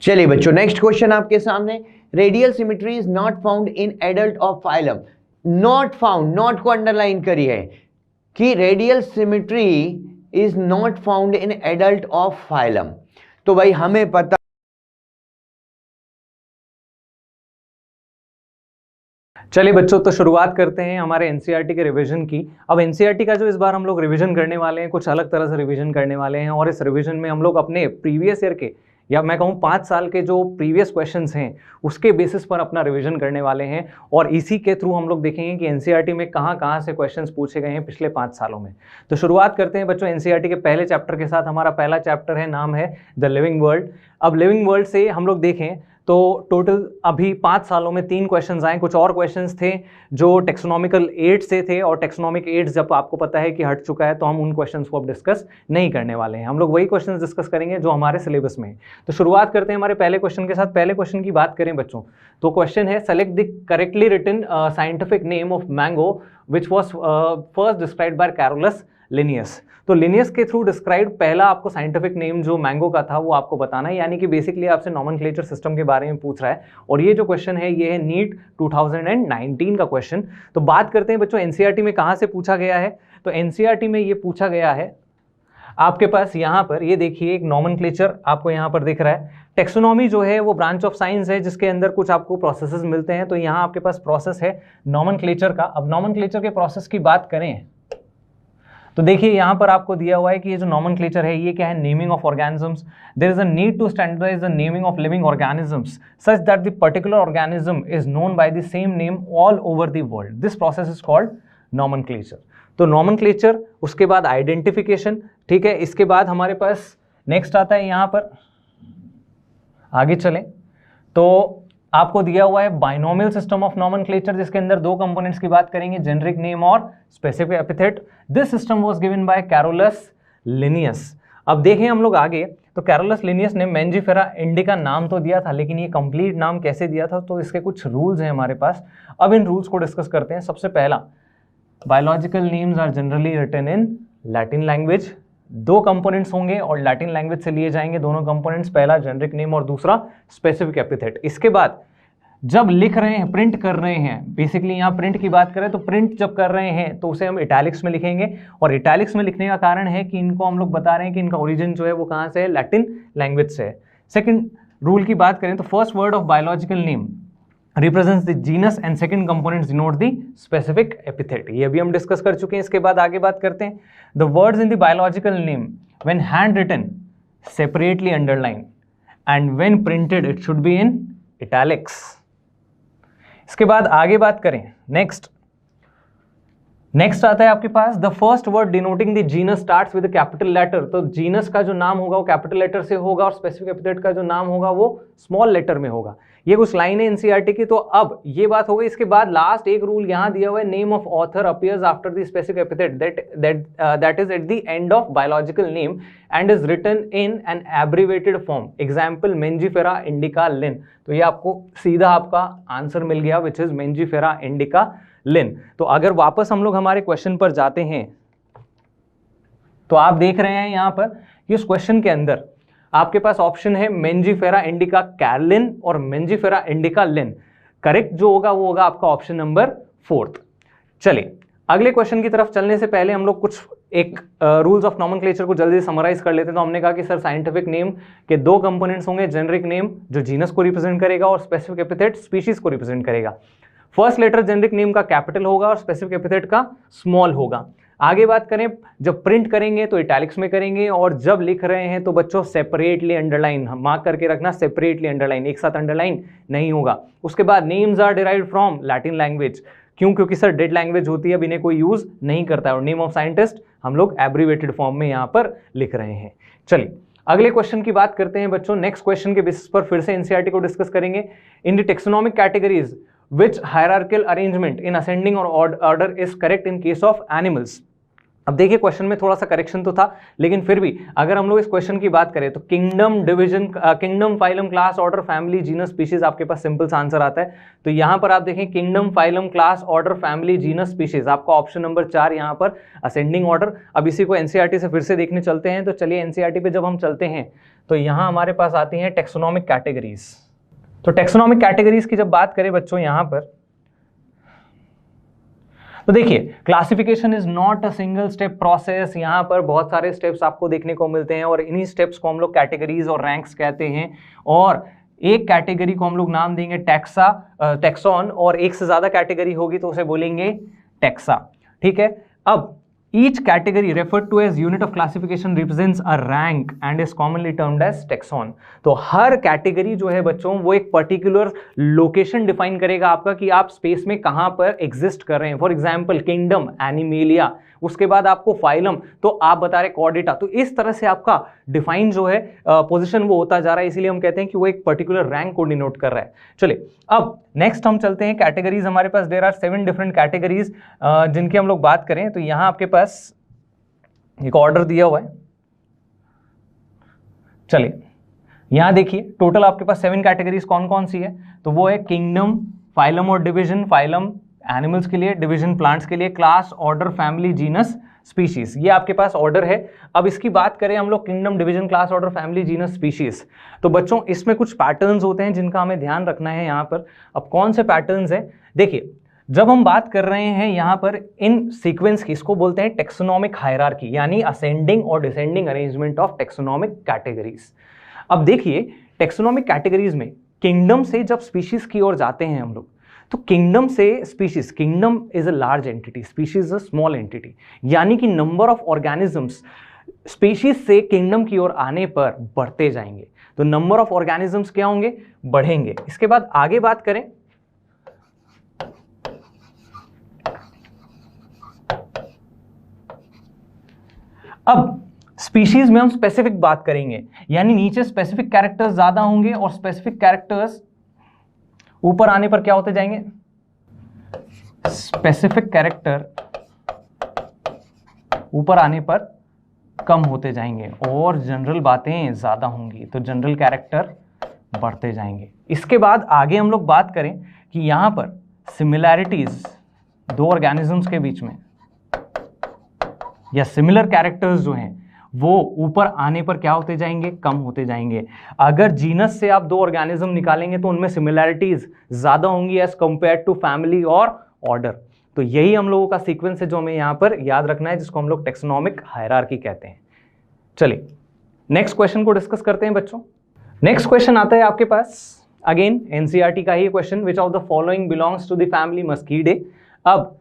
चलिए बच्चों, next question आपके सामने। Radial symmetry is not found in adult of phylum. Not found, not को अंडरलाइन करी है कि radial symmetry is not found in adult of phylum. तो भाई हमें पता, चलिए बच्चों, तो शुरुआत करते हैं हमारे एनसीईआरटी के रिवीजन की। अब एनसीईआरटी का जो इस बार हम लोग रिवीजन करने वाले हैं, कुछ अलग तरह से रिवीजन करने वाले हैं। और इस रिवीजन में हम लोग अपने प्रीवियस ईयर के, या मैं कहूँ 5 साल के जो प्रीवियस क्वेश्चंस हैं उसके बेसिस पर अपना रिवीजन करने वाले हैं। और इसी के थ्रू हम लोग देखेंगे कि एनसीईआरटी में कहाँ कहाँ से क्वेश्चंस पूछे गए हैं पिछले 5 सालों में। तो शुरुआत करते हैं बच्चों एनसीईआरटी के पहले चैप्टर के साथ। हमारा पहला चैप्टर है, नाम है द लिविंग वर्ल्ड। अब लिविंग वर्ल्ड से हम लोग देखें तो टोटल अभी 5 सालों में 3 क्वेश्चंस आए। कुछ और क्वेश्चंस थे जो टेक्सोनॉमिकल एड से थे, और टेक्सोनॉमिक एड जब आपको पता है कि हट चुका है तो हम उन क्वेश्चंस को अब डिस्कस नहीं करने वाले हैं। हम लोग वही क्वेश्चंस डिस्कस करेंगे जो हमारे सिलेबस में है। तो शुरुआत करते हैं हमारे पहले क्वेश्चन के साथ। पहले क्वेश्चन की बात करें बच्चों, तो क्वेश्चन है, select the correctly written scientific name of mango which was first described by Carolus Linnaeus. तो लिनियस के थ्रू डिस्क्राइब पहला आपको साइंटिफिक नेम जो मैंगो का था वो आपको बताना है, यानी कि बेसिकली आपसे नॉमेनक्लेचर सिस्टम के बारे में पूछ रहा है। और ये जो क्वेश्चन है ये है नीट 2019 का क्वेश्चन। तो बात करते हैं बच्चों एनसीईआरटी में कहाँ से पूछा गया है। तो एनसीईआरटी में ये पूछा गया है आपके पास यहाँ पर, ये देखिए एक नॉमेनक्लेचर आपको यहाँ पर दिख रहा है। टेक्सोनॉमी जो है वो ब्रांच ऑफ साइंस है जिसके अंदर कुछ आपको प्रोसेसेस मिलते हैं। तो यहाँ आपके पास प्रोसेस है नॉमेनक्लेचर का। अब नॉमेनक्लेचर के प्रोसेस की बात करें तो देखिए यहाँ पर आपको दिया हुआ है कि ये जो नॉमेनक्लेचर है ये क्या है, naming of organisms. There is a need to standardize the naming of living organisms such that the particular organism is known by the same name all over the world. This process is called nomenclature. तो nomenclature, उसके बाद identification, ठीक है। इसके बाद हमारे पास next आता है, यहाँ पर आगे चलें तो आपको दिया हुआ है बाइनोमियल सिस्टम ऑफ नॉमेनक्लेचर, जिसके अंदर 2 कंपोनेंट्स की बात करेंगे, जेनरिक नेम और specific epithet. This system was given by Carolus Linnaeus. अब देखें हम लोग आगे, तो कैरोलस लिनियस ने मेंजिफेरा इंडिका नाम तो दिया था, लेकिन ये कंप्लीट नाम कैसे दिया था, तो इसके कुछ रूल्स हैं हमारे पास। अब इन रूल्स को डिस्कस करते हैं। सबसे पहला, biological names are generally written in Latin language. 2 components होंगे और लैटिन लैंग्वेज से लिए जाएंगे दोनों कंपोनेंट्स, पहला जेनरिक नेम और दूसरा स्पेसिफिक एपिथेट। इसके बाद जब लिख रहे हैं, प्रिंट कर रहे हैं, बेसिकली यहाँ प्रिंट की बात करें तो प्रिंट जब कर रहे हैं तो उसे हम इटैलिक्स में लिखेंगे। और इटैलिक्स में लिखने का कारण है कि इनको हम लोग बता रहे हैं कि इनका ओरिजिन जो है वो कहाँ से है, लैटिन लैंग्वेज से है। सेकंड रूल की बात करें तो first word of biological name represents the genus and second components denote the specific epithet। ये भी हम डिस्कस कर चुके हैं। इसके बाद आगे बात करते हैं, the words in the biological name when handwritten separately underline and when printed it should be in italics। इसके बाद आगे बात करें, नेक्स्ट आता है आपके पास, the first word denoting the genus starts with capital letter. तो जीनस का जो नाम होगा वो कैपिटल लेटर से होगा और स्पेसिफिक एपिथेट का जो नाम होगा वो स्मॉल लेटर में होगा। ये कुछ लाइन है एनसीईआरटी की। तो अब ये बात हो गई। इसके बाद लास्ट एक रूल यहाँ दिया हुआ है, name of author appears after the specific epithet that is at the end of biological name and is written in an abbreviated form. Example Mangifera indica Linn. तो ये आपको सीधा आपका आंसर मिल गया, विच इज मेंजिफेरा इंडिका लिन। तो अगर वापस हम लोग हमारे क्वेश्चन पर जाते हैं तो आप देख रहे हैं यहाँ पर इस क्वेश्चन के अंदर आपके पास ऑप्शन है मेंजिफेरा इंडिका कैरलिन और मेंजिफेरा इंडिका लिन। करेक्ट जो होगा वो होगा आपका ऑप्शन नंबर 4। चलिए अगले क्वेश्चन की तरफ चलने से पहले हम लोग कुछ एक रूल्स ऑफ नॉमेनक्लेचर को जल्दी समराइज कर लेते हैं। तो हमने कहा कि सर साइंटिफिक नेम के 2 कंपोनेंट्स होंगे, जेनरिक नेम जो जीनस को रिप्रेजेंट करेगा और स्पेसिफिक एपिथेट स्पीशीज को रिप्रेजेंट करेगा। फर्स्ट लेटर जेनरिक नेम का कैपिटल होगा और स्पेसिफिक एपिथेट का स्मॉल होगा। आगे बात करें, जब प्रिंट करेंगे तो इटैलिक्स में करेंगे और जब लिख रहे हैं तो बच्चों सेपरेटली अंडरलाइन मार्क करके रखना, सेपरेटली अंडरलाइन, एक साथ अंडरलाइन नहीं होगा। उसके बाद names are derived from Latin language. क्यों? क्योंकि सर डेड लैंग्वेज होती है, अब इन्हें कोई यूज नहीं करता है। और नेम ऑफ साइंटिस्ट हम लोग एब्रीवेटेड फॉर्म में यहाँ पर लिख रहे हैं। चलिए अगले क्वेश्चन की बात करते हैं बच्चों। नेक्स्ट क्वेश्चन के बेसिस पर फिर से एनसीईआरटी को डिस्कस करेंगे। In the taxonomic categories which hierarchical arrangement in ascending or order is correct in case of animals। अब देखिए क्वेश्चन में थोड़ा सा करेक्शन तो था, लेकिन फिर भी अगर हम लोग इस क्वेश्चन की बात करें तो kingdom, division, kingdom, phylum, class, order, family, genus, species आपके पास सिंपल सा आंसर आता है। तो यहां पर आप देखें kingdom, phylum, class, order, family, genus, species, आपका ऑप्शन नंबर 4 यहां पर असेंडिंग ऑर्डर। अब इसी को एनसीईआरटी से फिर से देखने चलते हैं। तो चलिए एनसीईआरटी पे जब हम चलते हैं तो यहां हमारे पास आती हैं टेक्सोनॉमिक कैटेगरीज। तो टेक्सोनॉमिक कैटेगरीज की जब बात करें बच्चों यहां पर, तो देखिए classification is not a single step process. यहां पर बहुत सारे स्टेप्स आपको देखने को मिलते हैं और इन्हीं स्टेप्स को हम लोग कैटेगरीज और रैंक्स कहते हैं। और एक कैटेगरी को हम लोग नाम देंगे टेक्सॉन, और एक से ज्यादा कैटेगरी होगी तो उसे बोलेंगे टेक्सा। ठीक है, अब each category referred to as unit of classification represents a rank and is commonly termed as taxon। तो हर कैटेगरी जो है बच्चों वो एक पर्टिकुलर लोकेशन डिफाइन करेगा आपका कि आप स्पेस में कहां पर एग्जिस्ट कर रहे हैं। फॉर एग्जांपल किंगडम, एनिमेलिया, उसके बाद आपको फाइलम, तो आप बता रहे कॉर्डेटा। तो इस तरह से आपका डिफाइन जो है पोजीशन वो होता जा रहा है, इसीलिए हम कहते हैं कि वो एक पर्टिकुलर रैंक को डिनोट कर रहा है। चलिए अब नेक्स्ट हम चलते हैं कैटेगरीज। हमारे पास देयर आर 7 डिफरेंट कैटेगरीज जिनकी हम लोग बात करें तो यहां आपके पास एक ऑर्डर दिया हुआ है। चलिए यहां देखिए टोटल आपके पास 7 कैटेगरीज कौन कौन सी है। तो वो है किंगडम, फाइलम और डिवीजन, फाइलम एनिमल्स के लिए, डिवीजन प्लांट्स के लिए, class, order, family, genus, species, ये आपके पास ऑर्डर है। अब इसकी बात करें हम लोग kingdom, division, class, order, family, genus, species, तो बच्चों इसमें कुछ पैटर्न्स होते हैं जिनका हमें ध्यान रखना है यहाँ पर। अब कौन से पैटर्न्स हैं, देखिए जब हम बात कर रहे हैं यहाँ पर इन सीक्वेंस की, इसको बोलते हैं टेक्सोनॉमिक हायरार्की, यानी असेंडिंग और descending arrangement of taxonomic categories. अब देखिए टेक्सोनॉमिक कैटेगरीज में किंगडम से जब स्पीशीज की ओर जाते हैं हम लोग, तो किंगडम से species, kingdom is a large entity, species a small entity, यानी कि नंबर ऑफ ऑर्गेनिजम्स स्पीशीज से किंगडम की ओर आने पर बढ़ते जाएंगे। तो नंबर ऑफ ऑर्गेनिजम्स क्या होंगे, बढ़ेंगे। इसके बाद आगे बात करें, अब स्पीशीज में हम स्पेसिफिक बात करेंगे, यानी नीचे स्पेसिफिक कैरेक्टर्स ज्यादा होंगे और स्पेसिफिक कैरेक्टर्स ऊपर आने पर क्या होते जाएंगे, स्पेसिफिक कैरेक्टर ऊपर आने पर कम होते जाएंगे और जनरल बातें ज्यादा होंगी, तो जनरल कैरेक्टर बढ़ते जाएंगे। इसके बाद आगे हम लोग बात करें कि यहां पर सिमिलैरिटीज दो ऑर्गेनिजम्स के बीच में या सिमिलर कैरेक्टर्स जो हैं वो ऊपर आने पर क्या होते जाएंगे, कम होते जाएंगे। अगर जीनस से आप दो ऑर्गेनिज्म निकालेंगे तो उनमें सिमिलैरिटीज ज्यादा होंगी एज कंपेयर टू फैमिली और ऑर्डर। तो यही हम लोगों का सीक्वेंस है जो हमें यहां पर याद रखना है, जिसको हम लोग टेक्सोनॉमिक हायरार्की कहते हैं। चलिए नेक्स्ट क्वेश्चन को डिस्कस करते हैं बच्चों। नेक्स्ट क्वेश्चन आता है आपके पास, अगेन एनसीईआरटी का ही question, which of the following belongs to the family Muscidae. अब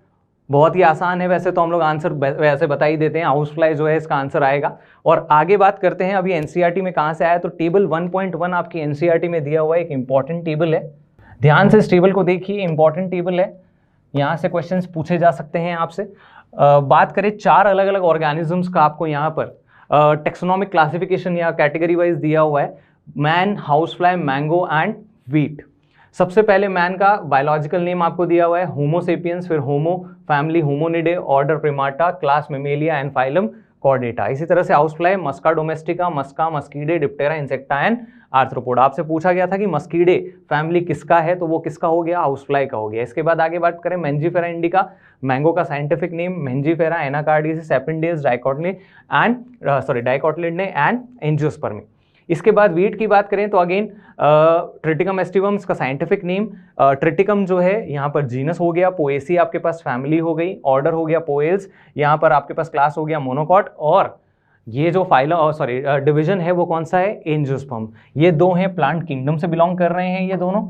बहुत ही आसान है, वैसे तो हम लोग आंसर वैसे बता ही देते हैं, हाउस फ्लाई जो है इसका आंसर आएगा। और आगे बात करते हैं अभी एनसीईआरटी में कहां से आया, तो टेबल 1.1 आपकी एनसीईआरटी में दिया हुआ है, एक इंपॉर्टेंट टेबल है। ध्यान से इस टेबल को देखिए, इंपॉर्टेंट टेबल है, यहाँ से क्वेश्चंस पूछे जा सकते हैं आपसे। बात करें 4 अलग अलग ऑर्गेनिजम्स का आपको यहाँ पर टेक्सोनॉमिक क्लासिफिकेशन या कैटेगरी वाइज दिया हुआ है, man, house fly, mango and wheat. सबसे पहले मैन का बायोलॉजिकल नेम आपको दिया हुआ है होमो सेपियंस, फिर Homo, family Hominidae, order Primata, class Mammalia and phylum Chordata. इसी तरह से house fly Musca domestica, Musca, Muscidae, Diptera, Insecta and Arthropoda. आपसे पूछा गया था कि मस्कीडे फैमिली किसका है, तो वो किसका हो गया, हाउस फ्लाई का हो गया। इसके बाद आगे बात करें मेंजीफेरा इंडिका, मैंगो का scientific name Mangifera एनाकार्डियस, सेपिंडियस, डाइकोटिलिडे and angiospermae. इसके बाद वीट की बात करें तो अगेन ट्रिटिकम एस्टिवम इसका साइंटिफिक नेम, ट्रिटिकम जो है यहाँ पर जीनस हो गया, पोएसी आपके पास फैमिली हो गई, ऑर्डर हो गया पोएल्स, यहाँ पर आपके पास क्लास हो गया मोनोकॉट, और ये जो डिवीजन है वो कौन सा है, एंजियोस्पर्म। ये दो हैं प्लांट किंगडम से बिलोंग कर रहे हैं ये दोनों,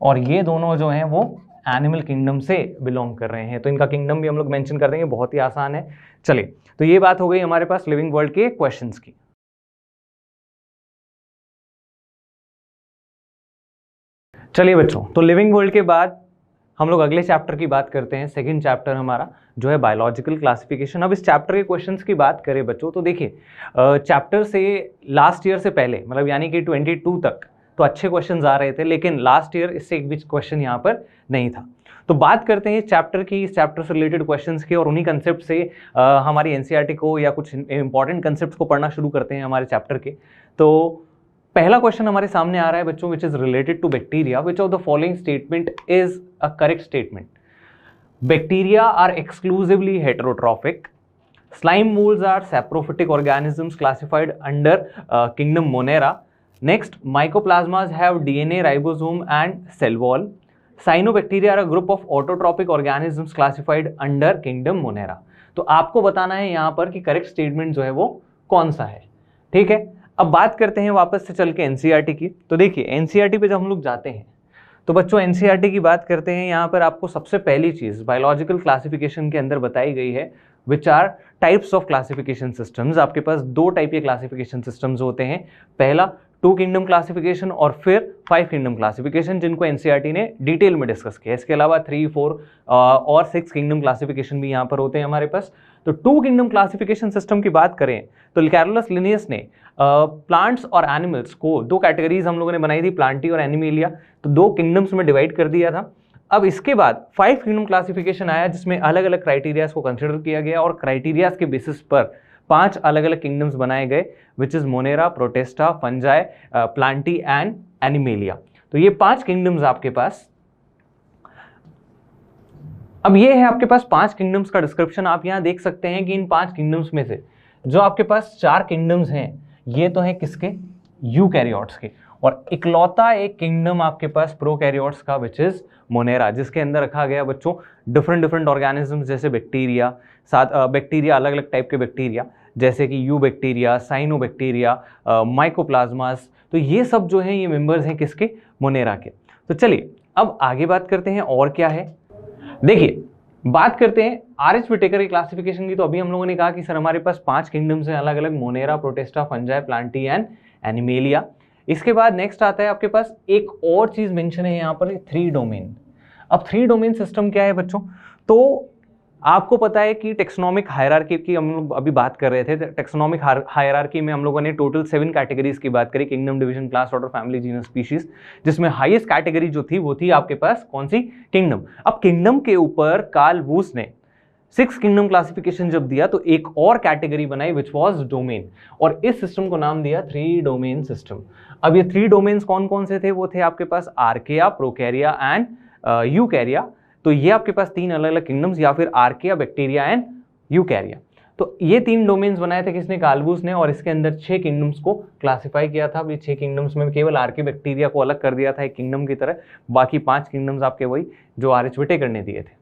और ये दोनों जो हैं वो एनिमल किंगडम से बिलोंग कर रहे हैं। तो इनका किंगडम भी हम लोग मेंशन कर देंगे, बहुत ही आसान है। चलिए तो ये बात हो गई हमारे पास लिविंग वर्ल्ड के क्वेश्चंस की। चलिए बच्चों, तो लिविंग वर्ल्ड के बाद हम लोग अगले चैप्टर की बात करते हैं। सेकंड चैप्टर हमारा जो है बायोलॉजिकल क्लासिफिकेशन। अब इस चैप्टर के क्वेश्चंस की बात करें बच्चों तो देखिए चैप्टर से लास्ट ईयर से पहले, मतलब यानी कि 22 तक तो अच्छे क्वेश्चन आ रहे थे, लेकिन लास्ट ईयर इससे एक भी क्वेश्चन यहाँ पर नहीं था। तो बात करते हैं इस चैप्टर की, इस चैप्टर से रिलेटेड क्वेश्चंस की, और उन्हीं कंसेप्ट से हमारी एनसीईआरटी को या कुछ इंपॉर्टेंट कंसेप्ट को पढ़ना शुरू करते हैं हमारे चैप्टर के। तो पहला क्वेश्चन हमारे सामने आ रहा है बच्चों, which is related to bacteria, which of the following statement is a correct statement? Bacteria are exclusively heterotrophic, slime molds are saprophytic organisms classified under kingdom Monera. Next, mycoplasmas have DNA, ribosome and cell wall. Cyanobacteria are a group of autotrophic organisms classified under kingdom Monera. तो आपको बताना है यहाँ पर कि correct statement जो है वो कौन सा है, ठीक है। अब बात करते हैं वापस से चल के एनसीईआरटी की। तो देखिए एनसीईआरटी पे जब हम लोग जाते हैं तो बच्चों एनसीईआरटी की बात करते हैं, यहाँ पर आपको सबसे पहली चीज बायोलॉजिकल क्लासिफिकेशन के अंदर बताई गई है, which are types of classification systems. आपके पास दो टाइप के क्लासिफिकेशन सिस्टम्स होते हैं, पहला 2 किंगडम क्लासिफिकेशन और फिर 5 किंगडम क्लासिफिकेशन, जिनको एनसीईआरटी ने डिटेल में डिस्कस किया। इसके अलावा 3, 4 और 6 किंगडम क्लासिफिकेशन भी यहाँ पर होते हैं हमारे पास। तो 2 किंगडम क्लासिफिकेशन सिस्टम की बात करें तो कैरोलस लिनियस ने प्लांट्स और एनिमल्स को 2 कैटेगरीज हम लोगों ने बनाई थी, प्लांटी और एनिमेलिया, तो 2 किंगडम्स में डिवाइड कर दिया था। अब इसके बाद 5 किंगडम क्लासिफिकेशन आया, जिसमें अलग अलग क्राइटेरियाज को कंसिडर किया गया और क्राइटेरियाज के बेसिस पर 5 अलग अलग किंगडम्स बनाए गए, which is Monera, Protista, fungi, Plantae and animalia. तो ये 5 किंगडम्स आपके पास। अब ये है आपके पास 5 किंगडम्स का डिस्क्रिप्शन। आप यहां देख सकते हैं कि इन 5 किंगडम्स में से जो आपके पास 4 किंगडम्स हैं, ये तो है किसके? यूकैरियोट्स के, और इकलौता एक किंगडम आपके पास प्रोकैरियोट्स का, विच इज मोनेरा, जिसके अंदर रखा गया बच्चों डिफरेंट ऑर्गेनिजम्स, जैसे बैक्टीरिया, साथ बैक्टीरिया अलग अलग टाइप के बैक्टीरिया, जैसे कि यू बैक्टीरिया, साइनोबैक्टीरिया, माइकोप्लाज्मास। तो ये सब जो हैं ये मेंबर्स हैं किसके? मोनेरा के। तो चलिए अब आगे बात करते हैं और क्या है। देखिए बात करते हैं आरएच विटेकर की क्लासिफिकेशन की। तो अभी हम लोगों ने कहा कि सर हमारे पास 5 किंगडम्स हैं अलग अलग, Monera, Protista, fungi, Plantae and animalia. इसके बाद नेक्स्ट आता है आपके पास एक और चीज मेंशन है यहाँ पर, 3 डोमेन। अब 3 डोमेन सिस्टम क्या है बच्चों? तो आपको पता है कि टेक्सोनोमिक हायरार्की की हम लोग अभी बात कर रहे थे। टेक्सोनोमिक हायरार्की में हम लोगों ने टोटल 7 कैटेगरीज की बात करी, kingdom, division, class, order, family, genus, species, जिसमें हाईएस्ट कैटेगरी जो थी वो थी आपके पास कौन सी? किंगडम। अब किंगडम के ऊपर कार्ल वूस ने 6 किंगडम क्लासिफिकेशन जब दिया तो एक और कैटेगरी बनाई, विच वाज डोमेन, और इस सिस्टम को नाम दिया 3 डोमेन सिस्टम। अब ये 3 डोमेन्स कौन कौन से थे? वो थे आपके पास आर्किया, प्रोकैरिया एंड यूकैरिया। तो ये आपके पास 3 अलग अलग किंगडम्स, या फिर आर्किया, बैक्टीरिया एंड यूकैरिया। तो ये 3 डोमेन्स बनाए थे किसने? कार्ल वूस ने, और इसके अंदर 6 किंगडम्स को क्लासिफाई किया था। ये 6 किंगडम्स में केवल आर्किया, बैक्टीरिया को अलग कर दिया था एक किंगडम की तरह, बाकी 5 किंगडम्स आपके वही जो आरएच विटेकर ने दिए थे।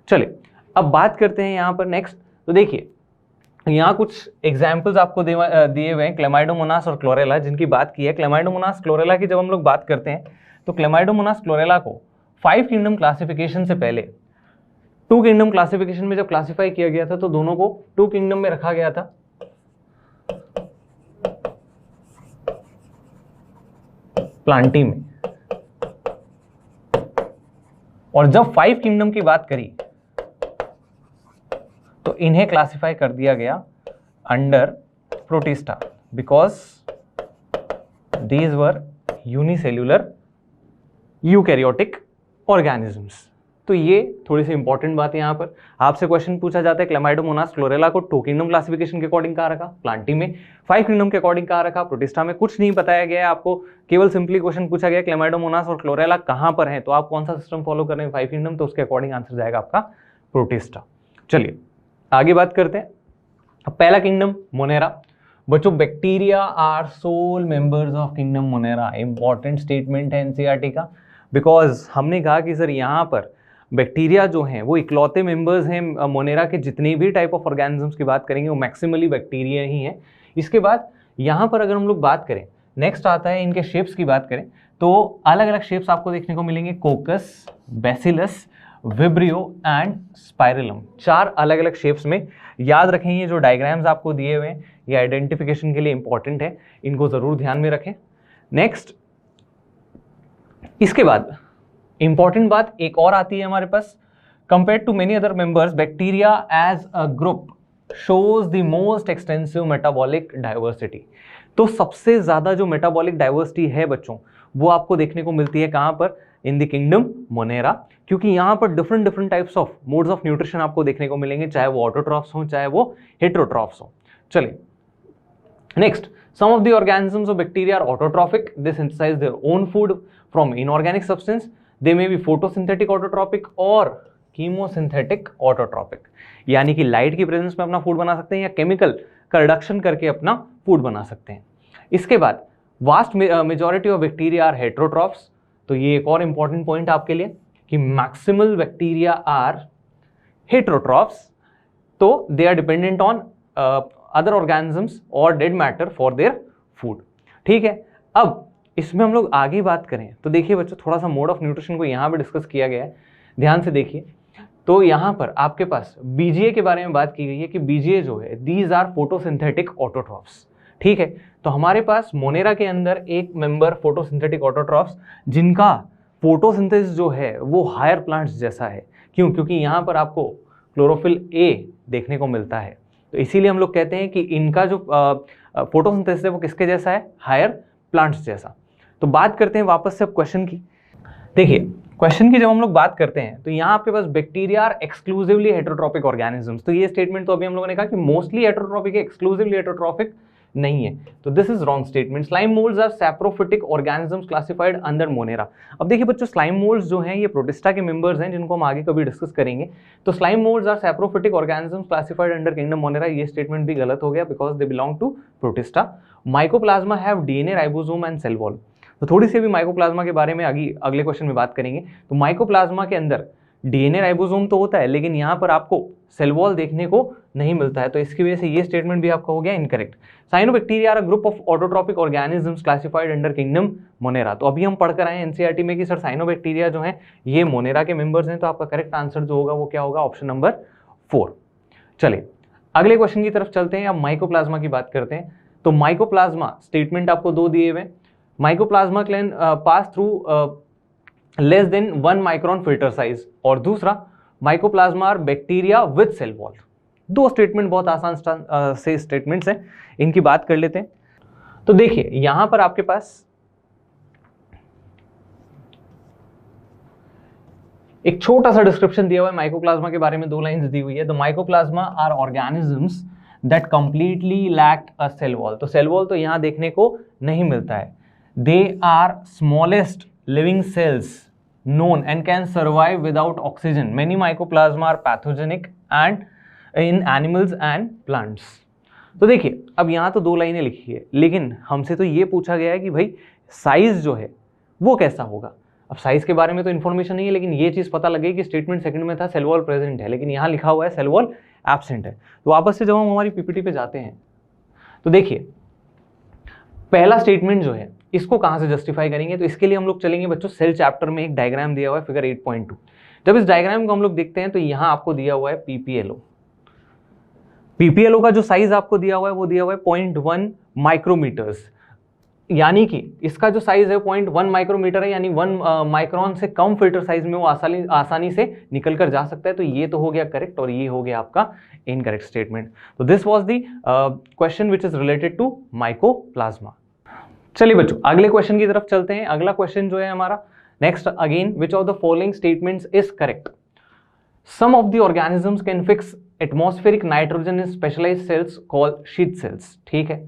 चलिए अब बात करते हैं यहाँ पर नेक्स्ट। तो देखिए यहाँ कुछ एग्जाम्पल्स आपको दिए हुए हैं, क्लेमाइडोमोनास और क्लोरेला, जिनकी बात की है। क्लेमाइडोमोनास, क्लोरेला की जब हम लोग बात करते हैं तो क्लेमाइडोमोनास, क्लोरेला को 5 किंगडम क्लासिफिकेशन से पहले 2 किंगडम क्लासिफिकेशन में जब क्लासिफाई किया गया था तो दोनों को 2 किंगडम में रखा गया था। प्लांटी में, और जब 5 किंगडम की बात करी तो इन्हें क्लासिफाई कर दिया गया under protista, because these were unicellular eukaryotic organisms. तो ये थोड़ी सी इंपॉर्टेंट बात है। यहाँ पर आपसे क्वेश्चन पूछा जाता है, क्लेमाइडोमोनास, क्लोरेला को 2 किंगडम क्लासिफिकेशन के अकॉर्डिंग कहाँ रखा? प्लांटी में। 5 किंगडम के अकॉर्डिंग कहाँ रखा? प्रोटिस्टा में। कुछ नहीं बताया गया है आपको, केवल सिंपली क्वेश्चन पूछा गया क्लेमाइडोमोनास और क्लोरेला कहाँ पर है, तो आप कौन सा सिस्टम फॉलो कर रहे हैं? 5 किंगडम, तो उसके अकॉर्डिंग आंसर जाएगा आपका प्रोटिस्टा। चलिए आगे बात करते हैं। अब पहला किंगडम मोनेरा। बच्चों bacteria are sole members of kingdom Monera. Important statement है एनसीईआरटी का, बिकॉज हमने कहा कि सर यहाँ पर बैक्टीरिया जो हैं वो इकलौते मेंबर्स हैं मोनेरा के। जितने भी टाइप ऑफ ऑर्गेनिजम्स की बात करेंगे वो मैक्सिमली बैक्टीरिया ही हैं। इसके बाद यहाँ पर अगर हम लोग बात करें, नेक्स्ट आता है इनके शेप्स की बात करें तो अलग अलग शेप्स आपको देखने को मिलेंगे, कोकस, बेसिलस, विब्रियो एंड स्पाइरलम। 4 अलग अलग शेप्स में। याद रखें ये जो डायग्राम्स आपको दिए हुए हैं ये आइडेंटिफिकेशन के लिए इंपॉर्टेंट है, इनको जरूर ध्यान में रखें। नेक्स्ट इसके बाद इंपॉर्टेंट बात एक और आती है हमारे पास, compare to many other members bacteria as a group shows the most extensive metabolic diversity. तो सबसे ज्यादा जो मेटाबॉलिक डाइवर्सिटी है बच्चों वो आपको देखने को मिलती है कहां पर, इन द किंगडम मोनेरा, क्योंकि यहां पर different different types of modes of nutrition आपको देखने को मिलेंगे, चाहे वो ऑटोट्रॉफ्स हो चाहे वो हेटेरोट्रॉफ्स हो। चलिए next, some of the organisms of bacteria are autotrophic, they synthesize their own food from inorganic substance, they may be photosynthetic autotrophic और chemosynthetic autotrophic, यानी कि लाइट की प्रेजेंस में अपना फूड बना सकते हैं या केमिकल का रिडक्शन करके अपना फूड बना सकते हैं। इसके बाद vast majority of bacteria are heterotrophs, तो ये एक और इंपॉर्टेंट पॉइंट आपके लिए कि मैक्सिमल बैक्टीरिया आर हेटेरोट्रॉफ्स, तो they are dependent on other organisms और dead matter for their food. ठीक है, अब इसमें हम लोग आगे बात करें तो देखिए बच्चों, थोड़ा सा मोड ऑफ न्यूट्रिशन को यहाँ पे डिस्कस किया गया है, ध्यान से देखिए। तो यहाँ पर आपके पास बीजीए के बारे में बात की गई है कि बीजीए जो है दीज आर फोटोसिंथेटिक ऑटोट्रॉफ्स। ठीक है, तो हमारे पास मोनेरा के अंदर एक मेंबर फोटोसिंथेटिक ऑटोट्रॉफ्स जिनका फोटोसिंथेसिस जो है वो हायर प्लांट्स जैसा है। क्यों? क्योंकि यहाँ पर आपको क्लोरोफिल ए देखने को मिलता है, तो इसीलिए हम लोग कहते हैं कि इनका जो फोटोसिंथेसिस है वो किसके जैसा है, हायर प्लांट्स जैसा। तो बात करते हैं वापस से अब क्वेश्चन की। देखिए क्वेश्चन की जब हम लोग बात करते हैं तो यहाँ आपके पास bacteria are exclusively heterotrophic organisms, तो ये स्टेटमेंट तो अभी हम लोगों ने कहा कि मोस्टली हेटेरोट्रॉपिक है, एक्सक्लूसिवली हेटेरोट्रॉपिक नहीं है, तो this is wrong statement. Slime moulds are saprophytic organisms classified under Monera. अब देखिए बच्चों, स्लाइम मोल्ड्स जो हैं ये प्रोटिस्टा के मेंबर्स हैं जिनको हम आगे कभी डिस्कस करेंगे। तो slime moulds are saprophytic organisms classified under kingdom Monera, ये स्टेटमेंट भी गलत हो गया because they belong to Protista. Mycoplasma have DNA, ribosome and cell wall. तो थोड़ी सी अभी माइकोप्लाज्मा के बारे में अगले क्वेश्चन में बात करेंगे। तो माइकोप्लाज्मा के अंदर डीएनए राइबोसोम तो होता है लेकिन यहाँ पर आपको सेल वॉल देखने को नहीं मिलता है, तो इसकी वजह से ये स्टेटमेंट भी आपका हो गया incorrect. Cyanobacteria are a group of autotrophic organisms classified under kingdom Monera. तो अभी हम पढ़कर आए एनसीईआरटी में कि सर साइनोबैक्टीरिया जो है ये मोनेरा के मेंबर्स हैं, तो आपका करेक्ट आंसर जो होगा वो क्या होगा, ऑप्शन नंबर 4। चलिए अगले क्वेश्चन की तरफ चलते हैं। अब माइकोप्लाज्मा की बात करते हैं। तो माइकोप्लाज्मा स्टेटमेंट आपको दो दिए हुए, Mycoplasma can pass through less than 1 micron filter size, और दूसरा Mycoplasma are bacteria with cell wall. दो स्टेटमेंट बहुत आसान से स्टेटमेंट्स हैं, इनकी बात कर लेते हैं। तो देखिए यहां पर आपके पास एक छोटा सा डिस्क्रिप्शन दिया हुआ है माइकोप्लाज्मा के बारे में, 2 लाइंस दी हुई है। The Mycoplasma are organisms that completely lack a cell wall. तो सेल वॉल तो यहां देखने को नहीं मिलता है। They are smallest living cells known and can survive without oxygen. Many mycoplasma are pathogenic and in animals and plants. तो देखिए अब यहाँ तो 2 लाइनें लिखी है, लेकिन हमसे तो ये पूछा गया है कि भाई साइज जो है वो कैसा होगा। अब साइज के बारे में तो इन्फॉर्मेशन नहीं है, लेकिन ये चीज पता लगे कि स्टेटमेंट सेकंड में था सेल वॉल प्रेजेंट है, लेकिन यहाँ लिखा हुआ है सेल वॉल एब्सेंट है। तो वापस से जब हम हमारी पीपीटी पे जाते हैं तो देखिए पहला स्टेटमेंट जो है इसको कहां से जस्टिफाई करेंगे, तो इसके लिए हम लोग चलेंगे बच्चों सेल चैप्टर में। एक डायग्राम दिया हुआ है फिगर 8.2। जब इस डायग्राम को हम लोग देखते हैं तो यहां आपको दिया हुआ है पीपीएलओ। पीपीएलओ का जो साइज आपको दिया हुआ है वो दिया हुआ है 0.1 माइक्रोमीटर्स, यानी कि इसका जो साइज है 0.1 माइक्रोमीटर है, यानी 1 माइक्रोन से कम फिल्टर साइज में वो आसानी से निकल कर जा सकता है। तो ये तो हो गया करेक्ट और ये हो गया आपका इनकरेक्ट स्टेटमेंट। तो this was the question which is related to Mycoplasma. चलिए बच्चों अगले क्वेश्चन की तरफ चलते हैं। अगला क्वेश्चन जो है हमारा next, again which of the following statements is correct. Some of the organisms can fix atmospheric nitrogen in specialised cells called sheath cells. ठीक है,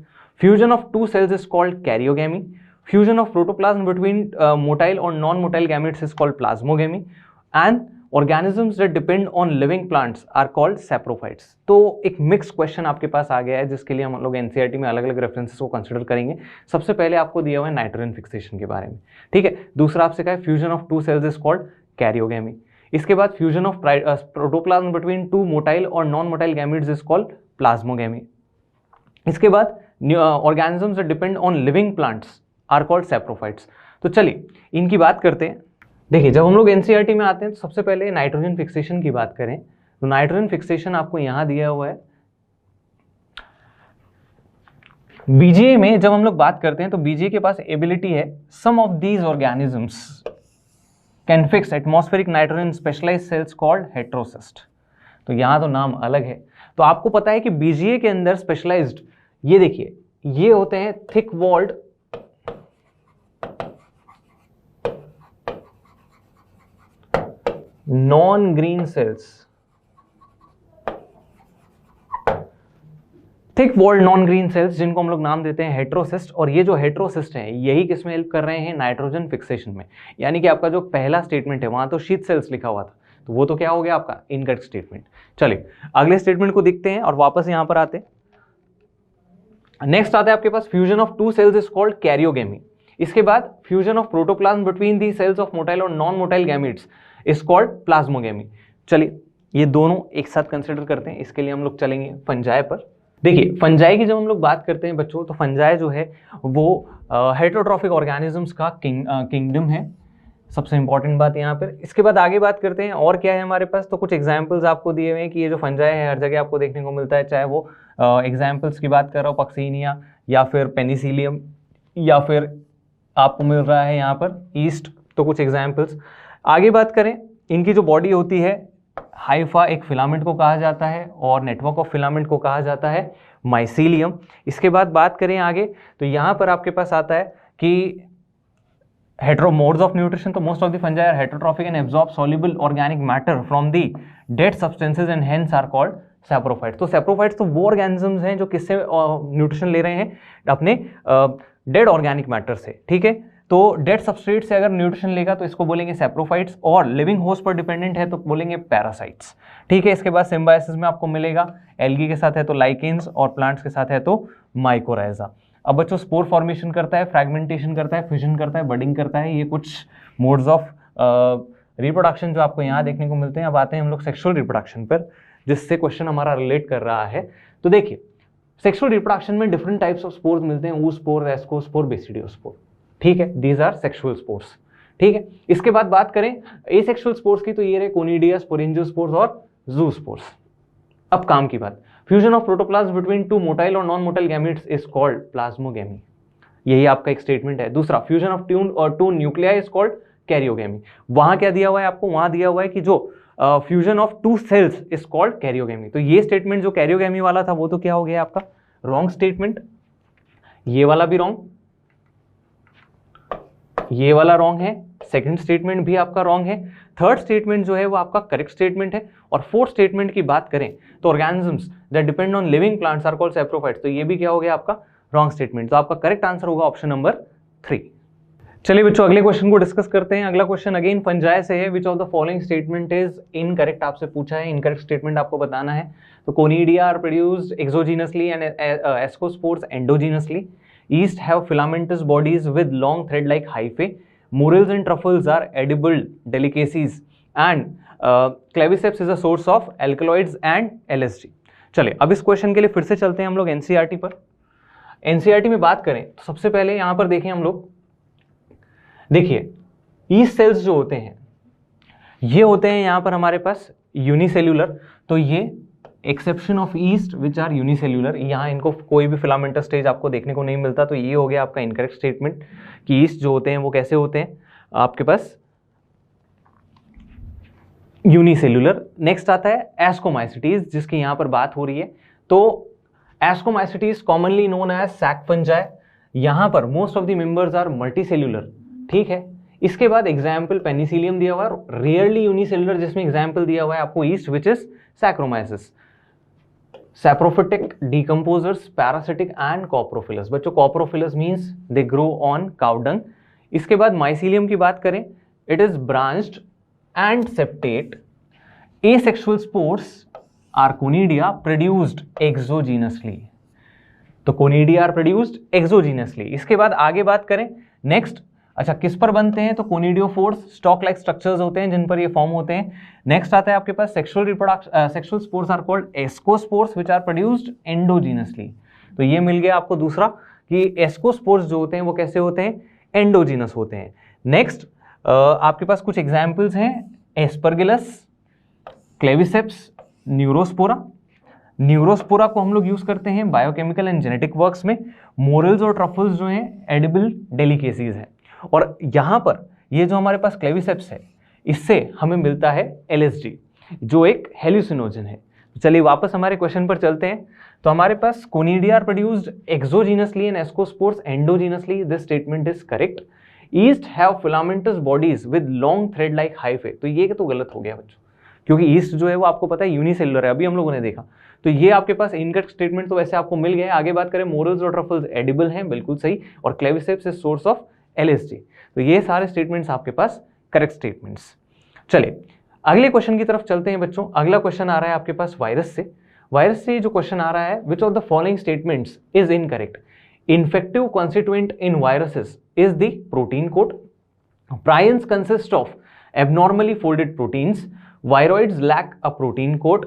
fusion of 2 cells is called karyogamy, fusion of protoplasm between motile और non motile gametes is called plasmogamy, and organisms that depend on living plants are called saprophytes। तो एक mix question आपके पास आ गया है जिसके लिए हम लोग एनसीईआरटी में अलग अलग रेफरेंसेस को कंसीडर करेंगे। सबसे पहले आपको दिया हुआ है नाइट्रोजन फिक्सेशन के बारे में, ठीक है। दूसरा आपसे कहा है fusion of 2 cells is called karyogamy. इसके बाद fusion of protoplasm between 2 motile और non motile gametes is called plasmogamy. इसके बाद organisms that depend on living plants are called saprophytes। तो चलिए इनकी बात करते हैं। देखिए जब हम लोग एनसीईआरटी में आते हैं तो सबसे पहले नाइट्रोजन फिक्सेशन की बात करें तो नाइट्रोजन फिक्सेशन आपको यहां दिया हुआ है। बीजीए में जब हम लोग बात करते हैं तो बीजीए के पास एबिलिटी है, some of these organisms can fix atmospheric nitrogen specialised cells called heterocyst. तो यहां तो नाम अलग है। तो आपको पता है कि बीजीए के अंदर स्पेशलाइज्ड, ये देखिए ये होते हैं thick walled non green cells. Thick walled non green cells जिनको हम लोग नाम देते हैं हेट्रोसिस्ट, और ये जो हेट्रोसिस्ट हैं यही किसमें हेल्प कर रहे हैं, नाइट्रोजन फिक्सेशन में। यानी कि आपका जो पहला स्टेटमेंट है वहां तो शीथ सेल्स लिखा हुआ था, तो वो तो क्या हो गया आपका इनकरेक्ट स्टेटमेंट। चलिए अगले स्टेटमेंट को देखते हैं और वापस यहां पर आते हैं। नेक्स्ट आता है आपके पास fusion of two cells is called karyogamy. इसके बाद fusion of protoplasm between the cells of motile और non motile gametes is called plasmogamy. चलिए ये दोनों एक साथ कंसिडर करते हैं, इसके लिए हम लोग चलेंगे फंजाई पर। देखिए फंजाई की जब हम लोग बात करते हैं बच्चों, तो फंजाई जो है वो हेटेरोट्रॉफिक ऑर्गेनिजम्स का किंगडम है, सबसे इंपॉर्टेंट बात यहाँ पर। इसके बाद आगे बात करते हैं और क्या है हमारे पास, तो कुछ एग्जाम्पल्स आपको दिए हुए हैं कि ये जो फंजाई है हर जगह आपको देखने को मिलता है, चाहे वो एग्जाम्पल्स की बात कर रहा हूँ पक्सीनिया या फिर पेनिसिलियम या फिर आपको मिल रहा है यहाँ पर ईस्ट, तो कुछ एग्जाम्पल्स। आगे बात करें, इनकी जो बॉडी होती है हाइफा एक फिलामेंट को कहा जाता है और नेटवर्क ऑफ फिलामेंट को कहा जाता है माइसीलियम। इसके बाद बात करें आगे, तो यहाँ पर आपके पास आता है कि हेटेरो मोड्स ऑफ न्यूट्रिशन, तो most of the fungi are heterotrophic and absorb soluble organic matter from the dead substances and hence are called saprophytes. तो सैप्रोफाइट्स तो वो ऑर्गेनिजम्स हैं जो किससे न्यूट्रिशन ले रहे हैं, अपने डेड ऑर्गेनिक मैटर से, ठीक है। तो डेड सबस्ट्रेट से अगर न्यूट्रिशन लेगा तो इसको बोलेंगे सैप्रोफाइट्स, और लिविंग होस्ट पर डिपेंडेंट है तो बोलेंगे पैरासाइट्स, ठीक है। इसके बाद सिम्बायोसिस में आपको मिलेगा, एल्गी के साथ है तो लाइकेन्स और प्लांट्स के साथ है तो माइकोराइजा। अब बच्चों स्पोर फॉर्मेशन करता है, फ्रैगमेंटेशन करता है, फ्यूजन करता है, बडिंग करता है, ये कुछ मोड्स ऑफ रिप्रोडक्शन जो आपको यहाँ देखने को मिलते हैं। अब आते हैं हम लोग सेक्सुअल रिप्रोडक्शन पर, जिससे क्वेश्चन हमारा रिलेट कर रहा है। तो देखिए सेक्सुअल रिप्रोडक्शन में डिफरेंट टाइप्स ऑफ स्पोर्स मिलते हैं, ऊस्पोर, एस्कोस्पोर, बेसिडियोस्पोर, ठीक है। दीज आर सेक्सुअल स्पोर्स, ठीक है। इसके बाद बात करें एसेक्सुअल स्पोर्स की, तो ये रहे कोनिडिया, स्पोरेंजियोस्पोर्स और जूस्पोर्स। अब काम की बात, fusion of protoplasm between two motile और non motile gametes is called plasmogamy, यही आपका एक स्टेटमेंट है। दूसरा fusion of two nuclei is called karyogamy. वहां क्या दिया हुआ है आपको, वहां दिया हुआ है कि जो fusion of two cells is called karyogamy. तो ये स्टेटमेंट जो कैरियोगेमी वाला था वो तो क्या हो गया आपका रॉन्ग स्टेटमेंट, ये वाला भी रॉन्ग, ये वाला रॉन्ग है, सेकंड स्टेटमेंट भी आपका रॉन्ग है, थर्ड स्टेटमेंट जो है वो आपका करेक्ट स्टेटमेंट है, और फोर्थ स्टेटमेंट की बात करें तो organisms that depend on living plants are called saprophytes, तो ये भी क्या हो गया आपका रॉन्ग स्टेटमेंट। तो आपका करेक्ट आंसर होगा ऑप्शन नंबर 3। चलिए बच्चों अगले क्वेश्चन को डिस्कस करते हैं। अगला क्वेश्चन अगेन फंजाई से है, which of the following statement is incorrect, आपसे पूछा है, इनकरेक्ट स्टेटमेंट आपको बताना है। तो conidia are produced exogenously and ascospores endogenously, yeast have filamentous bodies with long thread like hyphae, morels and truffles are edible delicacies, and claviceps is a source of alkaloids and LSD। चलिए अब इस question के लिए फिर से चलते हैं हम लोग एनसीईआरटी पर। एनसीईआरटी में बात करें तो सबसे पहले यहां पर देखें हम लोग, देखिए ईस्ट सेल्स जो होते हैं ये होते हैं यहां पर हमारे पास यूनिसेल्यूलर, तो ये exception of yeast which are unicellular, यहाँ इनको कोई भी फिलामेंटस स्टेज आपको देखने को नहीं मिलता, तो ये हो गया आपका इनकरेक्ट स्टेटमेंट कि ईस्ट जो होते हैं वो कैसे होते हैं आपके पास यूनिसेल्यूलर। नेक्स्ट आता है एस्कोमाइसिटीज, जिसकी यहाँ पर बात हो रही है। तो ascomycetes commonly known as sac fungi, यहाँ पर most of the members are multicellular, ठीक है। इसके बाद एग्जाम्पल पेनिसिलियम दिया हुआ है, रेयरली यूनिसेल्यूलर जिसमें एग्जाम्पल दिया हुआ है आपको yeast which is saccharomyces. Saprophytic decomposers, parasitic and coprophilous. बच्चों coprophilous means they grow on cow dung. इसके बाद माइसीलियम की बात करें, it is branched and septate. Asexual spores are conidia produced exogenously, तो कोनिडिया आर प्रोड्यूस्ड एक्सोजीनसली। इसके बाद आगे बात करें नेक्स्ट, अच्छा किस पर बनते हैं, तो कोनिडियोफोर्स स्टॉक लाइक स्ट्रक्चर्स होते हैं जिन पर ये फॉर्म होते हैं। नेक्स्ट आता है आपके पास sexual reproduction, sexual spores are called ascospores which are produced endogenously. तो ये मिल गया आपको दूसरा कि एस्कोस्पोर्स जो होते हैं वो कैसे होते हैं, एंडोजीनस होते हैं। नेक्स्ट आपके पास कुछ एग्जाम्पल्स हैं, एस्परगिलस, क्लेविसेप्स, न्यूरोस्पोरा। न्यूरोस्पोरा को हम लोग यूज करते हैं बायोकेमिकल एंड जेनेटिक वर्क्स में। मोरल्स और ट्रफल्स जो हैं एडिबल डेलिकेसीज हैं, और यहां पर ये जो हमारे पास क्लेविसेप्स है इससे हमें मिलता है LSD जो एक हेल्यूसिनोजन है, चलिए वापस हमारे क्वेश्चन पर चलते हैं। तो हमारे पास conidia are produced exogenously and ascospores endogenously, this statement is correct. Yeast have filamentous bodies with long thread like hyphae, तो ये तो गलत हो गया बच्चों, क्योंकि ईस्ट जो है वो आपको पता है यूनिसेलुलर है, अभी हम लोगों ने देखा। तो ये आपके पास इनकरेक्ट स्टेटमेंट तो वैसे आपको मिल गया। आगे बात करें, मोरल्स और ट्रफल्स एडिबल हैं, बिल्कुल सही, और Claviceps is source of LSD। तो ये सारे स्टेटमेंट्स आपके पास करेक्ट स्टेटमेंट्स। चलिए अगले क्वेश्चन की तरफ चलते हैं बच्चों। अगला क्वेश्चन आ रहा है आपके पास वायरस से। वायरस से जो क्वेश्चन आ रहा है, which of the following statements is incorrect? Infective constituent in viruses is the protein code, prions consist of abnormally folded proteins, viroids lack a protein coat,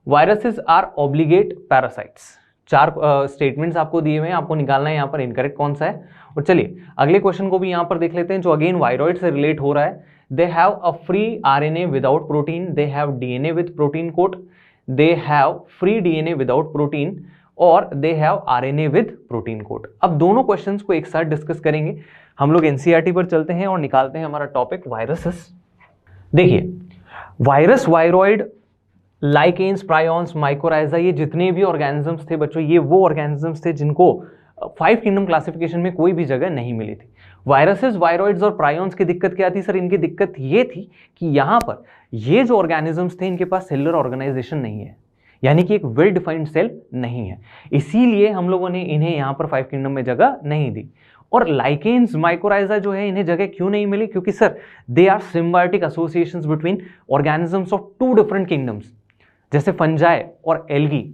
viruses are obligate parasites। चार statements आपको दिए हुए हैं, आपको निकालना है यहाँ पर इनकरेक्ट कौन सा है। और चलिए अगले क्वेश्चन को भी यहाँ पर देख लेते हैं, जो अगेन वायरॉइड से रिलेट हो रहा है। They have a free RNA without protein, they have DNA with protein coat, they have free DNA without protein, और they have RNA with protein coat. अब दोनों क्वेश्चंस को एक साथ डिस्कस करेंगे। हम लोग NCERT पर चलते हैं और निकालते हैं हमारा टॉपिक वायरसेस। देखिए virus, viroid, lichens, prions, mycorrhiza, ये जितने भी ऑर्गेनिजम्स थे बच्चों, ये वो ऑर्गेनिजम्स थे जिनको 5 किंगडम क्लासिफिकेशन में कोई भी जगह नहीं मिली थी। वायरसेस, वायरॉइड्स और प्रायॉन्स की दिक्कत क्या थी सर? इनकी दिक्कत ये थी कि यहाँ पर ये जो ऑर्गेनिजम्स थे इनके पास सेलुलर ऑर्गेनाइजेशन नहीं है, यानी कि एक वेल डिफाइंड सेल नहीं है, इसीलिए हम लोगों ने इन्हें यहाँ पर 5 किंगडम में जगह नहीं दी। और लाइकेन्स, माइकोराइजा जो है, इन्हें जगह क्यों नहीं मिली? क्योंकि sir they are symbiotic associations between organisms of 2 different kingdoms. जैसे फंजाई और एल्गी,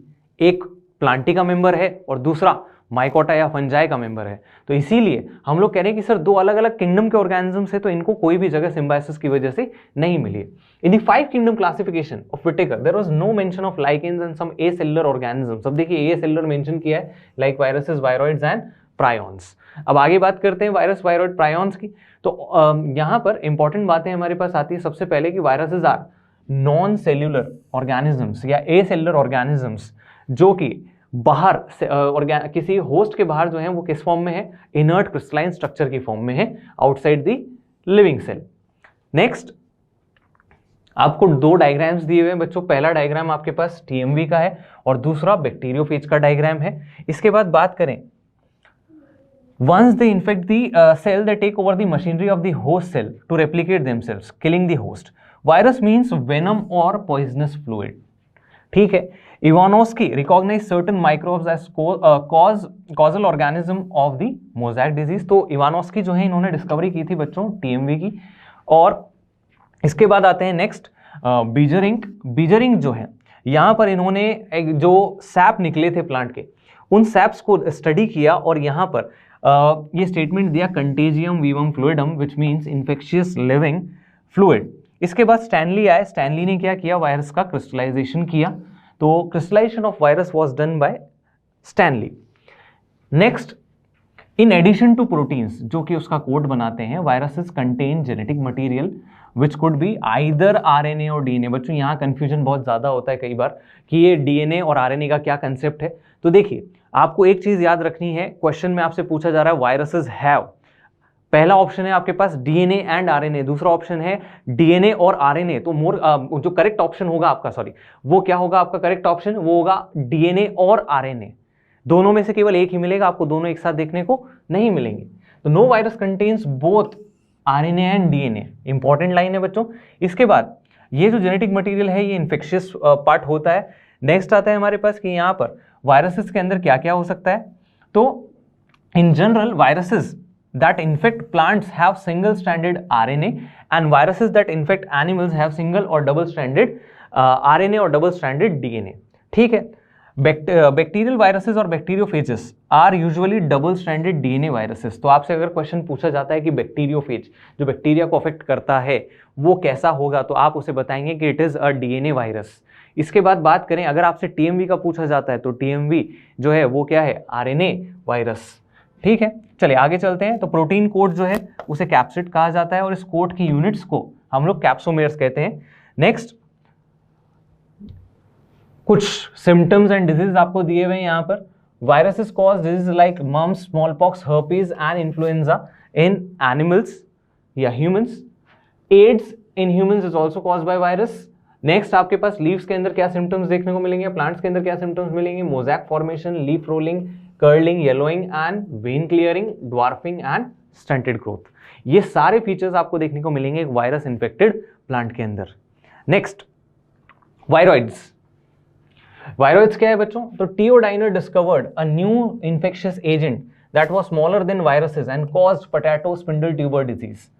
एक प्लांटी का मेंबर है और दूसरा माइकोटा या फंजाई का मेंबर है। तो इसीलिए हम लोग कह रहे हैं कि सर 2 अलग अलग किंगडम के ऑर्गेनिजम्स है, तो इनको कोई भी जगह सिम्बायोसिस की वजह से नहीं मिली है। In the 5 kingdom classification of Whittaker there was no mention of lichens and some acellular organisms. अब देखिए एसेलुलर मेंशन किया है, like viruses, viroids and prions. अब आगे बात करते हैं वायरस, वायरॉइड, प्रायॉन्स की। तो यहाँ पर इंपॉर्टेंट बातें हमारे पास आती है। सबसे पहले कि viruses are non cellular organisms या एसेलुलर ऑर्गेनिजम्स, जो कि बाहर किसी होस्ट के बाहर जो है वो किस फॉर्म में है? इनर्ट क्रिस्टलाइन स्ट्रक्चर की फॉर्म में है, outside the living cell. Next आपको 2 डायग्राम्स दिए हुए हैं बच्चों। पहला डायग्राम आपके पास TMV का है और दूसरा बैक्टीरियोफेज का डायग्राम है। इसके बाद बात करें, once they infect the cell, they take over the machinery of the host cell to replicate themselves, killing the host. Virus means venom or poisonous fluid. ठीक है। Ivanovsky recognized certain microbes as causal organism of the mosaic disease। तो Ivanovsky जो है इन्होंने discovery की थी बच्चों TMV की। और इसके बाद आते हैं नेक्स्ट बीजरिंग जो है, यहाँ पर इन्होंने एक जो सैप निकले थे प्लांट के, उन सैप्स को स्टडी किया और यहाँ पर ये स्टेटमेंट दिया, contagium vivum fluidum, which means infectious living fluid. इसके बाद स्टैनली आए। स्टैनली ने क्या किया? वायरस का क्रिस्टलाइजेशन किया। तो crystallization of virus was done by Stanley. Next, in addition to proteins जो कि उसका कोड बनाते हैं, viruses contain genetic material which could be either RNA और DNA। बच्चों यहाँ कंफ्यूजन बहुत ज़्यादा होता है कई बार कि ये DNA और RNA का क्या कंसेप्ट है। तो देखिए आपको एक चीज़ याद रखनी है, क्वेश्चन में आपसे पूछा जा रहा है वायरसेस हैव, पहला ऑप्शन है आपके पास DNA एंड RNA, दूसरा ऑप्शन है DNA और RNA। तो जो करेक्ट ऑप्शन होगा आपका, वो क्या होगा आपका करेक्ट ऑप्शन? वो होगा DNA और RNA। दोनों में से केवल एक ही मिलेगा, आपको दोनों एक साथ देखने को नहीं मिलेंगे। तो no virus contains both RNA and DNA, important line है बच्चों। इसके बाद ये जो जेनेटिक मटेरियल है ये इन्फेक्शियस पार्ट होता है। नेक्स्ट आता है हमारे पास कि यहाँ पर वायरसेस के अंदर क्या क्या हो सकता है। तो in general viruses that infect plants have single stranded RNA and viruses that infect animals have single और डबल स्ट्रैंडेड RNA और डबल स्ट्रैंडेड DNA। ठीक है। बैक्टीरियल वायरसेस और bacteriophages are usually double stranded DNA viruses. तो आपसे अगर question पूछा जाता है कि बैक्टीरियोफेज जो बैक्टीरिया को अफेक्ट करता है वो कैसा होगा, तो आप उसे बताएंगे कि it is a DNA virus. इसके बाद बात करें, अगर आपसे TMV का पूछा जाता है तो TMV जो है वो क्या है? RNA virus. ठीक है, चलिए आगे चलते हैं। तो प्रोटीन कोड जो है उसे कैप्सिड कहा जाता है और इस कोड की यूनिट्स को हम लोग कैप्सोमेर्स कहते हैं। नेक्स्ट, कुछ सिम्टम्स एंड डिजीज आपको दिए हुए हैं यहाँ पर। Viruses cause disease like mumps, smallpox, herpes and influenza in animals या humans. AIDS in humans is also caused by virus. Next आपके पास लीव्स के अंदर क्या सिम्टम्स देखने को मिलेंगे, प्लांट्स के अंदर क्या सिम्टम्स मिलेंगे, mosaic formation, leaf rolling, curling, yellowing and when clearing, dwarfing and stunted growth. ये सारे फीचर्स आपको देखने को मिलेंगे एक वायरस इन्फेक्टेड प्लांट के अंदर। Next viroids. वायरॉइड्स क्या है बच्चों, तो T O Diener discovered a new infectious agent that was smaller than viruses and caused potato spindle tuber disease.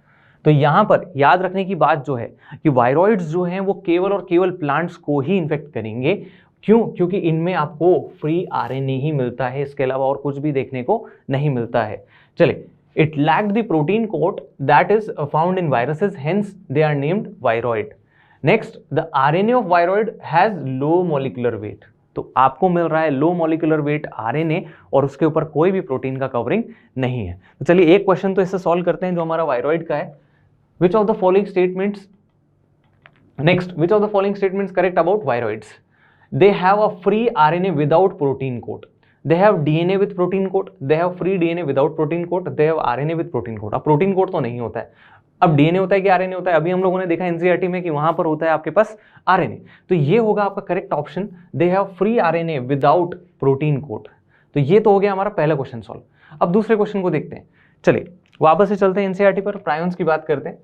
तो यहां पर याद रखने की बात जो है कि वायरॉइड्स जो हैं वो केवल और केवल प्लांट्स को ही इन्फेक्ट करेंगे। क्यों? क्योंकि इनमें आपको फ्री आरएनए ही मिलता है, इसके अलावा और कुछ भी देखने को नहीं मिलता है। चलिए, it lacked the protein coat that is found in viruses, hence they are named viroid. Next, the RNA of viroid has low molecular weight. तो आपको मिल रहा है लो मॉलिक्यूलर वेट आरएनए और उसके ऊपर कोई भी प्रोटीन का कवरिंग नहीं है। तो चलिए एक क्वेश्चन तो इससे सॉल्व करते हैं जो हमारा वायरॉइड का है। Which of the following statements, next, which of the following statements correct about viroids? They have a free RNA without protein coat. They have DNA with protein coat. They have free DNA without protein coat. They have RNA with protein coat. अब protein coat तो नहीं होता है, अब DNA होता है कि RNA होता है? अभी हम लोगों ने देखा एनसीईआरटी में कि वहां पर होता है आपके पास RNA। तो ये होगा आपका correct option, they have free RNA without protein coat. तो ये तो हो गया हमारा पहला क्वेश्चन सॉल्व। अब दूसरे क्वेश्चन को देखते हैं। चलिए वापस से चलते हैं एनसीईआरटी पर, प्रायोन्स की बात करते हैं।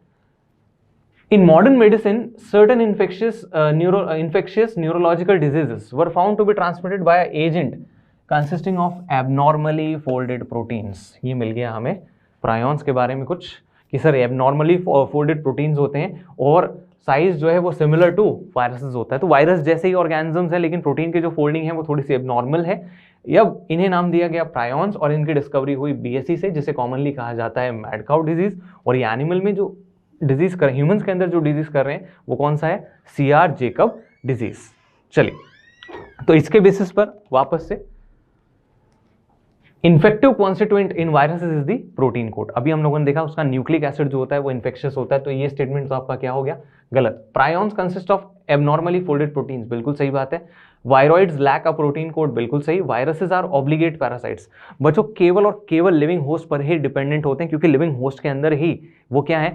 In modern medicine, certain infectious neurological diseases were found to be transmitted by an agent consisting of abnormally folded proteins. ये मिल गया हमें प्रायोन्स के बारे में कुछ कि सर एबनॉर्मली फोल्डेड प्रोटीन्स होते हैं और साइज जो है वो सिमिलर टू वायरसेस होता है। तो वायरस जैसे ही ऑर्गेनिजम्स है लेकिन प्रोटीन की जो फोल्डिंग है वो थोड़ी सी एबनॉर्मल है। अब इन्हें नाम दिया गया प्रायोन्स और इनकी डिस्कवरी हुई बीएससी से, जिसे कॉमनली कहा जाता है मैड काउ डिजीज। और ये एनिमल में जो डिजीज कर, ह्यूमंस के अंदर जो डिजीज कर रहे हैं वो कौन सा है, सीआर जेकब डिजीज। चलिए, तो इसके बेसिस पर वापस से infective constituent in viruses is the protein coat. अभी हम लोगों ने देखा उसका न्यूक्लिक एसिड जो होता है वो इन्फेक्शियस होता है, तो ये स्टेटमेंट तो आपका क्या हो गया, गलत। Prions consist of abnormally folded proteins, बिल्कुल सही बात है। Viroids lack a protein coat, बिल्कुल सही। Viruses are obligate parasites. बच्चों केवल और केवल लिविंग होस्ट पर ही डिपेंडेंट होते हैं, क्योंकि लिविंग होस्ट के अंदर ही वो क्या है,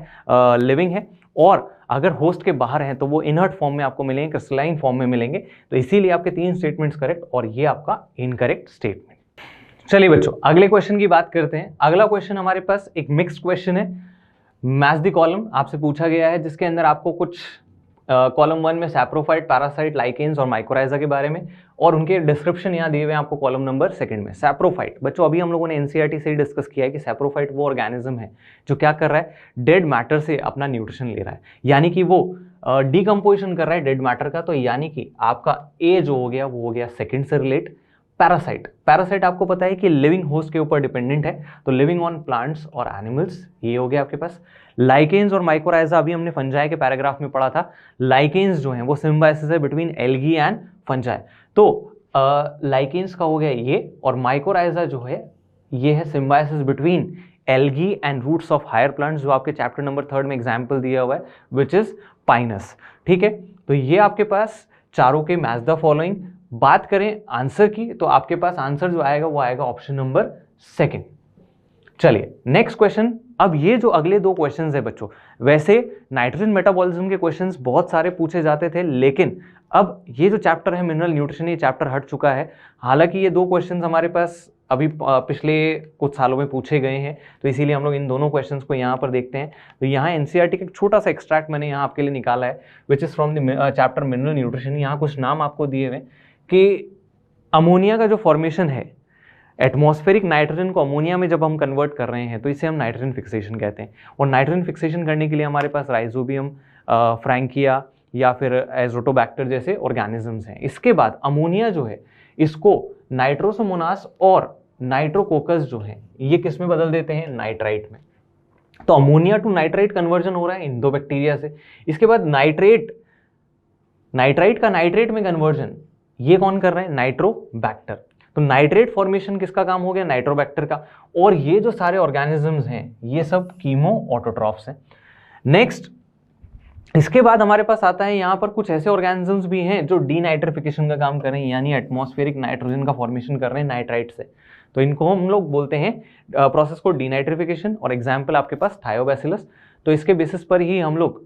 लिविंग है। और अगर होस्ट के बाहर हैं तो वो इनर्ट फॉर्म में आपको मिलेंगे, क्रिस्टलाइन फॉर्म में मिलेंगे। तो इसीलिए आपके 3 स्टेटमेंट्स करेक्ट और ये आपका इनकरेक्ट स्टेटमेंट। चलिए बच्चों अगले क्वेश्चन की बात करते हैं। अगला क्वेश्चन हमारे पास एक मिक्स्ड क्वेश्चन है, मैच द कॉलम आपसे पूछा गया है, जिसके अंदर आपको कुछ कॉलम 1 में सैप्रोफाइट, पैरासाइट, लाइकेन्स और माइकोराइजा के बारे में और उनके डिस्क्रिप्शन यहाँ दिए हुए हैं आपको कॉलम नंबर 2 में। सैप्रोफाइट बच्चों अभी हम लोगों ने एनसीईआरटी से ही डिस्कस किया है कि सैप्रोफाइट वो ऑर्गेनिज्म है जो क्या कर रहा है, डेड मैटर से अपना न्यूट्रिशन ले रहा है, यानी कि वो डिकम्पोजिशन कर रहा है डेड मैटर का। तो यानी कि आपका ए जो हो गया वो हो गया सेकेंड से रिलेट। पैरासाइट, पैरासाइट आपको पता है कि लिविंग होस्ट के ऊपर डिपेंडेंट है, तो लिविंग ऑन प्लांट्स और एनिमल्स, ये हो गया आपके पास। लाइकेन्स और माइकोराइजा अभी हमने फंजाई के पैराग्राफ में पढ़ा था। लाइकेन्स जो हैं वो सिम्बायोसिस है बिटवीन एल्गी एंड फंजाई। तो लाइकेन्स का हो गया ये, और माइकोराइजा जो है ये है symbiosis between algae and roots of higher plants, जो आपके चैप्टर नंबर 3 में एग्जाम्पल दिया हुआ है विच इज पाइनस। ठीक है, तो ये आपके पास चारों के मैच द फॉलोइंग। बात करें आंसर की तो आपके पास आंसर जो आएगा वो आएगा ऑप्शन नंबर 2। चलिए नेक्स्ट क्वेश्चन। अब ये जो अगले 2 क्वेश्चंस है बच्चों, वैसे नाइट्रोजन मेटाबॉलिज्म के क्वेश्चंस बहुत सारे पूछे जाते थे, लेकिन अब ये जो चैप्टर है मिनरल न्यूट्रिशन, ये चैप्टर हट चुका है। हालांकि ये 2 क्वेश्चंस हमारे पास अभी पिछले कुछ सालों में पूछे गए हैं, तो इसीलिए हम लोग इन दोनों क्वेश्चंस को यहाँ पर देखते हैं। तो यहाँ एनसीईआरटी का एक छोटा सा एक्सट्रैक्ट मैंने यहाँ आपके लिए निकाला है, which is from the chapter mineral nutrition. यहाँ कुछ नाम आपको दिए हुए कि अमोनिया का जो फॉर्मेशन है, एटमॉस्फेरिक नाइट्रोजन को अमोनिया में जब हम कन्वर्ट कर रहे हैं तो इसे हम नाइट्रोजन फिक्सेशन कहते हैं। और नाइट्रोजन फिक्सेशन करने के लिए हमारे पास राइजोबियम, फ्रैंकिया या फिर एजोटोबैक्टर जैसे ऑर्गेनिजम्स हैं। इसके बाद अमोनिया जो है इसको नाइट्रोसोमोनास और नाइट्रोकोकस जो है ये किस में बदल देते हैं, नाइट्राइट में। तो अमोनिया टू नाइट्राइट कन्वर्जन हो रहा है इन 2 बैक्टीरिया से। इसके बाद नाइट्राइट का नाइट्रेट में कन्वर्जन ये कौन कर रहे हैं, नाइट्रोबैक्टर। तो नाइट्रेट फॉर्मेशन किसका काम हो गया, नाइट्रोबैक्टर का। और ये जो सारे ऑर्गेनिजम्स हैं ये सब कीमो ऑटोट्रॉफ्स हैं। नेक्स्ट इसके बाद हमारे पास आता है यहाँ पर कुछ ऐसे ऑर्गेनिजम्स भी हैं जो डीनाइट्रिफिकेशन का काम कर रहे हैं, यानी एटमॉस्फेरिक नाइट्रोजन का फॉर्मेशन कर रहे हैं नाइट्राइट से। तो इनको हम लोग बोलते हैं प्रोसेस को डीनाइट्रिफिकेशन। और एग्जाम्पल आपके पास थायोबैसिलस। तो इसके बेसिस पर ही हम लोग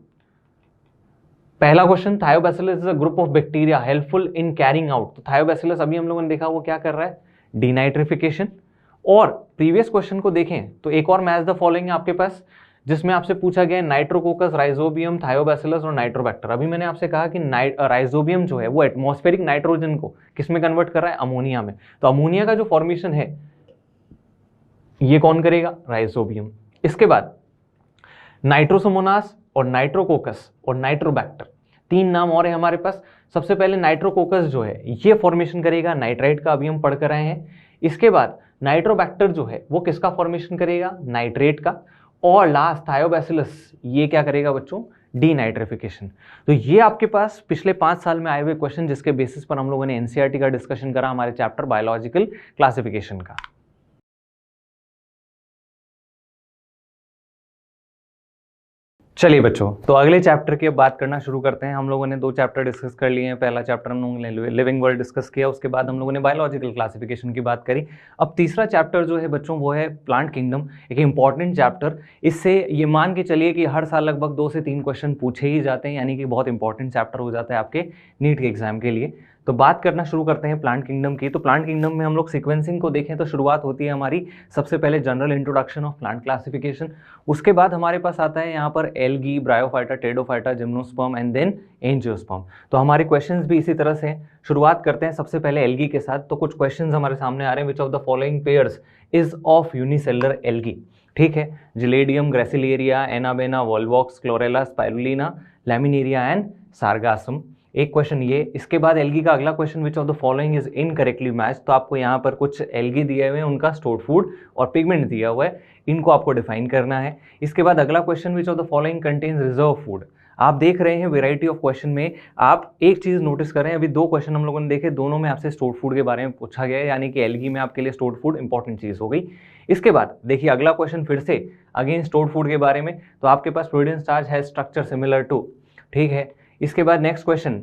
पहला question, Thiobacillus is a group of bacteria helpful in carrying out. तो थायोबैसिलस अभी हम लोगों ने देखा वो क्या कर रहा है, डीनाइट्रिफिकेशन। और प्रीवियस क्वेश्चन को देखें तो एक और मैच द फॉलोइंग है आपके पास, जिसमें आपसे पूछा गया नाइट्रोकोकस, राइजोबियम, थायोबैसिलस और नाइट्रोबैक्टर। अभी मैंने आपसे कहा कि राइजोबियम जो है वो एटमॉस्फेरिक नाइट्रोजन को किसमें कन्वर्ट कर रहा है, अमोनिया में। तो अमोनिया का जो फॉर्मेशन है ये कौन करेगा, राइजोबियम। इसके बाद नाइट्रोसोमोनास और नाइट्रोकोकस और नाइट्रोबैक्टर, तीन नाम और है हमारे पास। सबसे पहले नाइट्रोकोकस जो है ये फॉर्मेशन करेगा नाइट्राइट का, अभी हम पढ़ कर आए हैं। इसके बाद नाइट्रोबैक्टर जो है वो किसका फॉर्मेशन करेगा, नाइट्रेट का। और लास्ट थायोबैसिलस ये क्या करेगा बच्चों, डीनाइट्रिफिकेशन। तो ये आपके पास पिछले 5 साल में आए हुए क्वेश्चन, जिसके बेसिस पर हम लोगों ने एनसीईआरटी का डिस्कशन करा हमारे चैप्टर बायोलॉजिकल क्लासिफिकेशन का। चलिए बच्चों, तो अगले चैप्टर की अब बात करना शुरू करते हैं। हम लोगों ने 2 चैप्टर डिस्कस कर लिए हैं। पहला चैप्टर हम लोगों ने लिविंग वर्ल्ड डिस्कस किया, उसके बाद हम लोगों ने बायोलॉजिकल क्लासिफिकेशन की बात करी। अब तीसरा चैप्टर जो है बच्चों वो है प्लांट किंगडम, एक इंपॉर्टेंट चैप्टर। इससे ये मान के चलिए कि हर साल लगभग 2 से 3 क्वेश्चन पूछे ही जाते हैं, यानी कि बहुत इंपॉर्टेंट चैप्टर हो जाता है आपके नीट के एग्जाम के लिए। तो बात करना शुरू करते हैं प्लांट किंगडम की। तो प्लांट किंगडम में हम लोग सीक्वेंसिंग को देखें तो शुरुआत होती है हमारी सबसे पहले general introduction of plant classification. उसके बाद हमारे पास आता है यहाँ पर algae, bryophyta, pteridophyta, gymnosperm and then angiosperm. तो हमारे क्वेश्चंस भी इसी तरह से हैं। शुरुआत करते हैं सबसे पहले एल्गी के साथ। तो कुछ क्वेश्चंस हमारे सामने आ रहे हैं, which of the following pairs is of unicellular algae. ठीक है, gelidium, gracilaria, anabaena, volvox, chlorella, spirulina, laminaria and sargassum. एक क्वेश्चन ये। इसके बाद एल्गी का अगला question, which of the following is incorrectly match. तो आपको यहाँ पर कुछ एल्गी दिए हुए हैं, उनका स्टोर्ड फूड और पिगमेंट दिया हुआ है, इनको आपको डिफाइन करना है। इसके बाद अगला question, which of the following contains reserve food. आप देख रहे हैं वेराइटी ऑफ क्वेश्चन में आप एक चीज नोटिस करें, अभी 2 क्वेश्चन हम लोगों ने देखे, दोनों में आपसे स्टोर्ड फूड के बारे में पूछा गया है, यानी कि एल्गी में आपके लिए स्टोर्ड फूड इंपॉर्टेंट चीज हो गई। इसके बाद देखिए अगला क्वेश्चन फिर से अगेन स्टोर्ड फूड के बारे में। तो आपके पास फ्लोइडियन स्टार्च है स्ट्रक्चर सिमिलर टू, ठीक है। इसके बाद next question,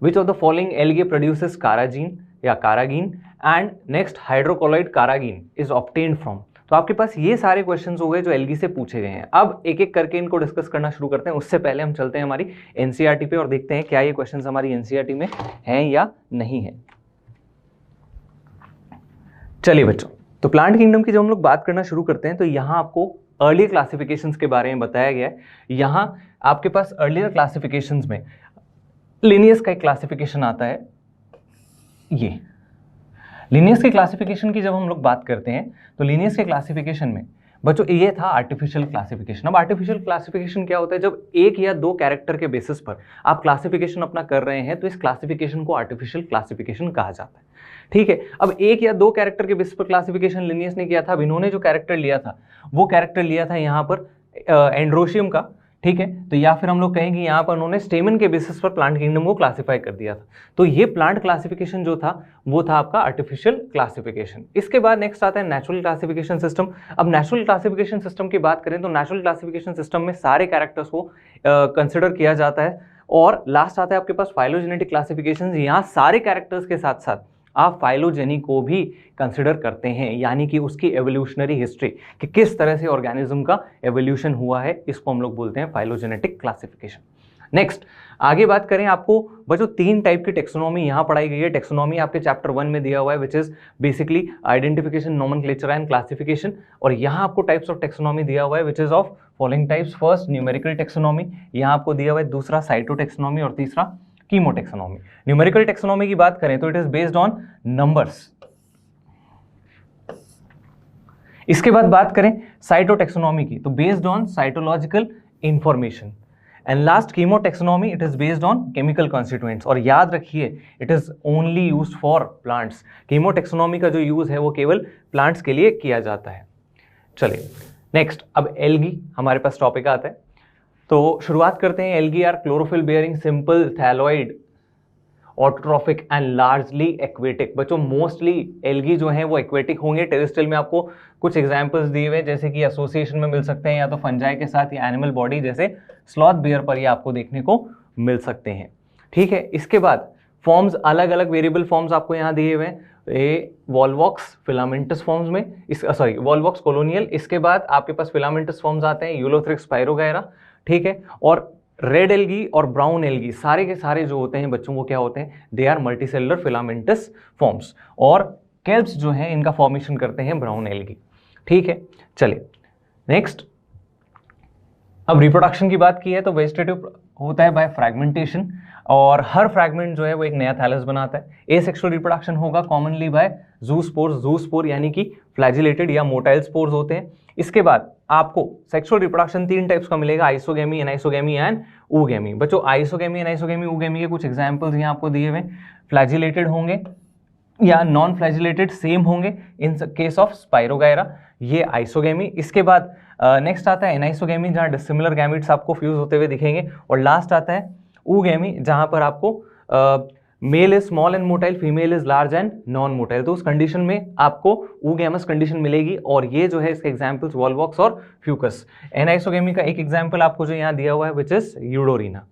which of the following algae produces carrageen या carrageen and next hydrocolloid carrageen is obtained from। तो आपके पास ये सारे क्वेश्चंस हो गए जो एल्गी से पूछे गए हैं। अब एक एक करके इनको डिस्कस करना शुरू करते हैं। उससे पहले हम चलते हैं हमारी एनसीईआरटी पे और देखते हैं क्या ये क्वेश्चंस हमारी एनसीईआरटी में हैं या नहीं है। चलिए बच्चों, तो प्लांट किंगडम की जब हम लोग बात करना शुरू करते हैं तो यहाँ आपको अर्ली क्लासिफिकेशंस के बारे में बताया गया है। यहाँ आपके पास अर्लियर क्लासिफिकेशंस में लिनियस का एक क्लासिफिकेशन आता है। ये लिनियस के क्लासिफिकेशन की जब हम लोग बात करते हैं तो लिनियस के क्लासिफिकेशन में बच्चों ये था आर्टिफिशियल क्लासिफिकेशन। अब आर्टिफिशियल क्लासिफिकेशन क्या होता है, जब 1 या 2 कैरेक्टर के बेसिस पर आप क्लासिफिकेशन अपना कर रहे हैं तो इस क्लासिफिकेशन को आर्टिफिशियल क्लासिफिकेशन कहा जाता है। ठीक है, अब 1 या 2 कैरेक्टर के बेसिस पर क्लासिफिकेशन लिनियस ने किया था। अब इन्होंने जो कैरेक्टर लिया था वो कैरेक्टर लिया था यहाँ पर एंड्रोशियम का, ठीक है। तो या फिर हम लोग कहें कि यहाँ पर उन्होंने स्टेमन के बेसिस पर प्लांट किंगडम को क्लासिफाई कर दिया था। तो ये प्लांट क्लासिफिकेशन जो था वो था आपका आर्टिफिशियल क्लासिफिकेशन। इसके बाद नेक्स्ट आता है नेचुरल क्लासिफिकेशन सिस्टम। अब नेचुरल क्लासिफिकेशन सिस्टम की बात करें तो नेचुरल क्लासिफिकेशन सिस्टम में सारे कैरेक्टर्स को कंसिडर किया जाता है। और लास्ट आता है आपके पास फाइलोजेनेटिक क्लासिफिकेशन। यहाँ सारे कैरेक्टर्स के साथ साथ आप फाइलोजेनी को भी कंसिडर करते हैं, यानी कि उसकी एवोल्यूशनरी हिस्ट्री कि किस तरह से ऑर्गेनिज्म का एवोल्यूशन हुआ है, इसको हम लोग बोलते हैं फाइलोजेनेटिक क्लासिफिकेशन। नेक्स्ट आगे बात करें, आपको बच्चों 3 टाइप की टेक्सोनॉमी यहाँ पढ़ाई गई है। टेक्सोनॉमी आपके चैप्टर 1 में दिया हुआ है, which is basically identification, nomenclature and classification. और यहाँ आपको टाइप्स ऑफ टेक्सोनॉमी दिया हुआ है, which is of following types. First numerical taxonomy यहाँ आपको दिया हुआ है, दूसरा साइटोटेक्सोनॉमी और तीसरा कीमोटेक्सोनॉमी। न्यूमेरिकल टेक्सोनॉमी की बात करें तो it is based on numbers. इसके बाद बात करें साइटोटेक्सोनॉमी की तो based on cytological information. And last chemotaxonomy, it is based on chemical constituents. और याद रखिए it is only used for plants. Chemotaxonomy का जो यूज है वो केवल प्लांट्स के लिए किया जाता है। चलिए नेक्स्ट, अब एल्गी हमारे पास टॉपिक आता है। तो शुरुआत करते हैं। Algae are chlorophyll bearing simple thalloid autotrophic and largely aquatic. बच्चों मोस्टली एल्गी जो है वो एक्वेटिक होंगे। टेरेस्ट्रियल में आपको कुछ एग्जांपल्स दिए हुए जैसे कि एसोसिएशन में मिल सकते हैं या तो फंजाई के साथ या एनिमल बॉडी जैसे स्लॉथ बियर पर ये आपको देखने को मिल सकते हैं। ठीक है, इसके बाद फॉर्म्स अलग अलग वेरिएबल फॉर्म्स आपको यहाँ दिए हुए हैं। ये वॉल्वॉक्स फिलामेंटस फॉर्म्स में वॉल्वॉक्स कोलोनियल। इसके बाद आपके पास फिलामेंटस फॉर्म्स आते हैं यूलोथ्रिक्स, पायरोगायरा। ठीक है, और रेड एल्गी और ब्राउन एल्गी सारे के सारे जो होते हैं बच्चों वो क्या होते हैं, they are multicellular filamentous forms, और केल्प्स जो हैं इनका फॉर्मेशन करते हैं ब्राउन एल्गी। ठीक है, चलिए नेक्स्ट। अब रिप्रोडक्शन की बात की है तो वेजिटेटिव होता है बाय फ्रैगमेंटेशन, और हर फ्रैगमेंट जो है वो एक नया थैलस बनाता है। एसेक्सुअल रिप्रोडक्शन होगा कॉमनली बाय ज़ूस्पोर यानी कि फ्लैजिलेटेड या मोटाइल स्पोर्स होते हैं। इसके बाद आपको सेक्सुअल रिप्रोडक्शन 3 टाइप्स का मिलेगा, आइसोगेमी, एनाइसोगेमी एंड ooगेमी। बच्चों आइसोगेमी, एनाइसोगेमी, ooगेमी के कुछ एग्जांपल्स यहाँ आपको दिए हुए, फ्लैजिलेटेड होंगे या नॉन फ्लैजिलेटेड सेम होंगे इन केस ऑफ स्पाइरोगायरा, ये आइसोगेमी। इसके बाद नेक्स्ट आता है एनाइसोगेमी जहाँ डिसिमिलर गैमेट्स आपको फ्यूज होते हुए दिखेंगे, और लास्ट आता है ooगेमी जहाँ पर आपको male is small and motile, female is large and non motile. तो उस कंडीशन में आपको ooगेमस कंडीशन मिलेगी, और ये जो है इसके एग्जांपल्स वॉल्वॉक्स और फ्यूकस। एनाइसोगेमी का एक एग्जांपल आपको जो यहाँ दिया हुआ है विच इज यूडोरिना।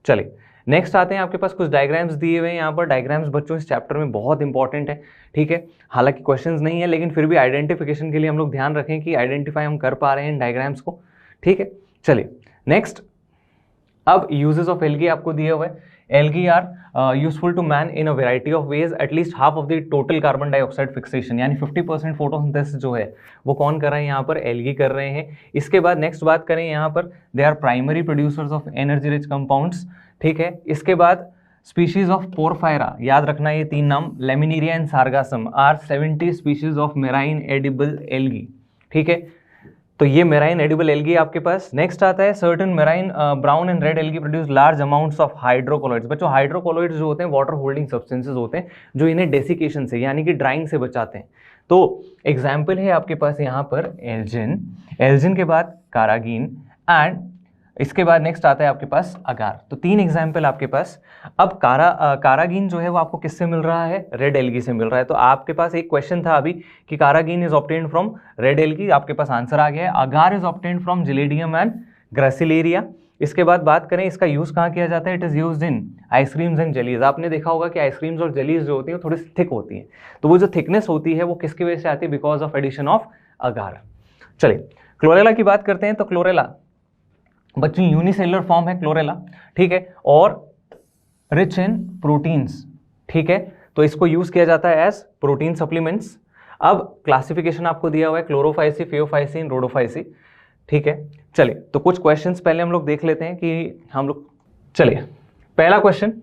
चलिए नेक्स्ट आते हैं, आपके पास कुछ डायग्राम्स दिए हुए हैं यहाँ पर। डायग्राम्स बच्चों इस चैप्टर में बहुत इंपॉर्टेंट है, ठीक है, हालांकि क्वेश्चंस नहीं है लेकिन फिर भी आइडेंटिफिकेशन के लिए हम लोग ध्यान रखें कि आइडेंटिफाई हम कर पा रहे हैं इन डायग्राम्स को। ठीक है, चलिए नेक्स्ट। अब यूजेस ऑफ एल्गी आपको दिए हुए हैं। Algae are useful to man in a variety of ways, at least half of the total carbon dioxide fixation, यानी 50% फोटोसिंथेसिस जो है वो कौन कर रहे हैं यहाँ पर, एल्गी कर रहे हैं। इसके बाद नेक्स्ट बात करें यहाँ पर, they are primary producers of energy rich compounds. ठीक है, इसके बाद स्पीशीज ऑफ पोरफायरा, याद रखना ये 3 नाम, laminaria and sargassum are 70 species of marine edible algae. ठीक है, तो ये मेराइन एडिबल एल्गी आपके पास। नेक्स्ट आता है certain marine brown and red algae produce large amounts of hydrocolloids. बच्चों हाइड्रोकोलॉइड्स जो होते हैं वाटर होल्डिंग सब्सटेंसेस होते हैं जो इन्हें डेसिकेशन से यानी कि ड्राइंग से बचाते हैं। तो एग्जाम्पल है आपके पास यहाँ पर एल्जिन, एल्जिन के बाद कारागीन एंड इसके बाद नेक्स्ट आता है आपके पास अगार। तो 3 एग्जाम्पल आपके पास। अब कारागीन जो है वो आपको किससे मिल रहा है, रेड एल्गी से मिल रहा है। तो आपके पास एक क्वेश्चन था अभी कि carrageenan is obtained from red algae, आपके पास आंसर आ गया है। Agar is obtained from gelidium and gracilaria. इसके बाद बात करें इसका यूज कहाँ किया जाता है, it is used in ice creams and jellies. आपने देखा होगा कि आइसक्रीम्स और जेलीज जो होती है थोड़ी थिक होती है, तो वो जो थिकनेस होती है वो किसकी वजह से आती है, बिकॉज ऑफ एडिशन ऑफ अगार। चलिए क्लोरेला की बात करते हैं। तो क्लोरेला बच्चों यूनिसेलुलर फॉर्म है क्लोरेला, ठीक है, और रिच इन प्रोटीन्स। ठीक है, तो इसको यूज किया जाता है एज प्रोटीन सप्लीमेंट्स। अब क्लासिफिकेशन आपको दिया हुआ है क्लोरोफाइसी, फेओफाइसिन, रोडोफाइसी। ठीक है, चलिए तो कुछ क्वेश्चंस पहले हम लोग देख लेते हैं कि हम लोग, चलिए पहला क्वेश्चन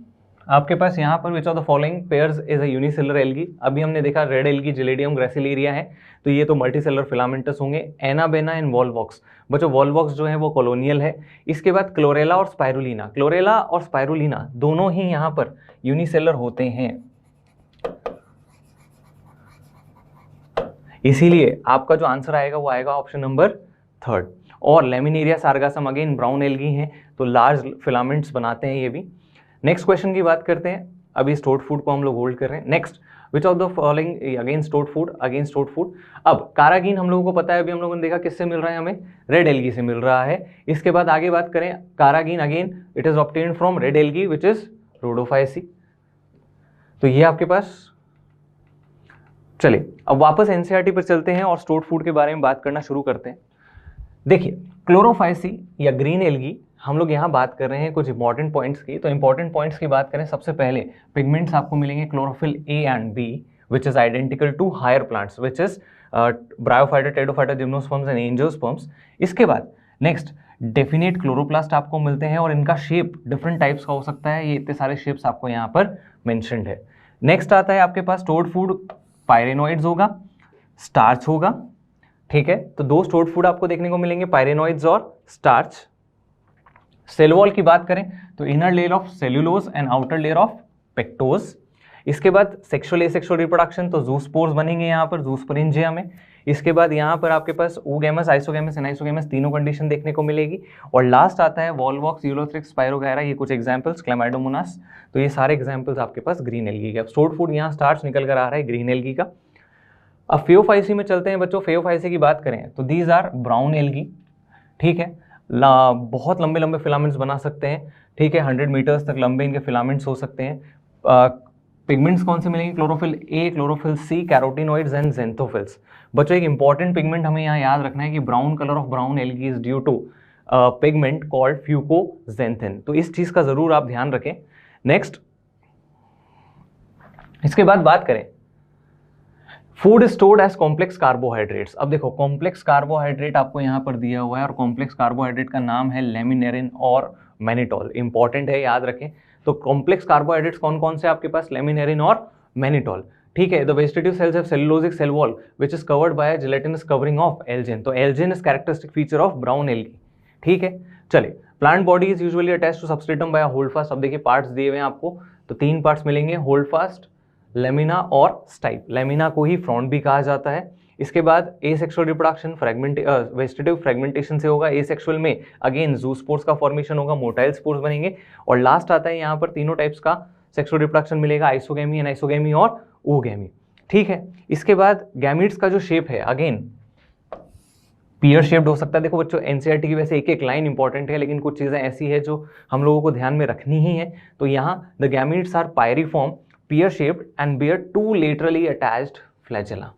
आपके पास यहाँ पर, विच of the following pairs is a unicellular algae. अभी हमने देखा रेड एल्गी, जिलेडियम, ग्रासिलेरिया है, तो ये तो मल्टीसेलुलर फिलामेंटस होंगे। एनाबेना एंड वॉल्वॉक्स, बच्चों वॉल्वॉक्स जो है वो कॉलोनियल है। इसके बाद क्लोरेला और स्पाइरुलिना, क्लोरेला और स्पाइरुलिना दोनों ही यहाँ पर यूनिसेलुलर होते हैं, इसीलिए आपका जो आंसर आएगा वो आएगा ऑप्शन नंबर 3। और लेमिनेरिया सार्गासम अगेन ब्राउन एल्गी हैं, तो लार्ज फिलामेंट्स बनाते हैं ये भी। नेक्स्ट क्वेश्चन की बात करते हैं। अभी स्टोर्ड फूड को हम लोग होल्ड कर रहे हैं। Next, which of the following again stored food, again stored food. अब कारागीन हम लोगों को पता है, अभी हम लोगों ने देखा किससे मिल रहा है, हमें रेड एल्गी से मिल रहा है। इसके बाद आगे बात करें, carrageenan again it is obtained from red algae which is rhodophyceae. तो ये आपके पास, चलिए अब वापस एनसीईआरटी पर चलते हैं और स्टोर्ड फूड के बारे में बात करना शुरू करते हैं। देखिए क्लोरोफाइसी या ग्रीन एल्गी, हम लोग यहाँ बात कर रहे हैं कुछ इंपॉर्टेंट पॉइंट्स की। तो इंपॉर्टेंट पॉइंट्स की बात करें, सबसे पहले पिगमेंट्स आपको मिलेंगे chlorophyll a and b which is identical to higher plants which is bryophyta, pteridophyta, gymnosperms and angiosperms. इसके बाद नेक्स्ट डेफिनेट क्लोरोप्लास्ट आपको मिलते हैं और इनका शेप डिफरेंट टाइप्स का हो सकता है, ये इतने सारे शेप्स आपको यहाँ पर मेंशन्ड है। नेक्स्ट आता है आपके पास स्टोर्ड फूड, पायरेनोइड्स होगा, स्टार्च होगा। ठीक है, तो 2 स्टोर्ड फूड आपको देखने को मिलेंगे, पायरेनोइड्स और स्टार्च। सेल वॉल की बात करें तो inner layer of cellulose and outer layer of pectose. इसके बाद सेक्सुअल एसेक्सुअल रिप्रोडक्शन, तो ज़ूस्पोर्स बनेंगे यहाँ पर ज़ूस्पोरेंजिया में। इसके बाद यहाँ पर आपके पास ooगेमस, आइसोगेमस, एनाइसोगेमस तीनों कंडीशन देखने को मिलेगी। और लास्ट आता है वॉल्वॉक्स, यूलोथ्रिक्स, स्पाइरोगायरा, ये कुछ एग्जांपल्स, क्लैमाइडोमोनास। तो ये सारे एग्जांपल्स आपके पास ग्रीन एल्गी के। अब स्टोर्ड फूड यहाँ स्टार्च निकल कर आ रहा है ग्रीन एल्गी का। अब फेओफाइसी में चलते हैं बच्चों। फेओफाइसी की बात करें तो दीज आर ब्राउन एल्गी। ठीक है, बहुत लंबे लंबे फिलामेंट्स बना सकते हैं। ठीक है, 100 मीटर्स तक लंबे इनके फिलामेंट्स हो सकते हैं। पिगमेंट्स कौन से मिलेंगे, chlorophyll a, chlorophyll c, carotenoids and xanthophylls. बच्चों एक इंपॉर्टेंट पिगमेंट हमें यहाँ याद रखना है कि brown colour of brown algae is due to pigment called fucoxanthin. तो इस चीज का जरूर आप ध्यान रखें। नेक्स्ट, इसके बाद बात करें food stored as complex carbohydrates. अब देखो कॉम्प्लेक्स कार्बोहाइड्रेट आपको यहां पर दिया हुआ है और कॉम्प्लेक्स कार्बोहाइड्रेट का नाम है लेमिनेरिन और मैनिटोल। इंपॉर्टेंट है, याद रखें। तो कॉम्प्लेक्स कार्बोहाइड्रेट्स कौन कौन से आपके पास, लेमिनेरिन और मैनिटोल, ठीक है। The vegetative cells have cellulosic cell wall which is covered by gelatinous covering of algin. तो algin is characteristic feature of brown algae, ठीक है। चलिए, plant body is usually attached to substratum by holdfast. अब देखिए parts दिए हुए हैं आपको, तो 3 पार्ट्स मिलेंगे, होल्डफास्ट, लेमिना और स्टाइप। लेमिना को ही फ्रॉन्ट भी कहा जाता है। इसके बाद एसेक्सुअल रिप्रोडक्शन वेजिटेटिव फ्रेगमेंटेशन से होगा। एसेक्सुअल में अगेन जूस्पोर्स का फॉर्मेशन होगा, मोटाइल स्पोर्स बनेंगे। और लास्ट आता है यहाँ पर तीनों टाइप्स का सेक्सुअल रिप्रोडक्शन मिलेगा, आइसोगेमी, एनाइसोगेमी और ooगेमी, ठीक है। इसके बाद गैमीट्स का जो शेप है अगेन पियर शेप्ड हो सकता है। देखो बच्चों, एनसीईआरटी की वैसे एक एक लाइन इंपॉर्टेंट है, लेकिन कुछ चीजें ऐसी है जो हम लोगों को ध्यान में रखनी ही है। तो यहाँ the gametes are pyriform, pear shaped and bear 2 laterally attached flagella.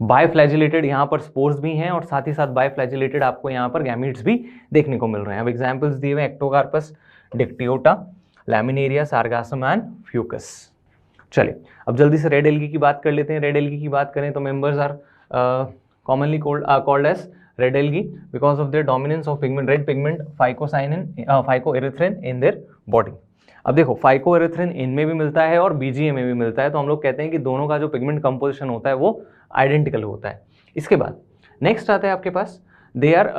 Biflagellated यहाँ पर स्पोर्स भी हैं और साथ ही साथ बायफ्लैजिलेटेड आपको यहाँ पर गैमीट्स भी देखने को मिल रहे हैं। अब एग्जांपल्स दिए हुए ectocarpus, dictyota, laminaria, sargassum and fucus. चलिए, अब जल्दी से रेड एल्गी की बात कर लेते हैं। रेड एल्गी की बात करें तो members are commonly called as red algae because of their dominance of pigment, red pigment phycoerythrin in their body. अब देखो फाइकोएरिथ्रिन इनमें भी मिलता है और बीजीए में भी मिलता है, तो हम लोग कहते हैं कि दोनों का जो पिगमेंट कंपोजिशन होता है वो आइडेंटिकल होता है। इसके बाद नेक्स्ट आता है आपके पास, they are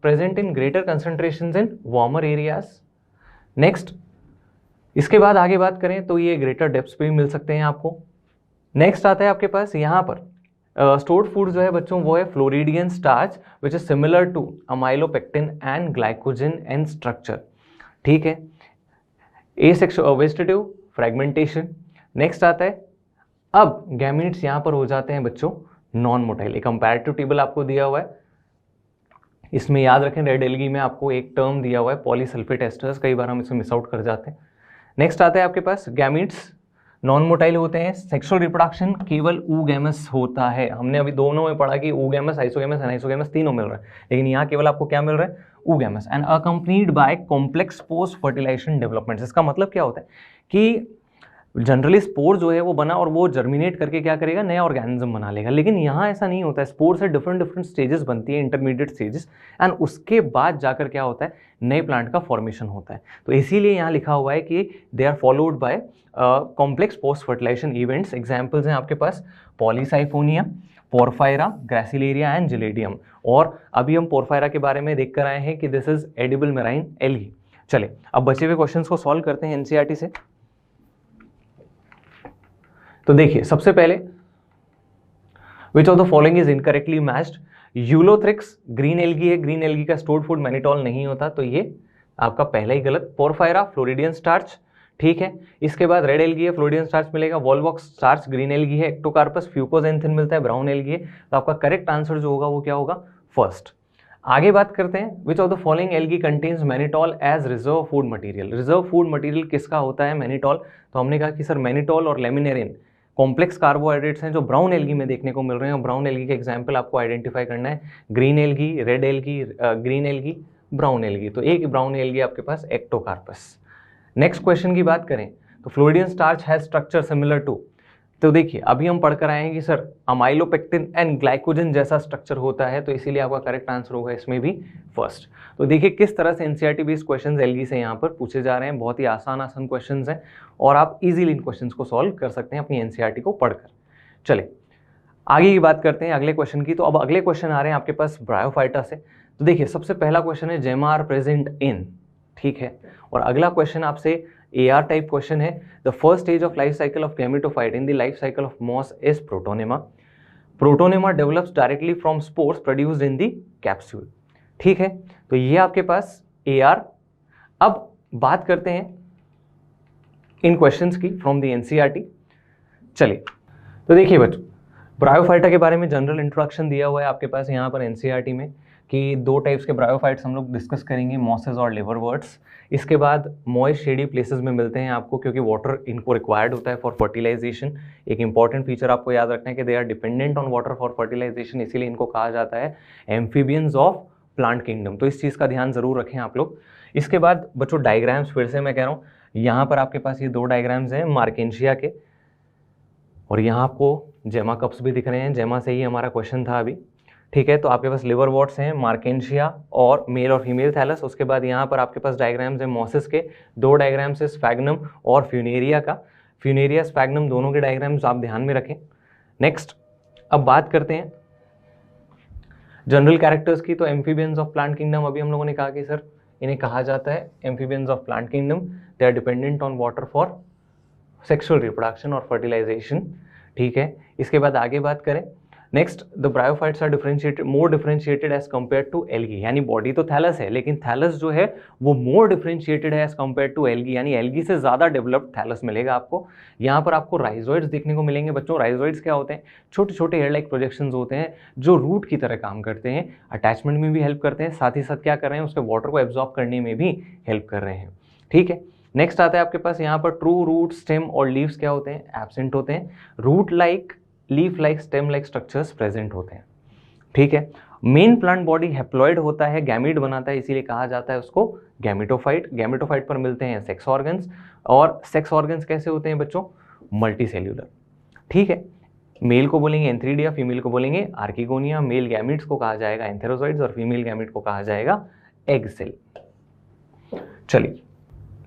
present in greater concentrations in warmer areas. Next, इसके बाद आगे बात करें तो ये ग्रेटर डेप्थ्स पे भी मिल सकते हैं आपको। नेक्स्ट आता है आपके पास यहाँ पर स्टोर्ड फूड जो है बच्चों वो है floridean starch which is similar to amylopectin and glycogen and structure, ठीक है। Asexual vegetative fragmentation. नेक्स्ट आता है, अब गैमीट्स यहां पर हो जाते हैं बच्चों नॉन मोटाइल। एक कंपैरेटिव टेबल आपको दिया हुआ है, इसमें याद रखें रेड एल्गी में आपको एक टर्म दिया हुआ है पॉलीसल्फेट एस्टर्स, कई बार हम इसे मिस आउट कर जाते हैं। नेक्स्ट आता है आपके पास गैमीट्स नॉन मोटाइल होते हैं, सेक्सुअल रिप्रोडक्शन केवल oogamous होता है। हमने अभी दोनों में पढ़ा कि oogamous, आइसोगेमस, एनाइसोगेमस तीनों मिल रहा है, लेकिन यहाँ केवल आपको क्या मिल रहा है, oogamous and accompanied by complex post fertilisation development. इसका मतलब क्या होता है कि जनरली स्पोर जो है वो बना और वो जर्मिनेट करके क्या करेगा, नया ऑर्गेनिज्म बना लेगा, लेकिन यहाँ ऐसा नहीं होता है। स्पोर से डिफरेंट स्टेजेस बनती है, इंटरमीडिएट स्टेजेस, एंड उसके बाद जाकर क्या होता है, नए प्लांट का फॉर्मेशन होता है। तो इसीलिए यहाँ लिखा हुआ है कि they are followed by complex post fertilisation events. Examples हैं आपके पास Polysiphonia, Porphyra, Gracilaria and Gelidium. और अभी हम पोरफायरा के बारे में देख कर आए हैं कि this is edible marine algae. चले, अब बचे हुए क्वेश्चंस को सॉल्व करते हैं एनसीईआरटी से। तो देखिए, सबसे पहले विच of the following is incorrectly matched. Ulothrix green algae है, ग्रीन एल्गी का स्टोर्ड फूड मैनिटोल नहीं होता, तो ये आपका पहला ही गलत। पोरफायरा फ्लोरिडियन स्टार्च, ठीक है। इसके बाद रेड एल्गी है, फ्लोरिडियन स्टार्च मिलेगा। वॉलवॉक्स स्टार्च ग्रीन एल्गी है। एक्टोकार्पस फ्यूकोजेंथिन मिलता है, ब्राउन एल्गी है। तो आपका करेक्ट आंसर जो होगा वो क्या होगा, फर्स्ट। आगे बात करते हैं, which of the following algae contains mannitol as reserve food material. Reserve food material किसका होता है, मैनिटोल। तो हमने कहा कि सर मैनिटोल और लेमिनेरिन कॉम्प्लेक्स कार्बोहाइड्रेट्स हैं जो ब्राउन एल्गी में देखने को मिल रहे हैं, और ब्राउन एल्गी के एग्जाम्पल आपको आइडेंटिफाई करना है, green algae, red algae, green algae, brown algae. तो एक ब्राउन एल्गी आपके पास एक्टोकार्पस। नेक्स्ट क्वेश्चन की बात करें तो Floridean starch has structure similar to. तो देखिए, अभी हम पढ़कर आए हैं कि सर अमाइलोपेक्टिन एंड ग्लाइकोजन जैसा स्ट्रक्चर होता है, तो इसीलिए आपका करेक्ट आंसर होगा इसमें भी फर्स्ट। तो देखिए किस तरह से एनसीईआरटी बेस्ड क्वेश्चंस एल्गी से यहाँ पर पूछे जा रहे हैं। बहुत ही आसान क्वेश्चंस हैं और आप इजीली इन क्वेश्चंस को सॉल्व कर सकते हैं अपनी एनसीईआरटी को पढ़कर। चले आगे की बात करते हैं अगले क्वेश्चन की। तो अब अगले क्वेश्चन आ रहे हैं आपके पास ब्रायोफाइटा से। तो देखिए, सबसे पहला क्वेश्चन है जेमा आर प्रेजेंट इन, ठीक है। और अगला क्वेश्चन आपसे AR टाइप क्वेश्चन है, the first stage of life cycle of gametophyte in the life cycle of moss is protonema. Protonema develops directly from spores produced in the capsule, ठीक है। तो ये आपके पास AR। अब बात करते हैं इन क्वेश्चंस की फ्रॉम द एनसीईआरटी। चलिए, तो देखिए बच्चों, ब्रायोफाइटा के बारे में जनरल इंट्रोडक्शन दिया हुआ है आपके पास यहाँ पर एनसीईआरटी में कि 2 टाइप्स के ब्रायोफाइट्स हम लोग डिस्कस करेंगे, मॉसेस और लिवरवर्ट्स। इसके बाद मॉइस्ट शेडी प्लेसेस में मिलते हैं आपको, क्योंकि वाटर इनको रिक्वायर्ड होता है फॉर फर्टिलाइजेशन। एक इंपॉर्टेंट फीचर आपको याद रखना है कि they are dependent on water for fertilisation, इसीलिए इनको कहा जाता है एम्फीबियंस ऑफ प्लांट किंगडम, तो इस चीज़ का ध्यान जरूर रखें आप लोग। इसके बाद बच्चों डायग्राम्स फिर से मैं कह रहा हूँ, यहाँ पर आपके पास ये 2 डायग्राम्स हैं मार्केंशिया के, और यहाँ आपको जेमा कप्स भी दिख रहे हैं, जेमा से ही हमारा क्वेश्चन था अभी, ठीक है। तो आपके पास लिवर वॉट्स हैं, मार्केंशिया और मेल और फीमेल थैलस। उसके बाद यहाँ पर आपके पास डायग्राम्स हैं मोसिस के, 2 डायग्राम्स है स्फैग्नम और फ्यूनेरिया का, फ्यूनेरिया स्फैग्नम दोनों के डायग्राम्स आप ध्यान में रखें। नेक्स्ट अब बात करते हैं जनरल कैरेक्टर्स की। तो एम्फीबियंस ऑफ प्लांट किंगडम, अभी हम लोगों ने कहा कि सर इन्हें कहा जाता है amphibians of plant kingdom, they are dependent on water for sexual reproduction और फर्टिलाइजेशन, ठीक है। इसके बाद आगे बात करें, next the bryophytes are differentiated, more differentiated as compare to algae, यानी बॉडी तो थैलस है लेकिन थैलस जो है वो मोर डिफरेंशिएटेड है एज कंपेयर टू एल्गी, यानी एल्गी से ज़्यादा डेवलप्ड थैलस मिलेगा आपको। यहाँ पर आपको राइजोइड्स देखने को मिलेंगे बच्चों। राइजोइड्स क्या होते हैं? छोटे छोटे हेयर लाइक प्रोजेक्शंस होते हैं जो रूट की तरह काम करते हैं, अटैचमेंट में भी हेल्प करते हैं, साथ ही साथ क्या कर रहे हैं, उसके वाटर को एब्जॉर्ब करने में भी हेल्प कर रहे हैं, ठीक है। नेक्स्ट आता है आपके पास यहाँ पर ट्रू रूट, स्टेम और लीव्स क्या होते हैं? एब्सेंट होते हैं। Root like, leaf like, stem like structures present होते हैं, ठीक है। मेन प्लांट बॉडी हैप्लॉइड होता है, गैमीट बनाता है, इसीलिए कहा जाता है उसको गैमेटोफाइट। गैमेटोफाइट पर मिलते हैं सेक्स ऑर्गन्स, और सेक्स ऑर्गन्स कैसे होते हैं बच्चों? मल्टी सेल्यूलर, ठीक है। मेल को बोलेंगे एंथ्रीडिया, फीमेल को बोलेंगे आर्किगोनिया। मेल गैमीट्स को कहा जाएगा एंथेरोजॉइड्स और फीमेल गैमीट को कहा जाएगा एग सेल। चलिए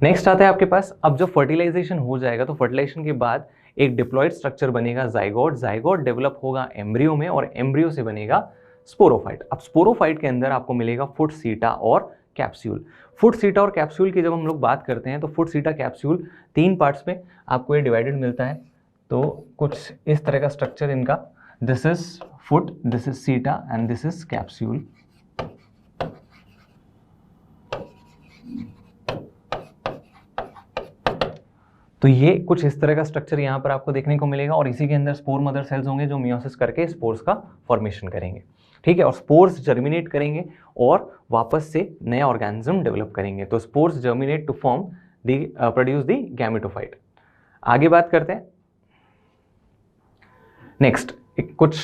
नेक्स्ट आता है आपके पास, अब जब फर्टिलाइजेशन हो जाएगा तो फर्टिलाइजेशन के बाद एक डिप्लॉइड स्ट्रक्चर बनेगा जाइगोट, जाइगोट डेवलप होगा एम्ब्रियो में और एम्ब्रियो से बनेगा स्पोरोफाइट। अब स्पोरोफाइट के अंदर आपको मिलेगा फुट, सीटा और कैप्सूल। फुट, सीटा और कैप्सूल की जब हम लोग बात करते हैं तो फुट, सीटा, कैप्सूल 3 पार्ट्स में आपको ये डिवाइडेड मिलता है। तो कुछ इस तरह का स्ट्रक्चर इनका, this is foot, this is सीटा एंड दिस इज कैप्सूल। तो ये कुछ इस तरह का स्ट्रक्चर यहाँ पर आपको देखने को मिलेगा, और इसी के अंदर स्पोर मदर सेल्स होंगे जो मियोसिस करके स्पोर्स का फॉर्मेशन करेंगे, ठीक है। और स्पोर्स जर्मिनेट करेंगे और वापस से नया ऑर्गेनिज्म डेवलप करेंगे। तो spores germinate to form the produce the gametophyte. आगे बात करते हैं नेक्स्ट कुछ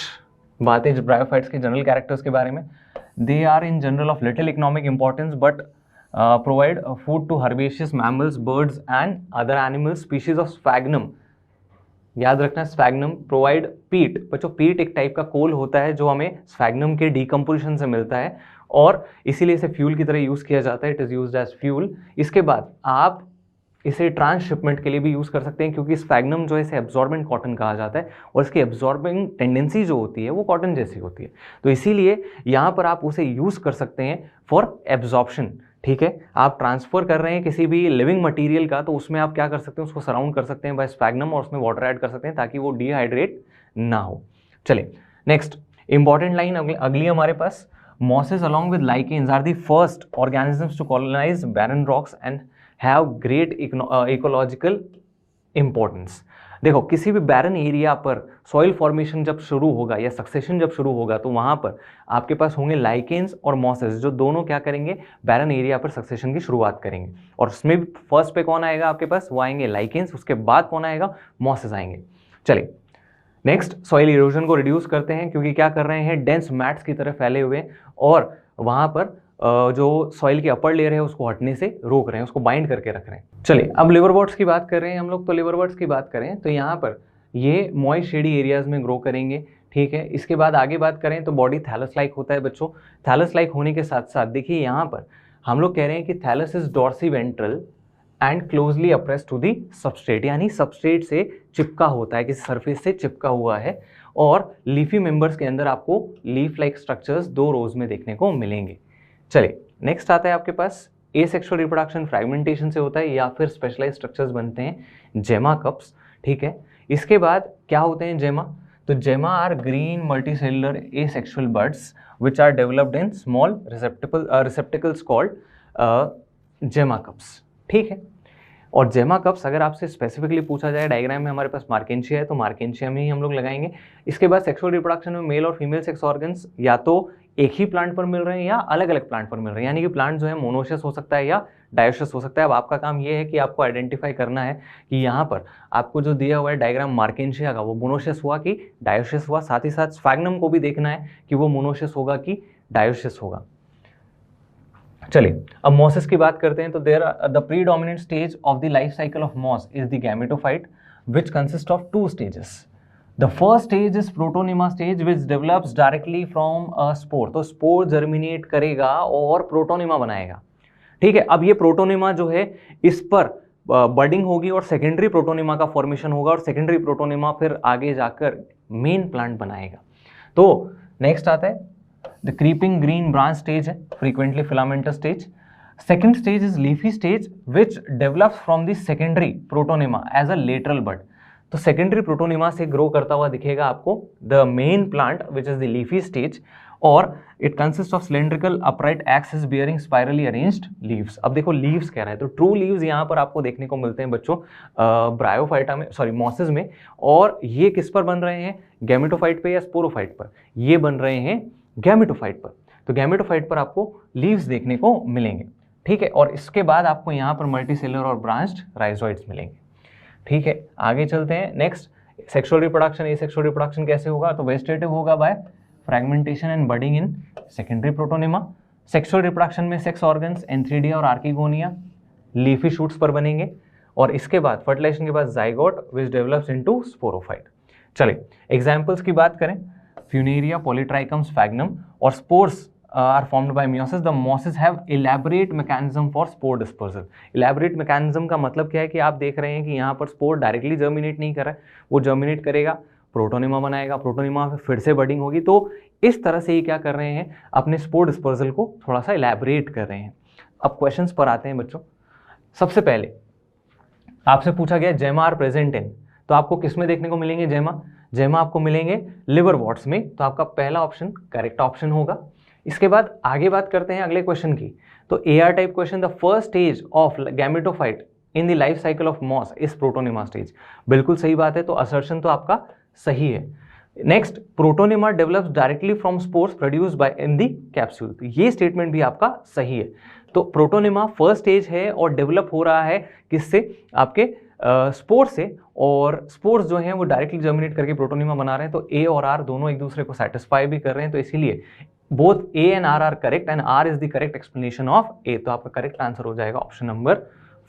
बातें ब्रायोफाइट्स के जनरल कैरेक्टर्स के बारे में। They are in general of little economic importance but provide food to herbaceous mammals, birds and other animals. Species of sphagnum, याद रखना स्फैग्नम प्रोवाइड पीट। बच्चों पीट एक टाइप का कोल होता है जो हमें स्फैग्नम के डिकम्पोजिशन से मिलता है और इसीलिए इसे फ्यूल की तरह यूज किया जाता है, it is used as fuel. इसके बाद आप इसे ट्रांसशिपमेंट के लिए भी यूज़ कर सकते हैं क्योंकि स्फैग्नम जो है इसे एब्जॉर्बेंट कॉटन कहा जाता है और इसकी एब्जॉर्बिंग टेंडेंसी जो होती है वो कॉटन जैसी होती है, तो इसीलिए यहाँ पर आप उसे यूज़ कर सकते हैं फॉर एब्जॉर्प्शन, ठीक है। आप ट्रांसफर कर रहे हैं किसी भी लिविंग मटेरियल का तो उसमें आप क्या कर सकते हैं, उसको सराउंड कर सकते हैं बाय स्फैग्नम और उसमें वाटर ऐड कर सकते हैं ताकि वो डिहाइड्रेट ना हो। चलिए नेक्स्ट इंपॉर्टेंट लाइन अगली हमारे पास, mosses along with lichens are the first organisms to colonize barren rocks and have great ecological importance। देखो किसी भी बैरन एरिया पर सॉइल फॉर्मेशन जब शुरू होगा या सक्सेशन जब शुरू होगा तो वहां पर आपके पास होंगे लाइकेंस और मॉसेस जो दोनों क्या करेंगे, बैरन एरिया पर सक्सेशन की शुरुआत करेंगे। और उसमें भी फर्स्ट पे कौन आएगा आपके पास, वो आएंगे लाइकेंस, उसके बाद कौन आएगा, मॉसेस आएंगे। चलिए नेक्स्ट सॉइल इरोजन को रिड्यूस करते हैं क्योंकि क्या कर रहे हैं, डेंस मैट्स की तरह फैले हुए और वहां पर जो सॉइल की अपर लेयर है उसको हटने से रोक रहे हैं, उसको बाइंड करके रख रहे हैं। चलिए अब लिवरवर्ट्स की बात कर रहे हैं हम लोग, तो लिवरवर्ट्स की बात करें तो यहाँ पर ये मॉइस्ट शेडी एरियाज में ग्रो करेंगे, ठीक है। इसके बाद आगे बात करें तो बॉडी थैलस लाइक होता है बच्चों। थैलस लाइक होने के साथ साथ देखिए यहाँ पर हम लोग कह रहे हैं कि thallus is dorsiventral and closely appressed to the substrate, यानी सबस्ट्रेट से चिपका होता है, किसी सरफेस से चिपका हुआ है। और लीफी मेंबर्स के अंदर आपको लीफ लाइक स्ट्रक्चर्स 2 रोज में देखने को मिलेंगे। चलिए नेक्स्ट आता है आपके पास एसेक्सुअल रिप्रोडक्शन फ्रैगमेंटेशन से होता है या फिर स्पेशलाइज्ड स्ट्रक्चर्स बनते हैं जेमा कप्स, ठीक है। इसके बाद क्या होते हैं जेमा, तो gemma are green multicellular asexual buds which are developed in small receptacles called gemma cups, ठीक है। और जेमा कप्स अगर आपसे स्पेसिफिकली पूछा जाए, डायग्राम में हमारे पास मार्केंशिया है तो मार्केंशिया में ही हम लोग लगाएंगे। इसके बाद सेक्सुअल रिप्रोडक्शन में मेल और फीमेल सेक्स ऑर्गन्स या तो एक ही प्लांट पर मिल रहे हैं या अलग अलग प्लांट पर मिल रहे हैं, यानी कि प्लांट जो है मोनोशियस हो सकता है या डायोशियस हो सकता है। अब आपका काम ये है कि आपको आइडेंटिफाई करना है कि यहाँ पर आपको जो दिया हुआ है डायग्राम मार्केंशिया का वो मोनोशियस हुआ कि डायोशियस हुआ, साथ ही साथ स्फैग्नम को भी देखना है कि वो मोनोशियस होगा कि डायोशियस होगा। चलिए अब मॉसेस की बात करते हैं। तो there the predominant stage of the life cycle of moss is the gametophyte which consist of 2 stages. The first stage is protonema stage which develops directly from a spore. तो spore germinate करेगा और protonema बनाएगा, ठीक है। अब ये protonema जो है इस पर बडिंग होगी और सेकेंडरी प्रोटोनिमा का फॉर्मेशन होगा और सेकेंडरी प्रोटोनिमा फिर आगे जाकर मेन प्लांट बनाएगा। तो नेक्स्ट आता है the creeping green branch stage है, frequently filamentous stage. Second stage is leafy stage which develops from the secondary protonema as a lateral bud. तो सेकेंडरी प्रोटोनिमा से ग्रो करता हुआ दिखेगा आपको the main plant which is the leafy stage और it consist of cylindrical upright axis bearing spirally arranged leaves. अब देखो leaves कह रहा है तो ट्रू लीव्स यहाँ पर आपको देखने को मिलते हैं बच्चों ब्रायोफाइटा में, सॉरी मॉसेस में। और ये किस पर बन रहे हैं, गैमेटोफाइट पे या स्पोरोफाइट पर? ये बन रहे हैं गैमेटोफाइट पर। तो गैमेटोफाइट पर आपको लीव्स देखने को मिलेंगे, ठीक है। और इसके बाद आपको यहाँ पर मल्टीसेलुलर और ब्रांच्ड राइजोइड्स मिलेंगे, ठीक है। आगे चलते हैं। Next sexual reproduction. ये सेक्सुअल रिप्रोडक्शन कैसे होगा? तो वेजिटेटिव होगा by fragmentation and budding in secondary protonema. Sexual reproduction में सेक्स ऑर्गन्स एंथ्रीडिया और आर्किगोनिया लीफी शूट्स पर बनेंगे और इसके बाद फर्टिलाइजेशन के बाद zygote which develops into sporophyte. चलिए एग्जांपल्स की बात करें, फ्यूनेरिया, पॉलीट्राइकम, स्फैग्नम और spores are formed by meiosis. The mosses have elaborate mechanism for spore dispersal. Elaborate mechanism का मतलब क्या है कि आप देख रहे हैं कि यहाँ पर स्पोर डायरेक्टली जर्मिनेट नहीं कर रहा है, वो जर्मिनेट करेगा, प्रोटोनिमा बनाएगा, प्रोटोनिमा फिर से बडिंग होगी। तो इस तरह से ये क्या कर रहे हैं, अपने स्पोर डिस्पर्सल को थोड़ा सा इलेबोरेट कर रहे हैं। अब क्वेश्चंस पर आते हैं बच्चों। सबसे पहले आपसे पूछा गया जेमा आर प्रेजेंट इन, तो आपको किस में देखने को मिलेंगे जेमा? जेमा आपको मिलेंगे लिवर वॉट्स में, तो आपका पहला ऑप्शन करेक्ट ऑप्शन होगा। इसके बाद आगे बात करते हैं अगले क्वेश्चन की। तो AR type question, the first stage of gametophyte in the life cycle of moss is protonema stage. बिल्कुल सही बात है, तो असर्शन तो आपका सही है। Next, protonema develops directly from spores produced by in the capsule, तो ये स्टेटमेंट भी आपका सही है। तो प्रोटोनिमा फर्स्ट स्टेज है और डेवलप हो रहा है किससे? आपके स्पोर से, और स्पोर्स जो हैं वो डायरेक्टली जर्मिनेट करके प्रोटोनिमा बना रहे हैं। तो A और R दोनों एक दूसरे को सेटिस्फाई भी कर रहे हैं, तो इसीलिए both A and R are correct and R is the correct explanation of A। तो आपका करेक्ट आंसर हो जाएगा ऑप्शन नंबर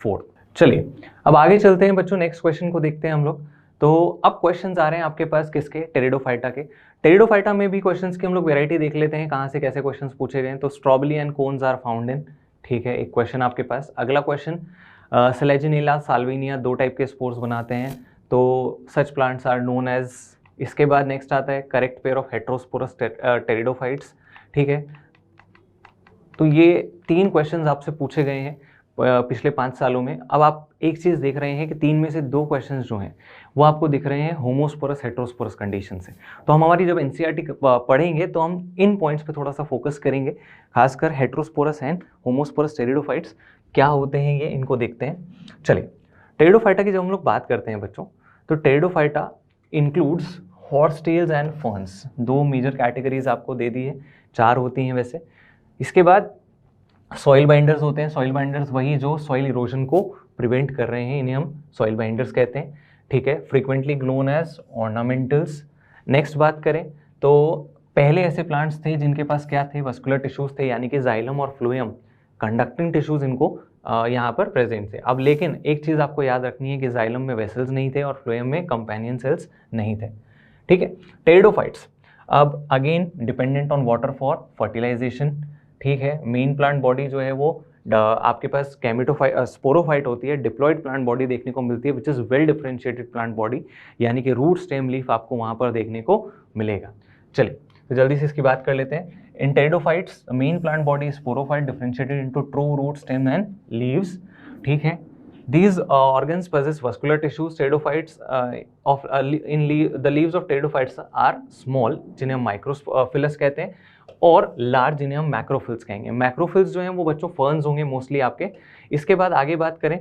4। चलिए अब आगे चलते हैं बच्चों, नेक्स्ट क्वेश्चन को देखते हैं हम लोग। तो अब क्वेश्चंस आ रहे हैं आपके पास किसके? टेरिडोफाइटा के। टेरिडोफाइटा में भी क्वेश्चंस की हम लोग वैरायटी देख लेते हैं, कहाँ से कैसे क्वेश्चंस पूछे गए हैं। तो strobili and cones are found in, ठीक है, एक क्वेश्चन आपके पास। अगला क्वेश्चन, सेलेजिनेला, साल्विनिया, 2 टाइप के स्पोर्स बनाते हैं, तो such plants are known as. इसके बाद नेक्स्ट आता है correct pair of heterosporous pteridophytes, ठीक है। तो ये 3 क्वेश्चंस आपसे पूछे गए हैं पिछले 5 सालों में। अब आप एक चीज़ देख रहे हैं कि 3 में से 2 क्वेश्चंस जो हैं वो आपको दिख रहे हैं होमोस्पोरस हेट्रोस्पोरस कंडीशन से। तो हम हमारी जब एनसीईआरटी पढ़ेंगे तो हम इन पॉइंट्स पे थोड़ा सा फोकस करेंगे, खासकर हेट्रोस्पोरस एंड होमोस्पोरस टेरिडोफाइट्स क्या होते हैं ये, इनको देखते हैं। चलिए टेरिडोफाइटा की जब हम लोग बात करते हैं बच्चों, तो pteridophyta includes horsetails and ferns. 2 major categories आपको दे दी है, 4 होती हैं वैसे। इसके बाद सॉइल बाइंडर्स होते हैं। सॉइल बाइंडर्स वही जो सॉइल इरोजन को प्रिवेंट कर रहे हैं, इन्हें हम सॉइल बाइंडर्स कहते हैं, ठीक है। Frequently grown as ornamentals. Next बात करें तो पहले ऐसे प्लांट्स थे जिनके पास क्या थे? वस्कुलर टिश्यूज थे, यानी कि जाइलम और फ्लोएम, कंडक्टिंग टिश्यूज इनको यहाँ पर प्रेजेंट थे। अब लेकिन एक चीज़ आपको याद रखनी है कि जाइलम में वेसल्स नहीं थे और फ्लोएम में कंपेनियन सेल्स नहीं थे, ठीक है। टेरिडोफाइट्स अब again dependent on water for fertilisation, ठीक है। मेन प्लांट बॉडी जो है वो आपके पास स्पोरोफाइट होती है, डिप्लॉयड प्लांट बॉडी देखने को मिलती है which is well differentiated plant body, यानी कि रूट स्टेम लीफ आपको वहाँ पर देखने को मिलेगा। चलिए तो जल्दी से इसकी बात कर लेते हैं। In pteridophytes main plant body sporophyte differentiated into true root stem and leaves, ठीक है। These organs possess vascular tissues. Pteridophytes the leaves of pteridophytes are small, जिन्हें हम माइक्रोफिलस कहते हैं, और लार्ज जिन्हें हम मैक्रोफिल्स कहेंगे। मैक्रोफिल्स जो हैं वो बच्चों फर्न्स होंगे मोस्टली आपके। इसके बाद आगे बात करें,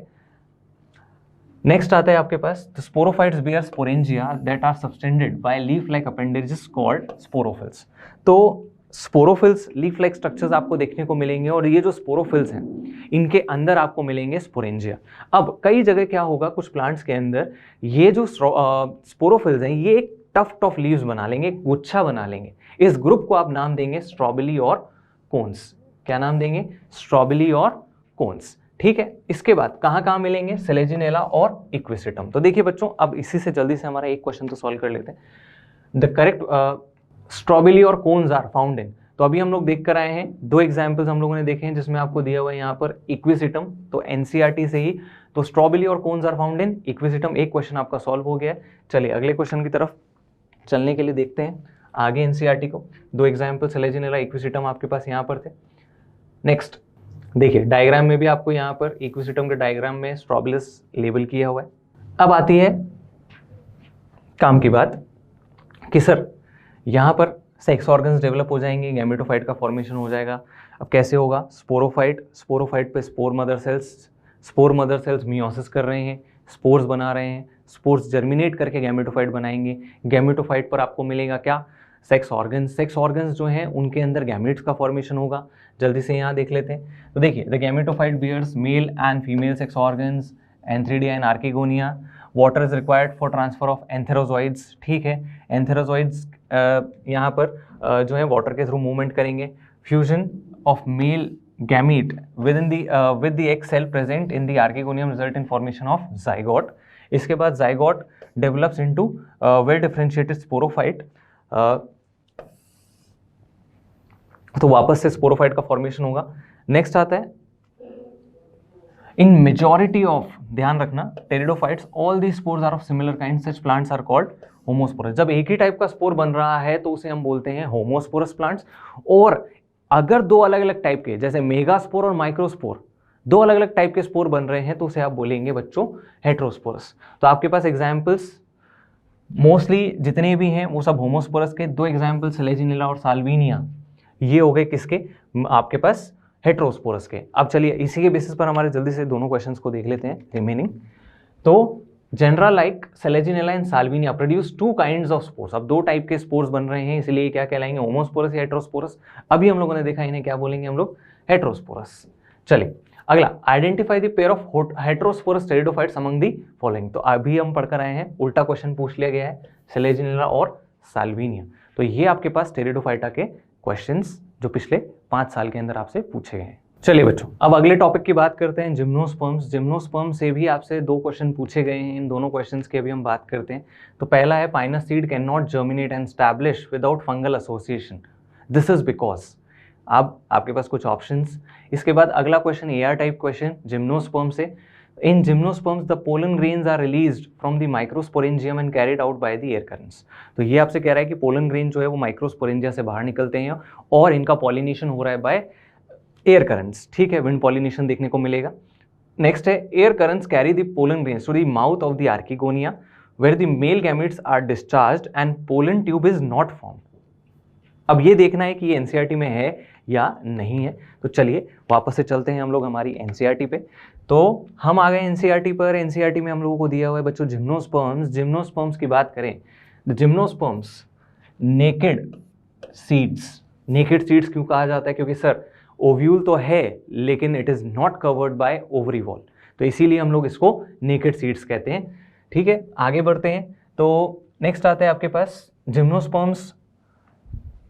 नेक्स्ट आता है आपके पास sporophytes bear sporangia that are subtended by leaf like appendages called sporophylls. तो स्पोरोफिल्स लीफ लाइक स्ट्रक्चर्स आपको देखने को मिलेंगे और ये जो स्पोरोफिल्स हैं इनके अंदर आपको मिलेंगे स्पोरेंजिया। अब कई जगह क्या होगा, कुछ प्लांट्स के अंदर ये जो स्पोरोफिल्स हैं ये एक टफ्ट ऑफ लीव्स बना लेंगे, एक गुच्छा बना लेंगे। इस ग्रुप को आप नाम देंगे स्ट्रॉबेरी और कोन्स, क्या नाम देंगे, स्ट्रॉबिली और कोन्स। ठीक है, इसके बाद कहाँ कहाँ मिलेंगे, सेलेजिनेला और इक्विसिटम। तो देखिए बच्चों, अब इसी से जल्दी से हमारा एक क्वेश्चन तो सॉल्व कर लेते हैं। द करेक्ट स्ट्रॉबिली और कोन्स आर फाउंड इन, तो अभी हम लोग देख कर आए हैं, दो एग्जाम्पल्स हम लोगों ने देखे हैं जिसमें आपको दिया हुआ है यहाँ पर इक्विसिटम, तो एनसीईआरटी से ही, तो स्ट्रॉबेरी और cones are found in Equisetum, एक क्वेश्चन आपका सॉल्व हो गया है। चलिए अगले क्वेश्चन की तरफ चलने के लिए देखते हैं आगे एनसीईआरटी को। दो एग्जाम्पल सेलेजिनेला इक्विसिटम आपके पास यहाँ पर थे। नेक्स्ट देखिए, डायग्राम में भी आपको यहाँ पर इक्विसिटम के डायग्राम में स्ट्रॉबिलस लेबल किया हुआ है। अब आती है काम की बात कि सर यहाँ पर सेक्स ऑर्गन्स डेवलप हो जाएंगे, गैमेटोफाइट का फॉर्मेशन हो जाएगा। अब कैसे होगा, स्पोरोफाइट पे स्पोर मदर सेल्स मियोसिस कर रहे हैं, स्पोर्स बना रहे हैं, स्पोर्स जर्मिनेट करके गैमेटोफाइट बनाएंगे, गैमेटोफाइट पर आपको मिलेगा क्या, सेक्स ऑर्गन्स जो हैं उनके अंदर गैमेट्स का फॉर्मेशन होगा। जल्दी से यहाँ देख लेते हैं। तो देखिए, the gametophyte bears male and female sex organs, antheridia and archegonia. Water is required for transfer of antherozoids. ठीक है, एंथेरोजॉइड्स यहाँ पर जो है वाटर के थ्रू मूवमेंट करेंगे। Fusion of male gamete with the egg cell present in the archegonium result in formation of zygote. इसके बाद zygote develops into well differentiated sporophyte. तो वापस से स्पोरोफाइट का फॉर्मेशन होगा। नेक्स्ट आता है इन मेजॉरिटी ऑफ, ध्यान रखना, pteridophytes all the spores are of similar kind, such plants are called homosporous. जब एक ही टाइप का स्पोर बन रहा है तो उसे हम बोलते हैं होमोस्पोरस प्लांट्स। और अगर दो अलग अलग टाइप के, जैसे मेगास्पोर और माइक्रोस्पोर, दो अलग अलग टाइप के स्पोर बन रहे हैं तो उसे आप बोलेंगे बच्चों हेट्रोस्पोरस। तो आपके पास एग्जाम्पल्स मोस्टली जितने भी हैं वो सब होमोस्पोरस के। दो एग्जाम्पल सेलेजिनेला और साल्विनिया, ये हो गए किसके, आपके पास हेट्रोस्पोरस के। अब चलिए इसी के बेसिस पर हमारे जल्दी से दोनों क्वेश्चंस को देख लेते हैं रिमेनिंग। तो general like Selaginella and Salvinia produce two kinds of spores. अब दो टाइप के स्पोर्स बन रहे हैं, इसलिए क्या कहलाएंगे, होमोस्पोरस या हेट्रोस्पोरस। अभी हम लोगों ने देखा इन्हें क्या बोलेंगे हम लोग, हेट्रोस्पोरस। चलिए अगला, identify the pair of heterosporous pteridophytes among the following. तो अभी हम पढ़कर आए हैं, उल्टा क्वेश्चन पूछ लिया गया है, सेलेजिनेला और साल्विनिया। तो ये आपके पास टेरिडोफाइटा के क्वेश्चंस जो पिछले 5 साल के अंदर आपसे पूछे गए हैं। चलिए बच्चों, अब अगले टॉपिक की बात करते हैं, जिम्नोस्पर्म्स। जिम्नोस्पर्म से भी आपसे 2 क्वेश्चन पूछे गए हैं, इन दोनों क्वेश्चंस की अभी हम बात करते हैं। तो पहला है, pinus seed can not germinate and establish without fungal association, this is because. अब आपके पास कुछ ऑप्शंस। इसके बाद अगला question A R type question gymnosperm से। In gymnosperms the pollen grains are released from the microsporangium and carried out by the air currents. तो ये आपसे कह रहा है कि पोलन ग्रेन जो है वो माइक्रोस्पोरेंजिया से बाहर निकलते हैं और इनका पॉलिनेशन हो रहा है बाय एयर करंट्स। ठीक है, विंड पॉलिनेशन देखने को मिलेगा। नेक्स्ट है, air currents carry the pollen grains to the mouth of the archegonia where the male gametes are discharged and pollen tube is not form. अब ये देखना है कि ये एनसीईआरटी में है या नहीं है। तो चलिए वापस से चलते हैं हम लोग हमारी एनसीईआरटी पे। तो हम आ गए एनसीईआरटी पर। एनसीईआरटी में हम लोगों को दिया हुआ है बच्चों जिम्नोस्पर्म्स। जिम्नोस्पर्म्स की बात करें, the gymnosperms naked seeds. Naked seeds क्यों कहा जाता है, क्योंकि सर ओव्यूल तो है लेकिन it is not covered by ovary wall, तो इसीलिए हम लोग इसको नेकेड सीड्स कहते हैं। ठीक है, आगे बढ़ते हैं। तो नेक्स्ट आता है आपके पास, जिम्नोस्पर्म्स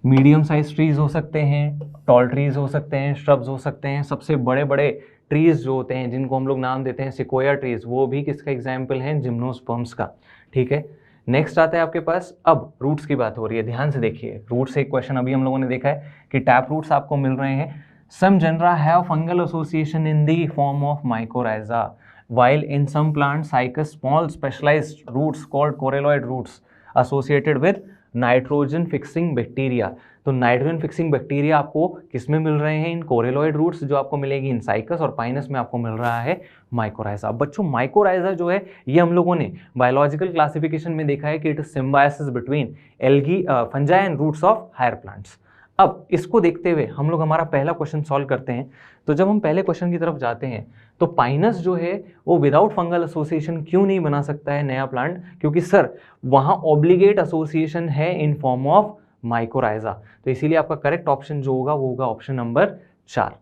मीडियम साइज ट्रीज हो सकते हैं, टॉल ट्रीज हो सकते हैं, श्रब्स हो सकते हैं। सबसे बड़े बड़े ट्रीज जो होते हैं जिनको हम लोग नाम देते हैं सिकोया ट्रीज, वो भी किसका एग्जाम्पल है, जिम्नोस्पर्म्स का। ठीक है, नेक्स्ट आता है आपके पास, अब रूट्स की बात हो रही है, ध्यान से देखिए। रूट्स एक क्वेश्चन अभी हम लोगों ने देखा है कि टैप रूट्स आपको मिल रहे हैं। Some genera have fungal association in the form of mycorrhiza, while in some plants cycas small specialized roots called coralloid roots associated with nitrogen fixing bacteria. तो नाइट्रोजन फिक्सिंग बैक्टीरिया आपको किसमें मिल रहे हैं, इन coralloid roots, जो आपको मिलेगी इन cycas, और Pinus में आपको मिल रहा है माइकोराइजा। अब बच्चों माइकोराइजा जो है ये हम लोगों ने बायोलॉजिकल क्लासिफिकेशन में देखा है कि it is symbiosis between algae, fungi and roots of higher plants. अब इसको देखते हुए हम लोग हमारा पहला क्वेश्चन सॉल्व करते हैं। तो जब हम पहले क्वेश्चन की तरफ जाते हैं तो पाइनस जो है वो विदाउट फंगल एसोसिएशन क्यों नहीं बना सकता है नया प्लांट, क्योंकि सर वहाँ ऑब्लिगेट एसोसिएशन है इन फॉर्म ऑफ माइकोराइजा। तो इसीलिए आपका करेक्ट ऑप्शन जो होगा वो होगा ऑप्शन नंबर 4।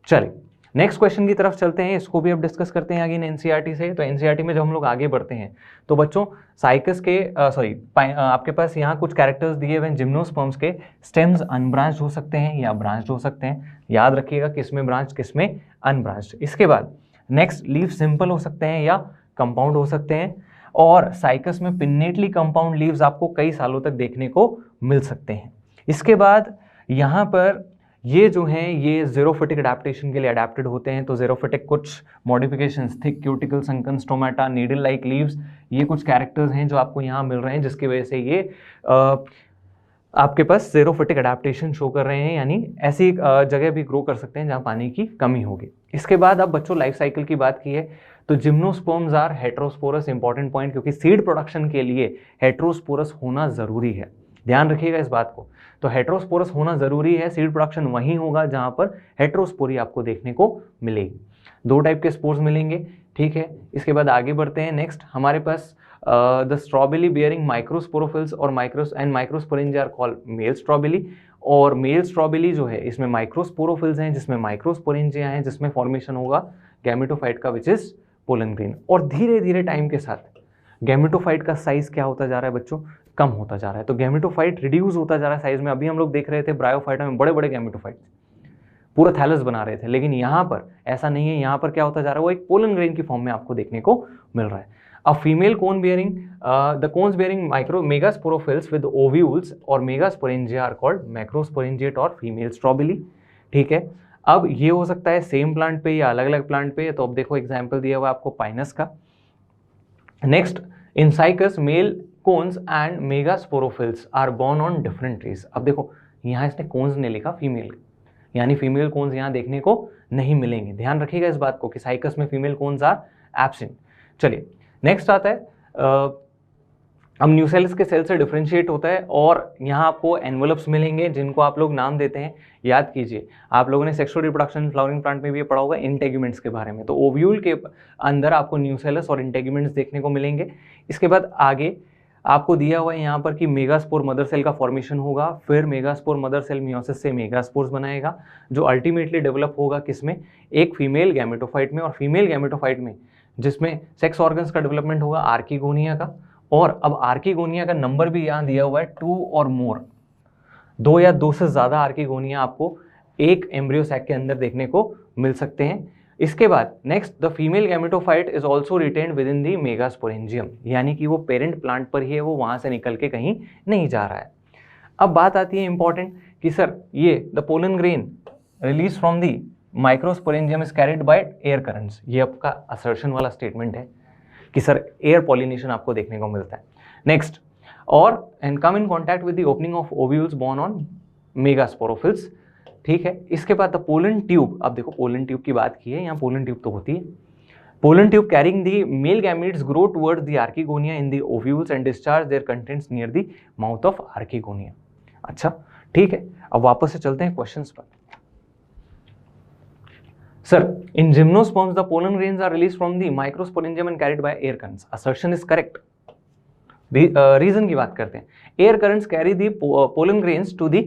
चलिए नेक्स्ट क्वेश्चन की तरफ चलते हैं, इसको भी अब डिस्कस करते हैं अगेन एनसीईआरटी से। तो एनसीईआरटी में जब हम लोग आगे बढ़ते हैं तो बच्चों साइकस के आपके पास यहाँ कुछ कैरेक्टर्स दिए हुए हैं जिम्नोस्पर्म्स के। स्टेम्स अनब्रांच्ड हो सकते हैं या ब्रांच्ड हो सकते हैं, याद रखिएगा किसमें ब्रांच किसमें अनब्रांच्ड। इसके बाद नेक्स्ट लीफ सिंपल हो सकते हैं या कंपाउंड हो सकते हैं, और साइकस में पिन्नेटली कंपाउंड लीव्स आपको कई सालों तक देखने को मिल सकते हैं। इसके बाद यहाँ पर ये जो हैं ये ज़ेरोफिटिक अडेप्टेशन के लिए अडेप्टेड होते हैं। तो ज़ेरोफिटिक कुछ modifications, thick cuticle, sunken stomata, needle like leaves, ये कुछ कैरेक्टर्स हैं जो आपको यहाँ मिल रहे हैं, जिसकी वजह से ये आपके पास ज़ेरोफिटिक अडेप्टेशन शो कर रहे हैं, यानी ऐसी जगह भी ग्रो कर सकते हैं जहाँ पानी की कमी होगी। इसके बाद अब बच्चों लाइफ साइकिल की बात की है तो gymnosperms are heterosporous, important point, क्योंकि सीड प्रोडक्शन के लिए हेटेरोस्पोरस होना ज़रूरी है, ध्यान रखिएगा इस बात को। तो हेटेरोस्पोरस होना ज़रूरी है, सीड प्रोडक्शन वहीं होगा जहाँ पर हेटेरोस्पोरी आपको देखने को मिलेगी। 2 टाइप के स्पोर्स मिलेंगे, ठीक है। इसके बाद आगे बढ़ते हैं। नेक्स्ट हमारे पास द स्ट्रॉबेरी बियरिंग माइक्रोस्पोरोफिल्स और microsporangia are called male strobili, और मेल स्ट्रॉबेरी जो है इसमें माइक्रोस्पोरोफिल्स हैं जिसमें माइक्रोस्पोरेंजिया हैं, जिसमें फॉर्मेशन होगा गैमेटोफाइट का विच इज पोलन ग्रेन। और धीरे धीरे टाइम के साथ गैमेटोफाइट का साइज क्या होता जा रहा है बच्चों, कम होता जा रहा है। तो गैमेटोफाइट रिड्यूस होता जा रहा है साइज में। अभी हम लोग देख रहे थे ब्रायोफाइटा में बड़े बड़े गैमेटोफाइट पूरा थैलस बना रहे थे, लेकिन यहाँ पर ऐसा नहीं है। यहाँ पर क्या होता जा रहा है, वो एक पोलन ग्रेन की फॉर्म में आपको देखने को मिल रहा है। अब female cone bearing the cones bearing micro megasporophylls with ovules और मेगास्पोरेंजिया आर कॉल्ड मैक्रोस्पोरेंजिएट और फीमेल स्ट्रॉबेरी, ठीक है। अब ये हो सकता है सेम प्लांट पे या अलग अलग प्लांट पे। तो अब देखो एग्जाम्पल दिया हुआ है आपको पाइनस का। Next in cycas male cones and megasporophylls are borne on different trees. अब देखो यहाँ इसने कोन्स ने लिखा फीमेल, यानी फीमेल कोन्स यहाँ देखने को नहीं मिलेंगे, ध्यान रखिएगा इस बात को कि साइकस में फीमेल कोन्स आर एब्सेंट। चलिए नेक्स्ट आता है अब न्यूसेल्स के सेल से डिफरेंशिएट होता है, और यहाँ आपको एनवेलप्स मिलेंगे जिनको आप लोग नाम देते हैं, याद कीजिए। आप लोगों ने सेक्सुअल रिप्रोडक्शन फ्लावरिंग प्लांट में भी पढ़ा होगा इंटेग्यूमेंट्स के बारे में। तो ओव्यूल के अंदर आपको न्यूसेलस और इंटेग्यूमेंट्स देखने को मिलेंगे। इसके बाद आगे आपको दिया हुआ है यहाँ पर कि मेगास्पोर मदर सेल का फॉर्मेशन होगा, फिर मेगास्पोर मदर सेल मियोसिस से मेगास्पोर्स बनाएगा, जो अल्टीमेटली डेवलप होगा किसमें, एक फीमेल गैमेटोफाइट में। और फीमेल गैमेटोफाइट में जिसमें सेक्स ऑर्गन्स का डेवलपमेंट होगा आर्किगोनिया का। और अब आर्किगोनिया का नंबर भी यहाँ दिया हुआ है 2 और मोर, 2 या 2 से ज़्यादा आर्किगोनिया आपको एक एम्ब्रियो सैक के अंदर देखने को मिल सकते हैं। इसके बाद next the female gametophyte is also retained with in the megasporangium, यानी कि वो पेरेंट प्लांट पर ही है, वो वहाँ से निकल के कहीं नहीं जा रहा है। अब बात आती है इंपॉर्टेंट कि सर ये the pollen grain release from the microsporangium is carried by air currents. ये आपका असर्शन वाला स्टेटमेंट है कि सर एयर पॉलिनेशन आपको देखने को मिलता है। नेक्स्ट और and come in contact with the opening of ovules borne on megasporophylls, ठीक है। इसके बाद द पोलन ट्यूब, अब देखो पोलन ट्यूब की बात की है, यहाँ पोलन ट्यूब तो होती है। Pollen tube carrying the male gametes grow towards the archegonia in the ovules and discharge their contents near the mouth of archegonia. अच्छा ठीक है, अब वापस से चलते हैं क्वेश्चंस पर। Sir, in gymnosperms, the pollen grains are released from the microsporangium and carried by air currents. Assertion is correct. Reason की बात करते हैं. Air currents carry the pollen grains to the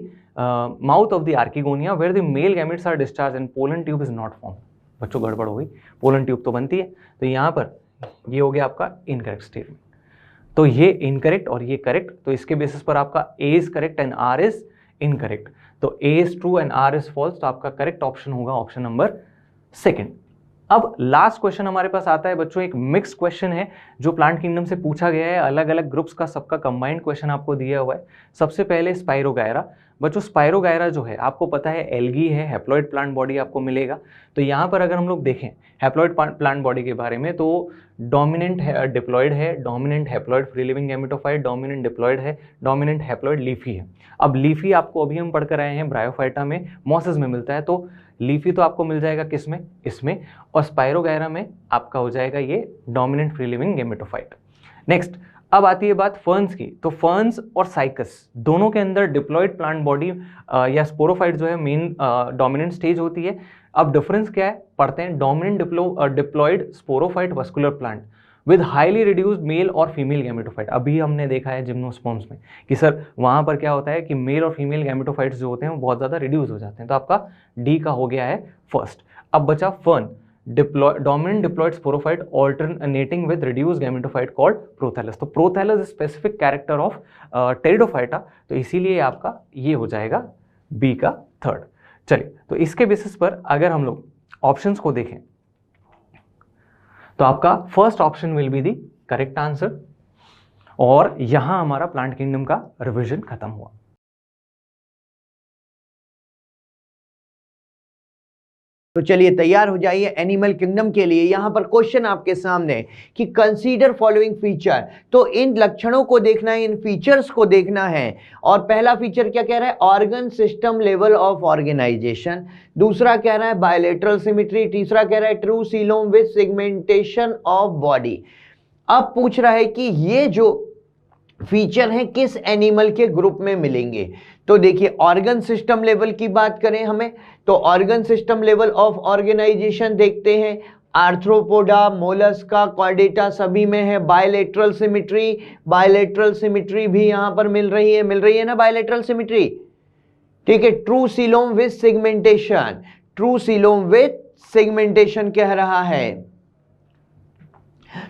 mouth of the archegonia where the male gametes are discharged and pollen tube is not formed. बच्चों गड़बड़ हो गई, pollen tube तो बनती है, तो यहाँ पर ये हो गया आपका incorrect statement. तो ये incorrect और ये correct, तो इसके बेसिस पर आपका A is correct and R is incorrect. तो A is true and R is false, तो आपका correct option होगा ऑप्शन नंबर सेकेंड। अब लास्ट क्वेश्चन हमारे पास आता है बच्चों, एक मिक्स क्वेश्चन है जो प्लांट किंगडम से पूछा गया है, अलग अलग ग्रुप्स का सबका कंबाइंड क्वेश्चन आपको दिया हुआ है। सबसे पहले स्पाइरोगायरा। बच्चों स्पाइरोगायरा जो है आपको पता है एल्गी है, हैप्लॉइड प्लांट बॉडी आपको मिलेगा। तो यहाँ पर अगर हम लोग देखें हैप्लॉइड प्लांट बॉडी के बारे में, तो डोमिनेंट डिप्लॉइड है, dominant haploid free living gametophyte, dominant diploid है, डोमिनेंट हैप्लॉइड लीफी है। अब लीफी आपको अभी हम पढ़कर आए हैं ब्रायोफाइटा में, मॉसेस में मिलता है, तो लीफी तो आपको मिल जाएगा किसमें, इसमें, और स्पाइरोगायरा में आपका हो जाएगा ये dominant free living gametophyte. Next अब आती है बात फर्न्स की। तो फर्न्स और साइकस दोनों के अंदर डिप्लॉइड प्लांट बॉडी या स्पोरोफाइट जो है मेन डोमिनेंट स्टेज होती है। अब डिफरेंस क्या है पढ़ते हैं। Dominant diploid sporophyte vascular plant with highly reduced male और फीमेल गैमेटोफाइट। अभी हमने देखा है जिम्नोस्पर्म्स में कि सर वहाँ पर क्या होता है कि मेल और फीमेल गैमेटोफाइट्स जो होते हैं वो बहुत ज़्यादा रिड्यूस हो जाते हैं। तो आपका डी का हो गया है फर्स्ट। अब बचा fern, dominant diploid sporophyte alternating with reduce gametophyte called prothallus. तो prothallus specific character of pteridophyta, तो इसीलिए आपका ये हो जाएगा बी का थर्ड। चलिए, तो इसके बेसिस पर अगर हम लोग ऑप्शंस को देखें तो आपका first option will be the correct answer, और यहां हमारा प्लांट किंगडम का रिवीजन खत्म हुआ। तो चलिए तैयार हो जाइए एनिमल किंगडम के लिए। यहां पर क्वेश्चन आपके सामने कि कंसीडर फॉलोइंग फीचर, तो इन लक्षणों को देखना है, इन फीचर्स को देखना है। और पहला फीचर क्या कह रहा है, organ system level of organisation, दूसरा कह रहा है बायलेटरल सिमेट्री, तीसरा कह रहा है true coelom with segmentation of body. अब पूछ रहा है कि ये जो फीचर हैं किस एनिमल के ग्रुप में मिलेंगे। तो देखिए ऑर्गन सिस्टम लेवल की बात करें हमें, तो organ system level of organisation देखते हैं, आर्थ्रोपोडा, मोलस्का, कॉर्डेटा सभी में है बायलेटरल सिमेट्री। बायलेटरल सिमेट्री भी यहां पर मिल रही है ना बायलेटरल सिमेट्री, ठीक है। True coelom with segmentation, true coelom with segmentation कह रहा है,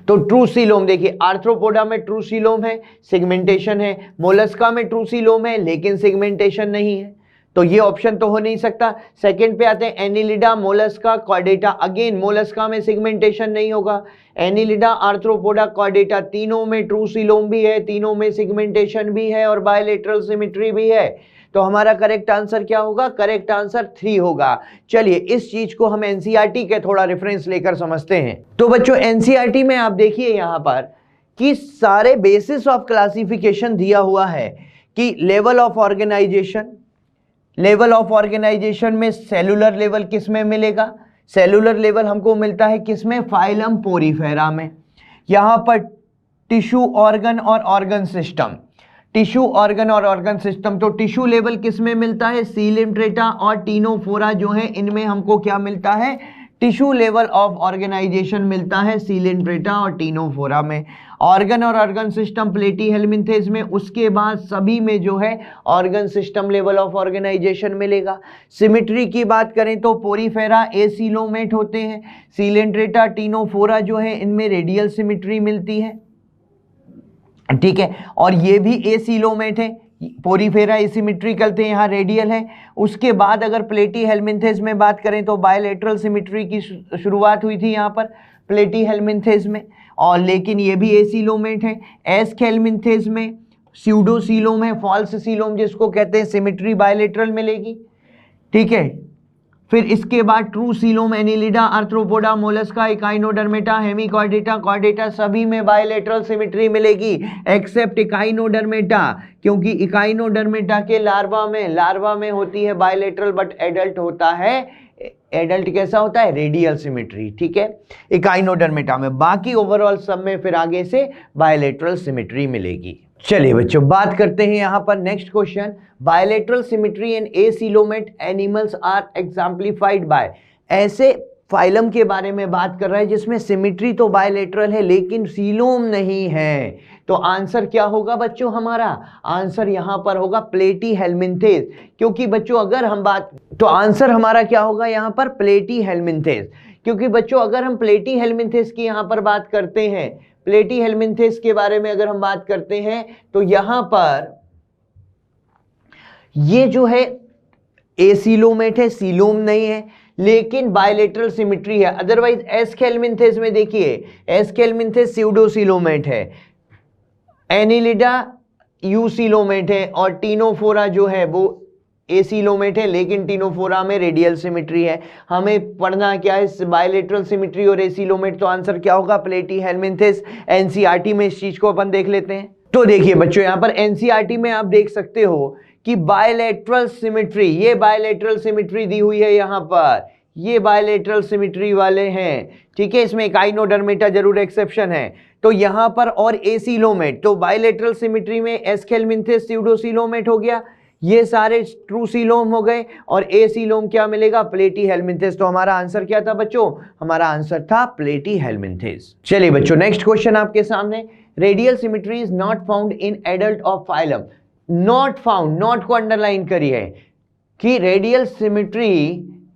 तो ट्रू सीलोम देखिए आर्थ्रोपोडा में ट्रू सीलोम है, सेगमेंटेशन है, मोलस्का में ट्रू सीलोम है लेकिन सेगमेंटेशन नहीं है, तो ये ऑप्शन तो हो नहीं सकता। सेकंड पे आते हैं Annelida, Mollusca, Chordata, again Mollusca में सेगमेंटेशन नहीं होगा। एनिलिडा, आर्थ्रोपोडा, कॉर्डेटा तीनों में ट्रू सीलोम भी है, तीनों में सेगमेंटेशन भी है और बायलेटरल सिमेट्री भी है, तो हमारा करेक्ट आंसर क्या होगा, करेक्ट आंसर 3 होगा। चलिए इस चीज को हम एनसीईआरटी के थोड़ा रेफरेंस लेकर समझते हैं। तो बच्चों एनसीईआरटी में आप देखिए यहां पर कि सारे बेसिस ऑफ क्लासिफिकेशन दिया हुआ है कि level of organisation, level of organisation में सेलुलर लेवल किस में मिलेगा, सेलुलर लेवल हमको मिलता है किसमें, फाइलम पोरीफेरा में। यहां पर टिश्यू ऑर्गन और ऑर्गन सिस्टम, टिश्यू ऑर्गन और ऑर्गन सिस्टम, तो टिश्यू लेवल किस में मिलता है, सीलिम्ट्रेटा और टीनोफोरा जो है इनमें हमको क्या मिलता है, टिश्यू लेवल ऑफ ऑर्गेनाइजेशन मिलता है सीलिम्ट्रेटा और टीनोफोरा में। ऑर्गन और ऑर्गन सिस्टम प्लेटीहेल्मिन्थेस में, उसके बाद सभी में जो है organ system level of organisation मिलेगा। सिमेट्री की बात करें तो पोरीफेरा एसीलोमेट होते हैं, सीलिम्ट्रेटा टीनोफोरा जो है इनमें रेडियल सिमेट्री मिलती है, ठीक है, और ये भी एसीलोमेट है, पोरीफेरा एसिमेट्रिकल थे, यहाँ रेडियल है। उसके बाद अगर प्लेटीहेल्मिन्थेस में बात करें तो बायलेटरल सिमेट्री की शुरुआत हुई थी यहाँ पर प्लेटीहेल्मिन्थेस में, और लेकिन ये भी एसीलोमेट है। एस्केल्मिन्थेस में स्यूडोसीलोम है, फॉल्स सीलोम जिसको कहते हैं, सिमेट्री बायलेटरल मिलेगी, ठीक है। फिर इसके बाद true coelom, Annelida, arthropoda, Mollusca, Echinodermata, Hemichordata, Chordata सभी में बायलेटरल सिमेट्री मिलेगी एक्सेप्ट इकाइनोडर्मेटा, क्योंकि इकाइनोडर्मेटा के लार्वा में होती है बायलेटरल, बट एडल्ट होता है, एडल्ट कैसा होता है, रेडियल सिमेट्री, ठीक है, इकाइनोडर्मेटा में। बाकी ओवरऑल सब में फिर आगे से बायलेटरल सिमेट्री मिलेगी। चलिए बच्चों बात करते हैं यहां पर next question, bilateral symmetry in acoelomate animals are exemplified by, ऐसे फाइलम के बारे में बात कर रहा है जिसमें सिमेट्री तो बायलेटरल है लेकिन सीलोम नहीं है, तो आंसर क्या होगा बच्चों, हमारा आंसर यहां पर होगा प्लेटीहेल्मिन्थेस, क्योंकि बच्चों अगर हम बात, तो आंसर हमारा क्या होगा यहां पर प्लेटीहेल्मिन्थेस, क्योंकि बच्चों अगर हम प्लेटीहेल्मिन्थेस की यहां पर बात करते हैं, प्लेटीहेल्मिन्थेस के बारे में अगर हम बात करते हैं तो यहां पर ये जो है एसीलोमेट है, सीलोम नहीं है, लेकिन बायलेटरल सिमेट्री है। अदरवाइज एस्केल्मिन्थेस में देखिए, एस्केल्मिन्थेस स्यूडोसीलोमेट है, एनिलिडा यूसीलोमेट है, और टीनोफोरा जो है वो एसीलोमेट है लेकिन टीनोफोरा में रेडियल सिमेट्री है। हमें पढ़ना क्या है, बायलेटरल सिमेट्री और एसीलोमेट, तो आंसर क्या होगा प्लेटीहेल्मिन्थेस। एनसीईआरटी में इस चीज को अपन देख लेते हैं। तो देखिए बच्चों यहां पर एनसीईआरटी में आप देख सकते हो कि बायलेटरल सिमेट्री, ये बायलेटरल सिमेट्री दी हुई है यहां पर, ये बायलेटरल सिमेट्री वाले हैं, ठीक है, इसमें इकाइनोडर्मेटा जरूर एक्सेप्शन है। तो यहां पर और एसीलोमेट, तो बायलेटरल सिमेट्री में एस्केल्मिन्थेस स्यूडोसीलोमेट हो गया, ये सारे ट्रू सीलोम हो गए, और एसीलोम क्या मिलेगा, प्लेटीहेल्मिन्थेस। तो हमारा आंसर क्या था बच्चों, हमारा आंसर था प्लेटीहेल्मिन्थेस। चलिए बच्चों नेक्स्ट क्वेश्चन आपके सामने, radial symmetry is not found in adult of phylum, not found, not को अंडरलाइन करी है कि radial symmetry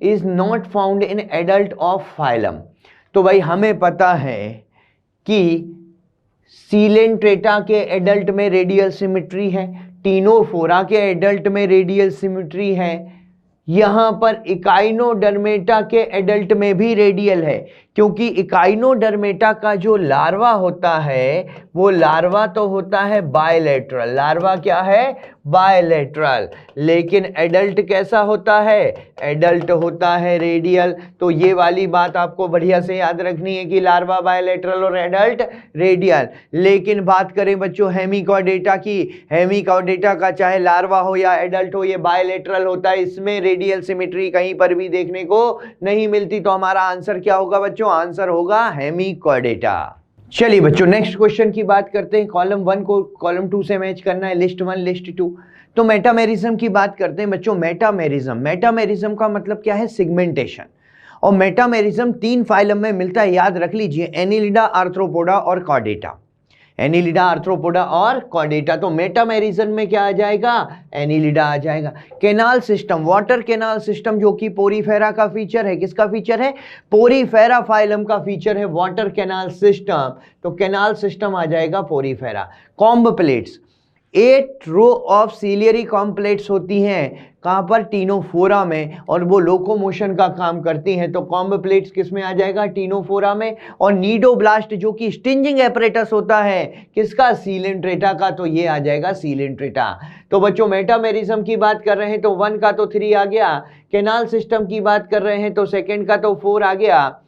is not found in adult of phylum. तो भाई हमें पता है कि सीलेंट्रेटा के एडल्ट में रेडियल सिमेट्री है, टीनोफोरा के एडल्ट में रेडियल सिमेट्री है, यहां पर इकाइनोडर्मेटा के एडल्ट में भी रेडियल है, क्योंकि इकाइनोडर्मेटा का जो लार्वा होता है वो लार्वा तो होता है बायलैटरल, लार्वा क्या है बायलैटरल, लेकिन एडल्ट कैसा होता है, एडल्ट होता है रेडियल। तो ये वाली बात आपको बढ़िया से याद रखनी है कि लार्वा बायलैटरल और एडल्ट रेडियल। लेकिन बात करें बच्चों हेमिकॉर्डेटा की, हेमिकॉर्डेटा का चाहे लार्वा हो या एडल्ट हो ये बायलैटरल होता है, इसमें रेडियल सिमेट्री कहीं पर भी देखने को नहीं मिलती। तो हमारा आंसर क्या होगा बच्चों, आंसर होगा हेमिकॉर्डेटा। चलिए बच्चों नेक्स्ट क्वेश्चन की बात करते हैं। कॉलम 1 को कॉलम 2 से मैच करना है, लिस्ट 1 लिस्ट 2। तो मेटामेरिज्म की बात करते हैं बच्चों। मेटामेरिज्म का मतलब क्या है, सिगमेंटेशन। और मेटामेरिज्म 3 फाइलम में मिलता है, याद रख लीजिए, एनिलिडा, आर्थ्रोपोडा और कॉर्डेटा। एनिलिडा, आर्थ्रोपोडा और कॉर्डेटा। तो मेटामेरिज्म में क्या आ जाएगा, एनिलिडा आ जाएगा। Canal system, water canal system जो कि पोरीफेरा का फीचर है, किसका फीचर है, पोरीफेरा फाइलम का फीचर है वाटर कैनाल सिस्टम। तो कैनाल सिस्टम आ जाएगा Porifera. Comb plates, 8 row of ciliary comb plates होती हैं, कहां पर, टीनोफोरा में, और वो लोकोमोशन का काम करती हैं। तो कॉम्ब प्लेट्स किस में आ जाएगा, टीनोफोरा में। और नीडोब्लास्ट जो कि स्टिंजिंग एपरेटस होता है, किसका, सीलेंट्रेटा का, तो ये आ जाएगा सीलेंट्रेटा। तो बच्चों मेटामेरिज्म की बात कर रहे हैं तो 1 का तो 3 आ गया, कैनाल सिस्टम की बात कर रहे हैं तो 2 का तो 4 आ गया,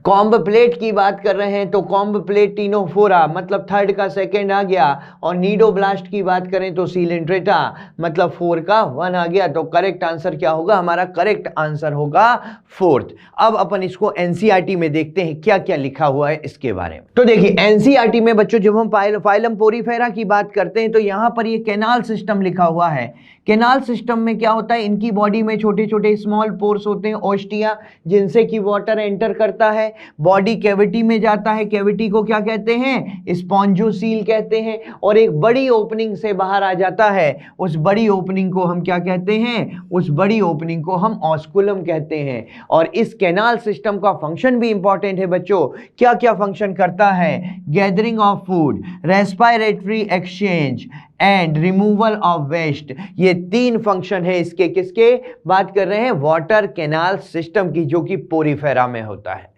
कॉम्ब प्लेट की बात कर रहे हैं तो कॉम्ब प्लेट टीनोफोरा मतलब 3 का 2 आ गया, और नीडोब्लास्ट की बात करें तो सीलेंट्रेटा मतलब 4 का 1 आ गया। तो करेक्ट आंसर क्या होगा, हमारा करेक्ट आंसर होगा 4th। अब अपन इसको एनसीईआरटी में देखते हैं क्या क्या लिखा हुआ है इसके बारे में। तो देखिए एनसीईआरटी में बच्चों जब हम फाइलम पोरीफेरा की बात करते हैं तो यहां पर ये कैनाल सिस्टम लिखा हुआ है। कैनाल सिस्टम में क्या होता है, इनकी बॉडी में छोटे छोटे स्मॉल पोर्स होते हैं, ओस्टिया, जिनसे कि वाटर एंटर करता है, बॉडी कैविटी में जाता है, कैविटी को क्या कहते हैं, स्पॉन्जोसील कहते हैं, और एक बड़ी ओपनिंग से बाहर आ जाता है, उस बड़ी ओपनिंग को हम क्या कहते हैं, उस बड़ी ओपनिंग को हम ऑस्कुलम कहते हैं। और इस कैनाल सिस्टम का फंक्शन भी इंपॉर्टेंट है बच्चों, क्या क्या फंक्शन करता है, gathering of food, respiratory exchange and removal of waste, ये 3 फंक्शन है इसके, किसके बात कर रहे हैं, वाटर कैनाल सिस्टम की, जो कि पोरीफेरा में होता है।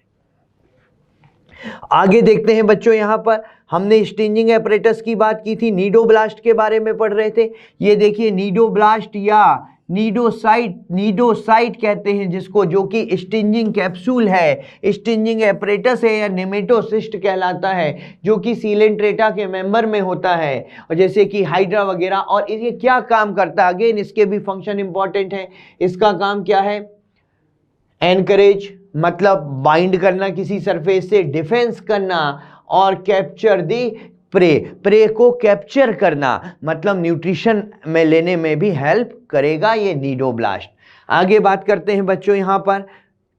आगे देखते हैं बच्चों, यहां पर हमने स्टिंजिंग एपरेटस की बात की थी, नीडोब्लास्ट के बारे में पढ़ रहे थे। ये देखिए नीडोब्लास्ट या नीडोसाइट कहते हैं जिसको, जो कि स्टिंजिंग कैप्सूल है, स्टिंजिंग एपरेटस है या नेमेटोसिस्ट कहलाता है, जो कि सीलेंट्रेटा के मेंबर में होता है, और जैसे कि हाइड्रा वगैरह। और ये क्या काम करता है, अगेन इसके भी फंक्शन इंपॉर्टेंट है। इसका काम क्या है, एनकरेज मतलब बाइंड करना किसी सरफेस से, डिफेंस करना, और कैप्चर दी प्रे को कैप्चर करना मतलब न्यूट्रिशन में लेने में भी हेल्प करेगा ये नीडोब्लास्ट। आगे बात करते हैं बच्चों, यहां पर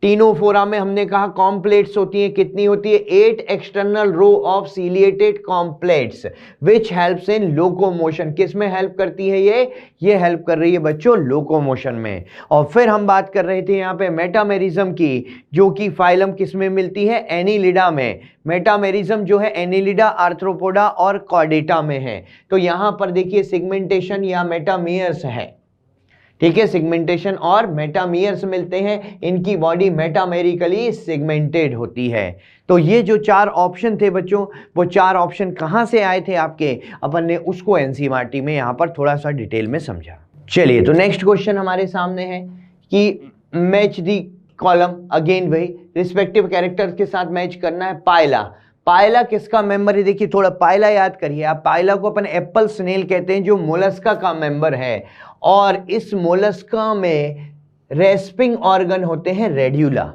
टीनोफोरा में हमने कहा कॉम्प्लेट्स होती हैं, कितनी होती है, 8 external row of ciliated comb plates which helps in locomotion. किस में हेल्प करती है ये हेल्प कर रही है बच्चों लोकोमोशन में। और फिर हम बात कर रहे थे यहाँ पे मेटामेरिज्म की, जो कि फाइलम किस में मिलती है, एनिलिडा में। मेटामेरिज्म जो है एनिलिडा, आर्थ्रोपोडा और कॉर्डेटा में है। तो यहां पर देखिए सिगमेंटेशन या मेटामियर्स है, ठीक है, सिगमेंटेशन और मेटामियर्स मिलते हैं, इनकी बॉडी मेटामेरिकली सिगमेंटेड होती है। तो ये जो 4 ऑप्शन थे बच्चों, वो 4 ऑप्शन कहां से आए थे आपके, अपन ने उसको एनसीईआरटी में यहां पर थोड़ा सा डिटेल में समझा। चलिए तो नेक्स्ट क्वेश्चन हमारे सामने है कि मैच दी कॉलम, अगेन भाई रिस्पेक्टिव कैरेक्टर के साथ मैच करना है। पायला किसका मेंबर है, देखिए थोड़ा पायला याद करिए आप। पायला को अपन एप्पल स्नेल कहते हैं, जो मोलस्का का मेंबर है, और इस मोलस्का में रेस्पिंग ऑर्गन होते हैं रेड्यूला।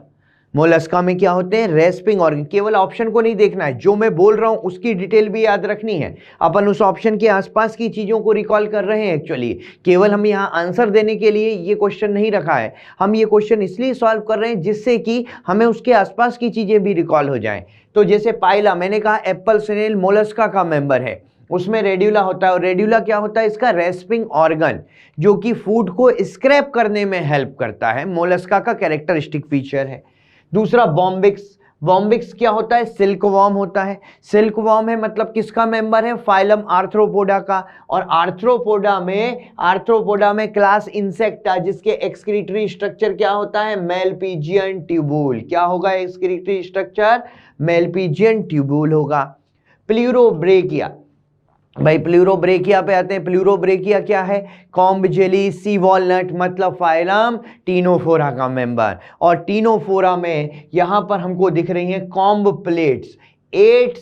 मोलस्का में क्या होते हैं, रेस्पिंग ऑर्गन। केवल ऑप्शन को नहीं देखना है, जो मैं बोल रहा हूं उसकी डिटेल भी याद रखनी है। अपन उस ऑप्शन के आसपास की चीजों को रिकॉल कर रहे हैं एक्चुअली, केवल हम यहां आंसर देने के लिए ये क्वेश्चन नहीं रखा है। हम ये क्वेश्चन इसलिए सॉल्व कर रहे हैं जिससे कि हमें उसके आसपास की चीजें भी रिकॉल हो जाएं। तो जैसे पायला, मैंने कहा एप्पल स्नेल मोलस्का का मेंबर है, उसमें रेड्यूला होता है, और रेड्यूला क्या होता है, इसका रेस्पिंग ऑर्गन, जो कि फूड को स्क्रैप करने में हेल्प करता है, मोलस्का का कैरेक्टरिस्टिक फीचर है। दूसरा बॉम्बिक्स, बॉम्बिक्स क्या होता है, सिल्क वॉर्म होता है। सिल्क वॉर्म है मतलब किसका मेंबर है, फाइलम आर्थ्रोपोडा का, और आर्थ्रोपोडा में क्लास इंसेक्टा, जिसके एक्सक्रीटरी स्ट्रक्चर क्या होता है, मेलपीजियन ट्यूबूल। क्या होगा एक्सक्रीटरी स्ट्रक्चर, मेलपीजियन ट्यूबूल होगा। प्लूरोब्रेकिया, भाई प्लूरोब्रेकिया पे आते हैं। प्लूरोब्रेकिया क्या है, कॉम्ब जेली, सी वॉलनट, मतलब फाइलम टीनोफोरा का मेंबर। और टीनोफोरा में यहां पर हमको दिख रही हैं comb plates, 8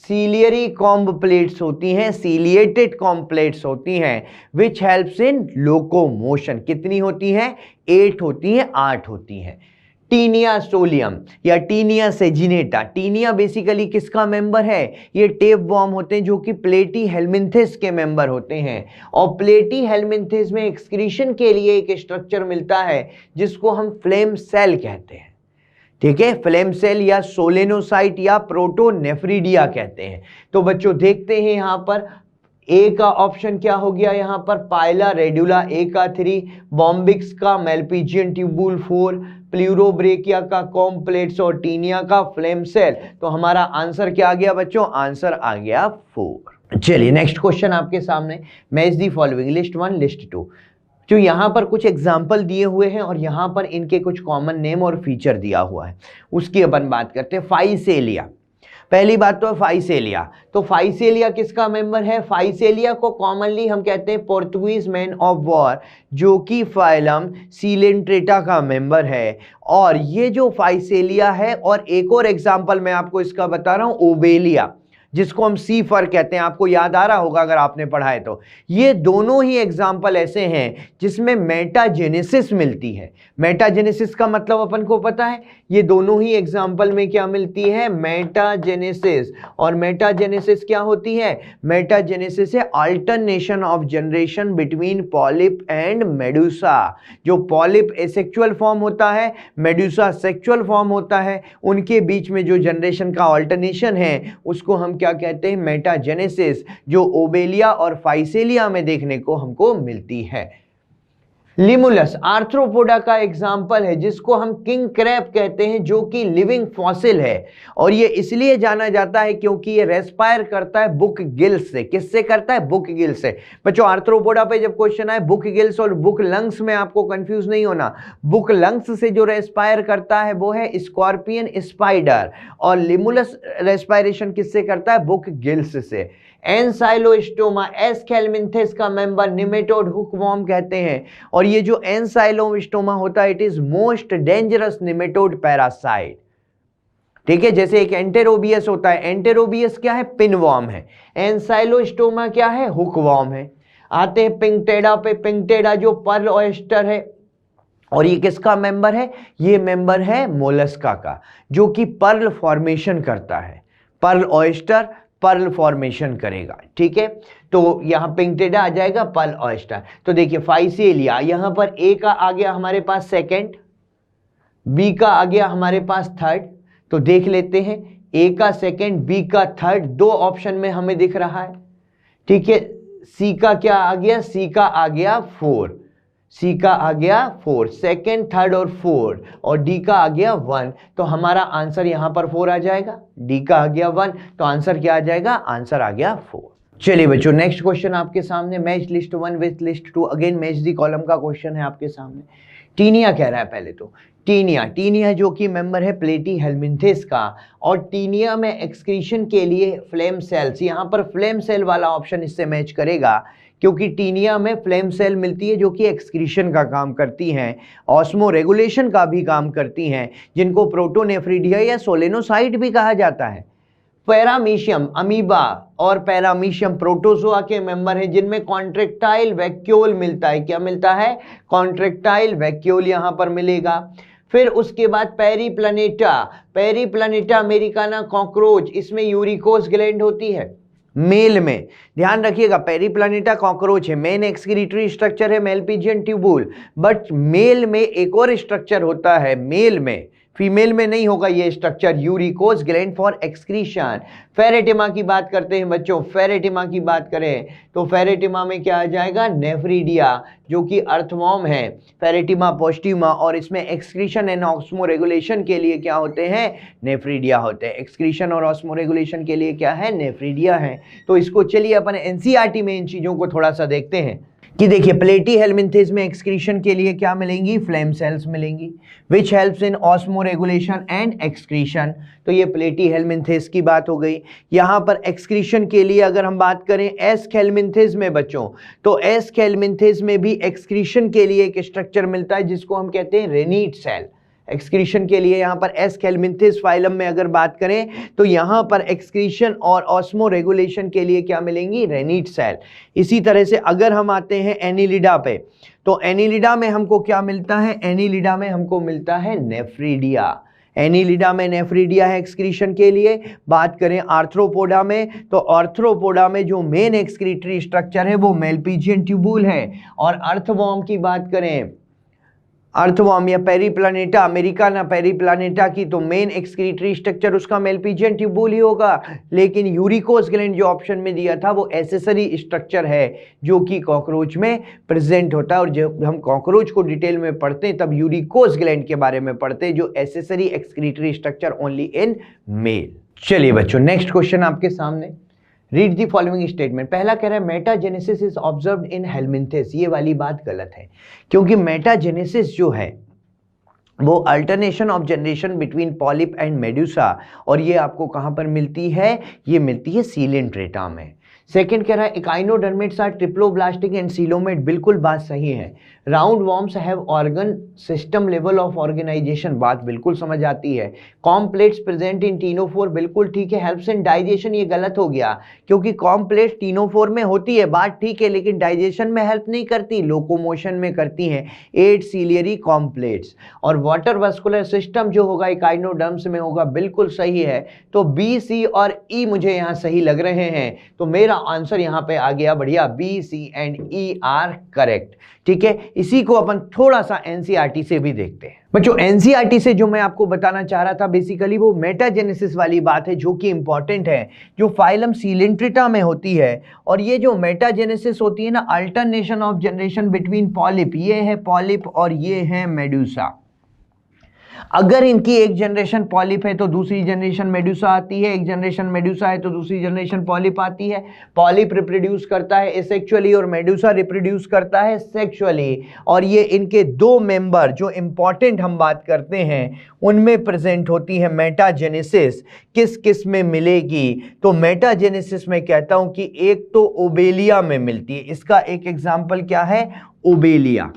ciliary comb plates होती हैं, सीलिएटेड कॉम्ब प्लेट्स होती हैं, विच हेल्प्स इन लोकोमोशन। कितनी होती हैं, 8 होती हैं, 8 होती हैं। टीनिया सोलियम या टीनिया सेजिनेटा, टीनिया बेसिकली किसका मेंबर है, ये टेप वॉर्म होते हैं जो कि प्लेटी हेलमिंथिस के मेंबर होते हैं। और प्लेटी हेलमिंथिस में एक्सक्रीशन के लिए एक स्ट्रक्चर मिलता है जिसको हम फ्लेम सेल कहते हैं, ठीक है, फ्लेम सेल या सोलेनोसाइट या प्रोटोनेफ्रिडिया कहते हैं। तो बच्चों देखते हैं यहां पर ए का ऑप्शन क्या हो गया, यहां पर पाइला रेड्यूला ए का 3, बॉम्बिक्स का मेलपीजियन ट्यूबूल 4, प्लूरोब्रेकिया का कॉम्प्लेट्स और टीनिया का फ्लेम सेल। तो हमारा आंसर क्या आ गया बच्चों, आंसर आ गया 4। चलिए नेक्स्ट क्वेश्चन आपके सामने, match the following list 1 list 2। जो यहां पर कुछ एग्जाम्पल दिए हुए हैं और यहां पर इनके कुछ कॉमन नेम और फीचर दिया हुआ है, उसकी अपन बात करते हैं। फाइसेलिया, पहली बात तो फाइसेलिया, तो फाइसेलिया किसका मेंबर है, फाइसेलिया को कॉमनली हम कहते हैं पोर्तुगीज मैन ऑफ वॉर, जो कि फाइलम सीलेंट्रेटा का मेंबर है। और ये जो फाइसेलिया है, और एक और एग्जांपल मैं आपको इसका बता रहा हूं, ओबेलिया, जिसको हम सी फर कहते हैं, आपको याद आ रहा होगा अगर आपने पढ़ा है तो। ये दोनों ही एग्जाम्पल ऐसे हैं जिसमें मेटाजेनेसिस मिलती है। मेटाजेनेसिस का मतलब अपन को पता है, ये दोनों ही एग्जाम्पल में क्या मिलती है, मेटाजेनेसिस। और मेटाजेनेसिस क्या होती है, मेटाजेनेसिस है alternation of generation between polyp and Medusa. जो पॉलिप एसेक्सुअल फॉर्म होता है, मेडुसा सेक्सुअल फॉर्म होता है, उनके बीच में जो जनरेशन का अल्टरनेशन है उसको हम क्या कहते हैं, मेटाजेनेसिस, जो ओबेलिया और फाइसेलिया में देखने को हमको मिलती है। लिमुलस आर्थ्रोपोडा का एग्जाम्पल है, जिसको हम किंग क्रैब कहते हैं, जो कि लिविंग फॉसिल है। और ये इसलिए जाना जाता है क्योंकि ये रेस्पायर करता है बुक गिल्स से। किससे करता है, बुक गिल्स से। बच्चों आर्थ्रोपोडा पे जब क्वेश्चन आए बुक गिल्स और बुक लंग्स में आपको कंफ्यूज नहीं होना। बुक लंग्स से जो रेस्पायर करता है वो है स्कॉर्पियन स्पाइडर, और लिमुलस रेस्पायरेशन किससे करता है, बुक गिल्स से। एनसाइलोस्टोमा एस्केलमिंथिस का मेंबर निमेटोड हुकवॉर्म कहते हैं। और ये जो एनसाइलोस्टोमा होता है, it is most dangerous nematode parasite, ठीक है। जैसे एक एंटेरोबियस होता है, एंटेरोबियस क्या है, पिनवॉर्म है। एनसाइलोस्टोमा क्या है, हुकवॉर्म है। आते हैं पिंगटेडा पे, पिंगटेडा जो पर्ल ऑयस्टर है, और ये किसका मेंबर है, ये मेंबर है मोलस्का का, जो कि पर्ल फॉर्मेशन करता है। पर्ल ऑयस्टर पर्ल फॉर्मेशन करेगा, ठीक है। तो यहां पिंगटेडा आ जाएगा, पर्ल ऑयस्टर। तो देखिए फाइसेलिया, यहां पर ए का आ गया हमारे पास सेकंड, बी का आ गया हमारे पास थर्ड। तो देख लेते हैं, ए का सेकंड, बी का थर्ड, दो ऑप्शन में हमें दिख रहा है, ठीक है। सी का क्या आ गया, सी का आ गया 4, सी का आ गया 4, सेकेंड थर्ड और फोर्थ, और डी का आ गया 1। तो हमारा आंसर यहां पर 4 आ जाएगा, डी का आ गया 1, तो आंसर क्या आ जाएगा, आंसर आ गया 4। चलिए बच्चों नेक्स्ट क्वेश्चन आपके सामने, match list 1 with list 2, again match the column का क्वेश्चन है आपके सामने। टीनिया कह रहा है पहले तो, टीनिया जो कि मेंबर है प्लेटी हेलमिंथिस का, और टीनिया में एक्सक्रीशन के लिए फ्लेम सेल्स, यहां पर फ्लेम सेल वाला ऑप्शन इससे मैच करेगा, क्योंकि टीनिया में फ्लेम सेल मिलती है जो कि एक्सक्रीशन का काम करती हैं, ऑस्मो रेगुलेशन का भी काम करती हैं, जिनको प्रोटोनेफ्रिडिया या सोलेनोसाइट भी कहा जाता है। पैरामीशियम अमीबा और पैरामीशियम प्रोटोजोआ के मेंबर हैं, जिनमें कॉन्ट्रेक्टाइल वैक्यूल मिलता है। क्या मिलता है, कॉन्ट्रेक्टाइल वैक्यूल यहां पर मिलेगा। फिर उसके बाद पेरीप्लानेटा अमेरिकाना कॉकरोच, इसमें यूरिकोस ग्लैंड होती है मेल में, ध्यान रखिएगा। पेरीप्लानेटा कॉकरोच है, मेन एक्सक्रीटरी स्ट्रक्चर है मेलपीजियन ट्यूबूल, बट मेल में एक और स्ट्रक्चर होता है, मेल में फीमेल में नहीं होगा ये structure, uricose gland for excretion. Pheretima की बात करते हैं बच्चों, फेरेटिमा की बात करें तो फेरेटिमा में क्या आ जाएगा, नेफ्रीडिया, जो कि अर्थवॉर्म है, फेरेटिमा पोस्ट्यूमा, और इसमें एक्सक्रीशन एंड ऑस्मोरेगुलेशन के लिए क्या होते हैं, नेफ्रीडिया होते हैं। एक्सक्रीशन और ऑस्मोरेगुलेशन के लिए क्या है, नेफ्रीडिया है। तो इसको चलिए अपन एनसीईआरटी में इन चीजों को थोड़ा सा देखते हैं कि देखिए प्लेटीहेल्मिन्थेस में एक्सक्रीशन के लिए क्या मिलेंगी, फ्लेम सेल्स मिलेंगी, विच helps in osmoregulation and excretion. तो ये प्लेटीहेल्मिन्थेस की बात हो गई। यहाँ पर एक्सक्रीशन के लिए अगर हम बात करें एस्केल्मिन्थेस में बच्चों, तो एस्केल्मिन्थेस में भी एक्सक्रीशन के लिए एक स्ट्रक्चर मिलता है जिसको हम कहते हैं रेनीट सेल। एक्सक्रीशन के लिए यहाँ पर एस्केल्मिन्थेस फाइलम में अगर बात करें तो यहाँ पर एक्सक्रीशन और ऑस्मो रेगुलेशन के लिए क्या मिलेंगी, रेनीट सेल। इसी तरह से अगर हम आते हैं एनिलिडा पे, तो एनिलिडा में हमको क्या मिलता है, एनिलिडा में हमको मिलता है नेफ्रीडिया। एनिलिडा में नेफ्रीडिया है एक्सक्रीशन के लिए। बात करें आर्थ्रोपोडा में, तो आर्थ्रोपोडा में जो मेन एक्सक्रीटरी स्ट्रक्चर है वो मेलपीजियन ट्यूबुल है। और अर्थवॉर्म की बात करें, अर्थवॉर्म या पेरीप्लानेटा अमेरिकाना पेरीप्लानेटा की, तो मेन एक्सक्रीटरी स्ट्रक्चर उसका मेलपीजियन ट्यूबुल ही होगा। लेकिन यूरिकोज ग्लैंड जो ऑप्शन में दिया था वो एसेसरी स्ट्रक्चर है जो कि कॉकरोच में प्रेजेंट होता है। और जब हम कॉकरोच को डिटेल में पढ़ते हैं तब यूरिकोज ग्लैंड के बारे में पढ़ते हैं, जो accessory excretory structure only in male. चलिए बच्चों नेक्स्ट क्वेश्चन आपके सामने, रीड द फॉलोइंग स्टेटमेंट। पहला कह रहा है मेटाजेनेसिस इज ऑब्जर्व्ड इन हेल्मिन्थेस। ये वाली बात गलत है, क्योंकि मेटाजेनेसिस जो है वो alternation of generation between polyp and Medusa, और ये आपको कहां पर मिलती है, ये मिलती है सीलेंट्रेटा में। सेकंड कह रहा है echinoderms are triploblastic and coelomate. बिल्कुल बात सही है। Round worms have organ system level of organisation, बात बिल्कुल समझ आती है। कॉम्प्लेट्स प्रेजेंट इन टीनोफोर, बिल्कुल ठीक है। हेल्प्स इन डाइजेशन, ये गलत हो गया, क्योंकि कॉम्प्लेट्स टीनोफोर में होती है, बात ठीक है, लेकिन डाइजेशन में हेल्प नहीं करती, लोकोमोशन में करती हैं। 8 सीलियरी कॉम्प्लेट्स। और वाटर वस्कुलर सिस्टम जो होगा इकाइनोडर्म्स में होगा, बिल्कुल सही है। तो बी, सी और ई मुझे यहाँ सही लग रहे हैं, तो मेरा आंसर यहाँ पे आ गया बढ़िया, B, C and E are correct. ठीक है, इसी को अपन थोड़ा सा एनसीईआरटी से भी देखते हैं बच्चों। एनसीईआरटी से जो मैं आपको बताना चाह रहा था बेसिकली वो मेटाजेनेसिस वाली बात है, जो कि इंपॉर्टेंट है, जो फाइलम सीलेंट्रेटा में होती है। और ये जो मेटाजेनेसिस होती है ना, alternation of generation between polyp, ये है पॉलिप और ये है मेडुसा। अगर इनकी एक जनरेशन पॉलिप है तो दूसरी जनरेशन मेडुसा आती है, एक जनरेशन मेडुसा है तो दूसरी जनरेशन पॉलिप आती है। पॉलिप रिप्रोड्यूस करता है एसेक्सुअली और मेडुसा रिप्रोड्यूस करता है सेक्सुअली। और ये इनके दो मेंबर जो इंपॉर्टेंट हम बात करते हैं उनमें प्रेजेंट होती है मेटाजेनेसिस। किस किस में मिलेगी, तो मेटाजेनेसिस में कहता हूं कि एक तो ओबेलिया में मिलती है। इसका एक एग्जाम्पल क्या है, ओबेलिया,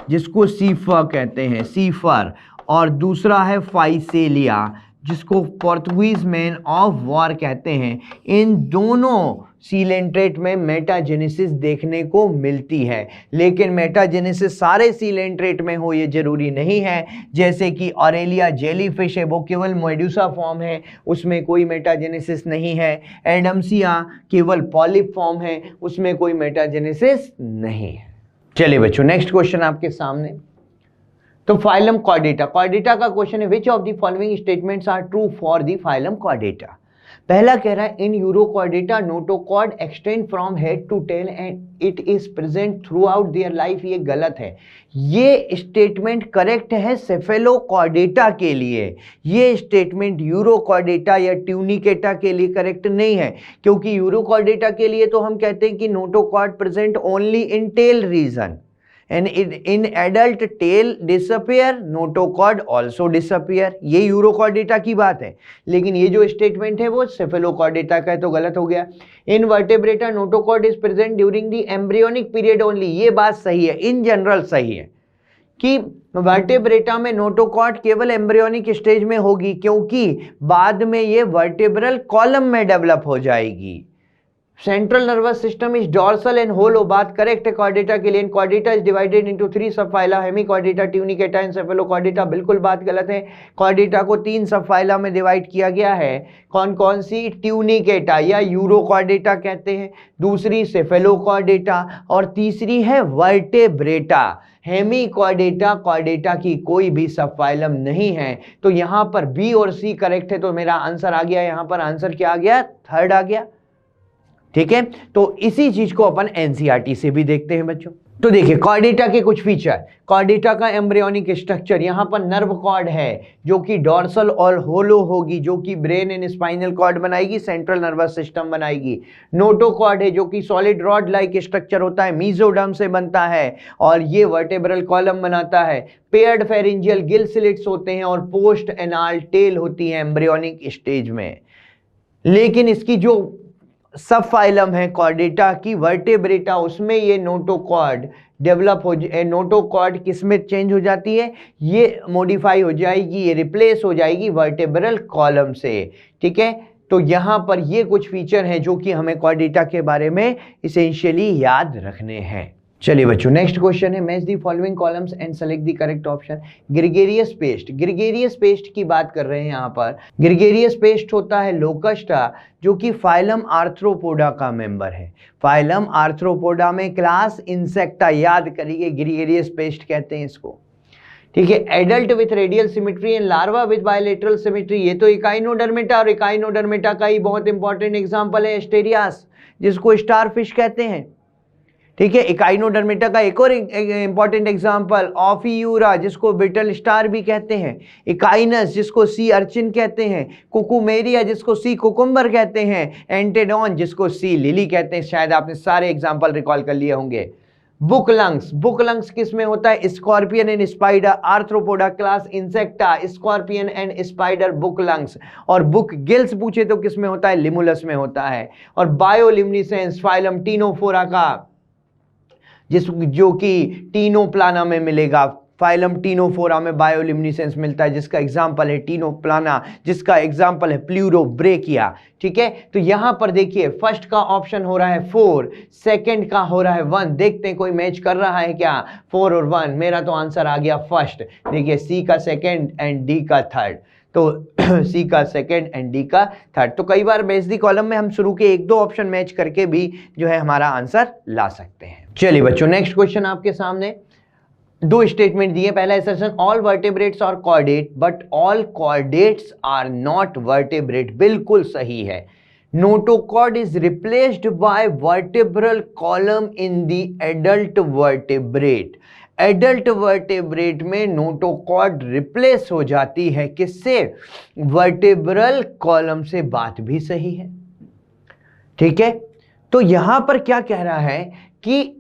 जिसको सीफर कहते हैं, सीफर। और दूसरा है फाइसेलिया, जिसको पोर्तुगीज मैन ऑफ वॉर कहते हैं। इन दोनों सीलेंट्रेट में मेटाजेनेसिस देखने को मिलती है, लेकिन मेटाजेनेसिस सारे सीलेंट्रेट में हो ये जरूरी नहीं है। जैसे कि ऑरेलिया जेलीफिश है, वो केवल मेडुसा फॉर्म है, उसमें कोई मेटाजेनेसिस नहीं है। एडम्सिया केवल पॉलिप फॉर्म है, उसमें कोई मेटाजेनेसिस नहीं है। चलिए बच्चों नेक्स्ट क्वेश्चन आपके सामने, तो फाइलम कॉर्डेटा। कॉर्डेटा का क्वेश्चन है which of the following statements are true for the phylum chordata. पहला कह रहा है in urochordata notochord extend from head to tail and it is present throughout their life. ये गलत है, ये स्टेटमेंट करेक्ट है सेफेलोकॉर्डेटा के लिए। ये स्टेटमेंट यूरोकॉर्डेटा या ट्यूनिकेटा के लिए करेक्ट नहीं है, क्योंकि यूरोकॉर्डेटा के लिए तो हम कहते हैं कि notochord present only in tail region and in adult tail disappear, notochord also disappear। ये यूरोकॉर्डेटा की बात है, लेकिन ये जो स्टेटमेंट है वो सेफेलोकॉर्डेटा का है, तो गलत हो गया। In vertebrata notochord is present during the embryonic period only, ये बात सही है, इन जनरल सही है कि वर्टेब्रेटा में नोटोकॉर्ड केवल एम्ब्रियोनिक स्टेज में होगी, क्योंकि बाद में ये वर्टेब्रल कॉलम में डेवलप हो जाएगी। Central nervous system is dorsal and hollow, बात करेक्ट है कॉर्डेटा के लिए। कॉर्डेटा इज डिवाइडेड इनटू 3 सब phyla, Hemichordata, Tunicata and Cephalochordata, बिल्कुल बात गलत है। कॉर्डेटा को 3 सब फाइला में डिवाइड किया गया है। कौन कौन सी? ट्यूनिकेटा या यूरोकॉर्डेटा कहते हैं, दूसरी सेफेलोकॉर्डेटा और तीसरी है वर्टेब्रेटा। हेमिकॉर्डेटा कॉर्डेटा की कोई भी सब फाइलम नहीं है। तो यहां पर बी और सी करेक्ट है, तो मेरा आंसर आ गया, यहां पर आंसर क्या आ गया? थर्ड आ गया। ठीक है, तो इसी चीज को अपन एनसीईआरटी से भी देखते हैं बच्चों। तो देखिए कॉर्डेटा के कुछ फीचर, कॉर्डेटा का एम्ब्रियोनिक स्ट्रक्चर, यहां पर नर्व कॉर्ड है जो कि डॉर्सल और होलो होगी, जो कि ब्रेन एंड स्पाइनल कॉर्ड बनाएगी, सेंट्रल नर्वस सिस्टम बनाएगी। नोटोकॉर्ड है जो कि सॉलिड रॉड लाइक स्ट्रक्चर होता है, मीजोडर्म से बनता है और ये वर्टेब्रल कॉलम बनाता है। पेयर्ड फेरिंजियल गिल स्लिट्स होते हैं और पोस्ट एनाल टेल होती है एम्ब्रियोनिक स्टेज में। लेकिन इसकी जो सब फाइलम है कॉर्डेटा की, वर्टेब्रेटा, उसमें ये नोटोकॉर्ड डेवलप हो, नोटोकॉर्ड किसमें चेंज हो जाती है? ये मॉडिफाई हो जाएगी, ये रिप्लेस हो जाएगी वर्टेब्रल कॉलम से। ठीक है, तो यहां पर ये कुछ फीचर हैं जो कि हमें कॉर्डेटा के बारे में इसेंशियली याद रखने हैं। चलिए बच्चों, नेक्स्ट क्वेश्चन है, match the following columns and select the correct option. Gregarious paste, gregarious paste की बात कर रहे हैं यहाँ पर। ग्रेगेरियस पेस्ट होता है लोकस्टा, जो कि फाइलम आर्थ्रोपोडा का मेंबर है। फाइलम आर्थ्रोपोडा में क्लास इंसेक्टा, याद करिए ग्रेगेरियस पेस्ट कहते हैं इसको। ठीक है, adult with radial symmetry and larva with bilateral symmetry, ये तो इकाइनोडर्मेटा, और इकाइनोडर्मेटा का ही बहुत इंपॉर्टेंट एग्जाम्पल है एस्टेरियास, जिसको स्टारफिश कहते हैं। ठीक है, इकाइनोडर्मेटा का एक और इंपॉर्टेंट एग्जांपल ऑफियूरा, जिसको बिटल स्टार भी कहते हैं, इकाइनस जिसको सी अर्चिन कहते हैं, कुकुमेरिया जिसको सी कुकुम्बर कहते हैं, एंटेडॉन जिसको सी लिली कहते हैं। शायद आपने सारे एग्जांपल रिकॉल कर लिए होंगे। बुक लंग्स, बुक लंग्स किस में होता है? Scorpion and spider, arthropoda class insecta, scorpion and spider book lungs. और बुक गिल्स पूछे तो किस में होता है? लिमुलस में होता है। और बायोलिमिनेसेंस फाइलम टीनोफोरा का, जो कि टीनोप्लाना में मिलेगा, फाइलम टीनोफोरा में बायोलिमिनेसेंस मिलता है, जिसका एग्जांपल है टीनोप्लाना, जिसका एग्जांपल है प्लूरोब्रेकिया। ठीक है, तो यहां पर देखिए फर्स्ट का ऑप्शन हो रहा है 4, सेकंड का हो रहा है 1। देखते हैं कोई मैच कर रहा है क्या 4 और 1। मेरा तो आंसर आ गया फर्स्ट। देखिए सी का सेकंड एंड डी का थर्ड, तो सी का सेकंड एंड डी का थर्ड। तो कई बार बेस दी कॉलम में हम शुरू के 1-2 ऑप्शन मैच करके भी जो है हमारा आंसर ला सकते हैं। चलिए बच्चों, नेक्स्ट क्वेश्चन आपके सामने 2 स्टेटमेंट दिए। पहला assertion, all vertebrates are chordate but all chordates are not vertebrate, बिल्कुल सही है। Notochord is replaced by vertebral column in the adult vertebrate. Adult vertebrate में नोटोकॉर्ड रिप्लेस हो जाती है किससे? वर्टेब्रल कॉलम से। बात भी सही है। ठीक है, तो यहां पर क्या कह रहा है कि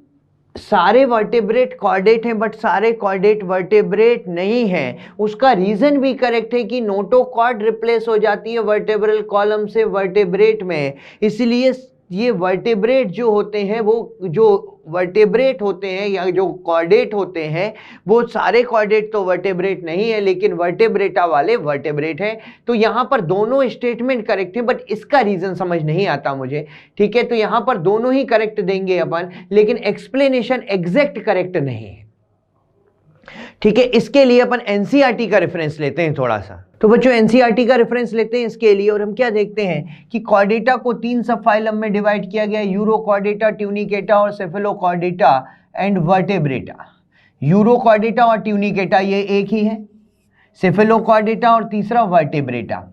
सारे वर्टेब्रेट कॉर्डेट हैं बट सारे कॉर्डेट वर्टेब्रेट नहीं हैं। उसका रीजन भी करेक्ट है कि नोटोकॉर्ड रिप्लेस हो जाती है वर्टेब्रल कॉलम से वर्टेब्रेट में, इसलिए ये वर्टेब्रेट जो होते हैं, वो जो वर्टेब्रेट होते हैं या जो कॉर्डेट होते हैं, वो सारे कॉर्डेट तो वर्टेब्रेट नहीं है, लेकिन वर्टेब्रेटा वाले वर्टेब्रेट हैं। तो यहाँ पर दोनों स्टेटमेंट करेक्ट है, बट इसका रीजन समझ नहीं आता मुझे। ठीक है, तो यहाँ पर दोनों ही करेक्ट देंगे अपन, लेकिन एक्सप्लेनेशन एग्जैक्ट करेक्ट नहीं है। ठीक है, इसके लिए अपन एनसीईआरटी का रेफरेंस लेते हैं थोड़ा सा। तो बच्चों एनसीईआरटी का रेफरेंस लेते हैं इसके लिए, और हम क्या देखते हैं कि कॉर्डेटा को 3 सब फाइलम में डिवाइड किया गया, यूरोकॉर्डेटा, ट्यूनिकेटा और सेफेलोकॉर्डेटा एंड वर्टेब्रेटा। यूरोकॉर्डेटा और ट्यूनिकेटा ये एक ही है, सेफेलोकॉर्डेटा और तीसरा वर्टेब्रेटा।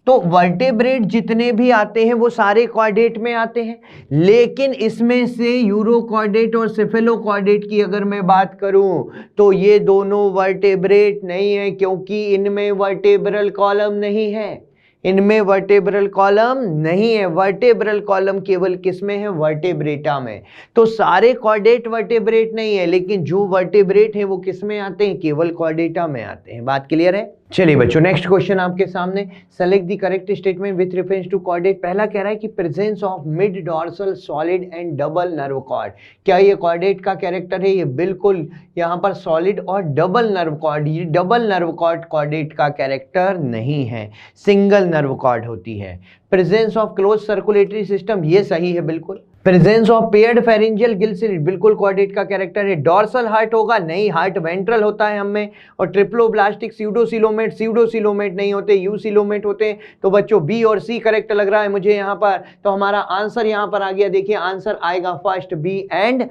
तो वर्टेब्रेट जितने भी आते हैं वो सारे कॉर्डेट में आते हैं, लेकिन इसमें से यूरोकॉर्डेट और सेफेलोकॉर्डेट की अगर मैं बात करूं तो ये दोनों वर्टेब्रेट नहीं है, क्योंकि इनमें वर्टेब्रल कॉलम नहीं है। इनमें वर्टेब्रल कॉलम नहीं है। वर्टेब्रल कॉलम केवल किसमें है? वर्टेब्रेटा में। तो सारे कॉर्डेट वर्टेब्रेट नहीं है, लेकिन जो वर्टेब्रेट है वो किसमें आते हैं? केवल कॉर्डेटा में आते हैं। बात क्लियर है? चलिए बच्चों, नेक्स्ट क्वेश्चन आपके सामने, select the correct statement with reference to chordate. पहला कह रहा है कि presence of mid dorsal solid and double nerve cord. क्या ये कॉर्डेट का कैरेक्टर है? ये बिल्कुल यहाँ पर सॉलिड और डबल नर्व कॉर्ड, ये डबल नर्व कॉर्ड कॉर्डेट का कैरेक्टर नहीं है, सिंगल नर्व कॉर्ड होती है। Presence of close circulatory system, ये सही है बिल्कुल। Presence of paired pharyngeal gill slit, बिल्कुल कॉर्डेट का कैरेक्टर है। डॉर्सल हार्ट होगा? नहीं, हार्ट वेंट्रल होता है हमें। और ट्रिप्लोब्लास्टिक स्यूडोसिलोमेट नहीं होते, यूसिलोमेट होते हैं। तो बच्चों बी और सी करेक्ट लग रहा है मुझे यहाँ पर। तो हमारा आंसर यहाँ पर आ गया, देखिए आंसर आएगा फर्स्ट, बी एंड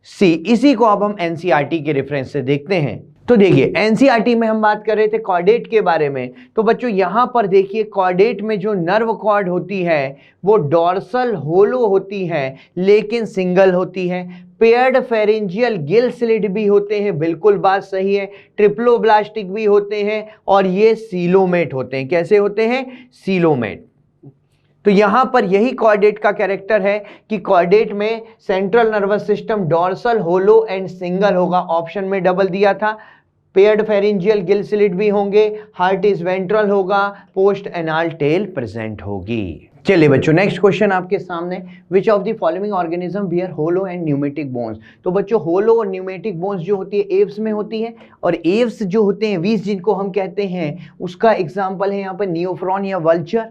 सी। इसी को अब हम एनसीईआरटी के रेफरेंस से देखते हैं। तो देखिए एनसीईआरटी में हम बात कर रहे थे कॉर्डेट के बारे में। तो बच्चों यहां पर देखिए कॉर्डेट में जो नर्व कॉर्ड होती है वो डॉर्सल होलो होती है लेकिन सिंगल होती है। पेयर्ड फेरेंजियल गिल स्लिट भी होते हैं, बिल्कुल बात सही है। ट्रिप्लोब्लास्टिक भी होते हैं और ये सीलोमेट होते हैं। कैसे होते हैं? सीलोमेट। तो यहां पर यही कॉर्डेट का कैरेक्टर है कि कॉर्डेट में central nervous system dorsal hollow and single होगा। ऑप्शन में डबल दिया था। पेयर्ड फेरेंजियल गिल स्लिट भी होंगे, हार्ट इज वेंट्रल होगा, पोस्ट एनाल टेल प्रेजेंट होगी। चलिए बच्चों, नेक्स्ट क्वेश्चन आपके सामने, which of the following organism bear hollow and pneumatic bones. तो बच्चों होलो और न्यूमेटिक बोन्स जो होती है एव्स में होती है, और एव्स जो होते हैं वीस जिनको हम कहते हैं, उसका एग्जाम्पल है यहाँ पर नियोफ्रॉन या वल्चर।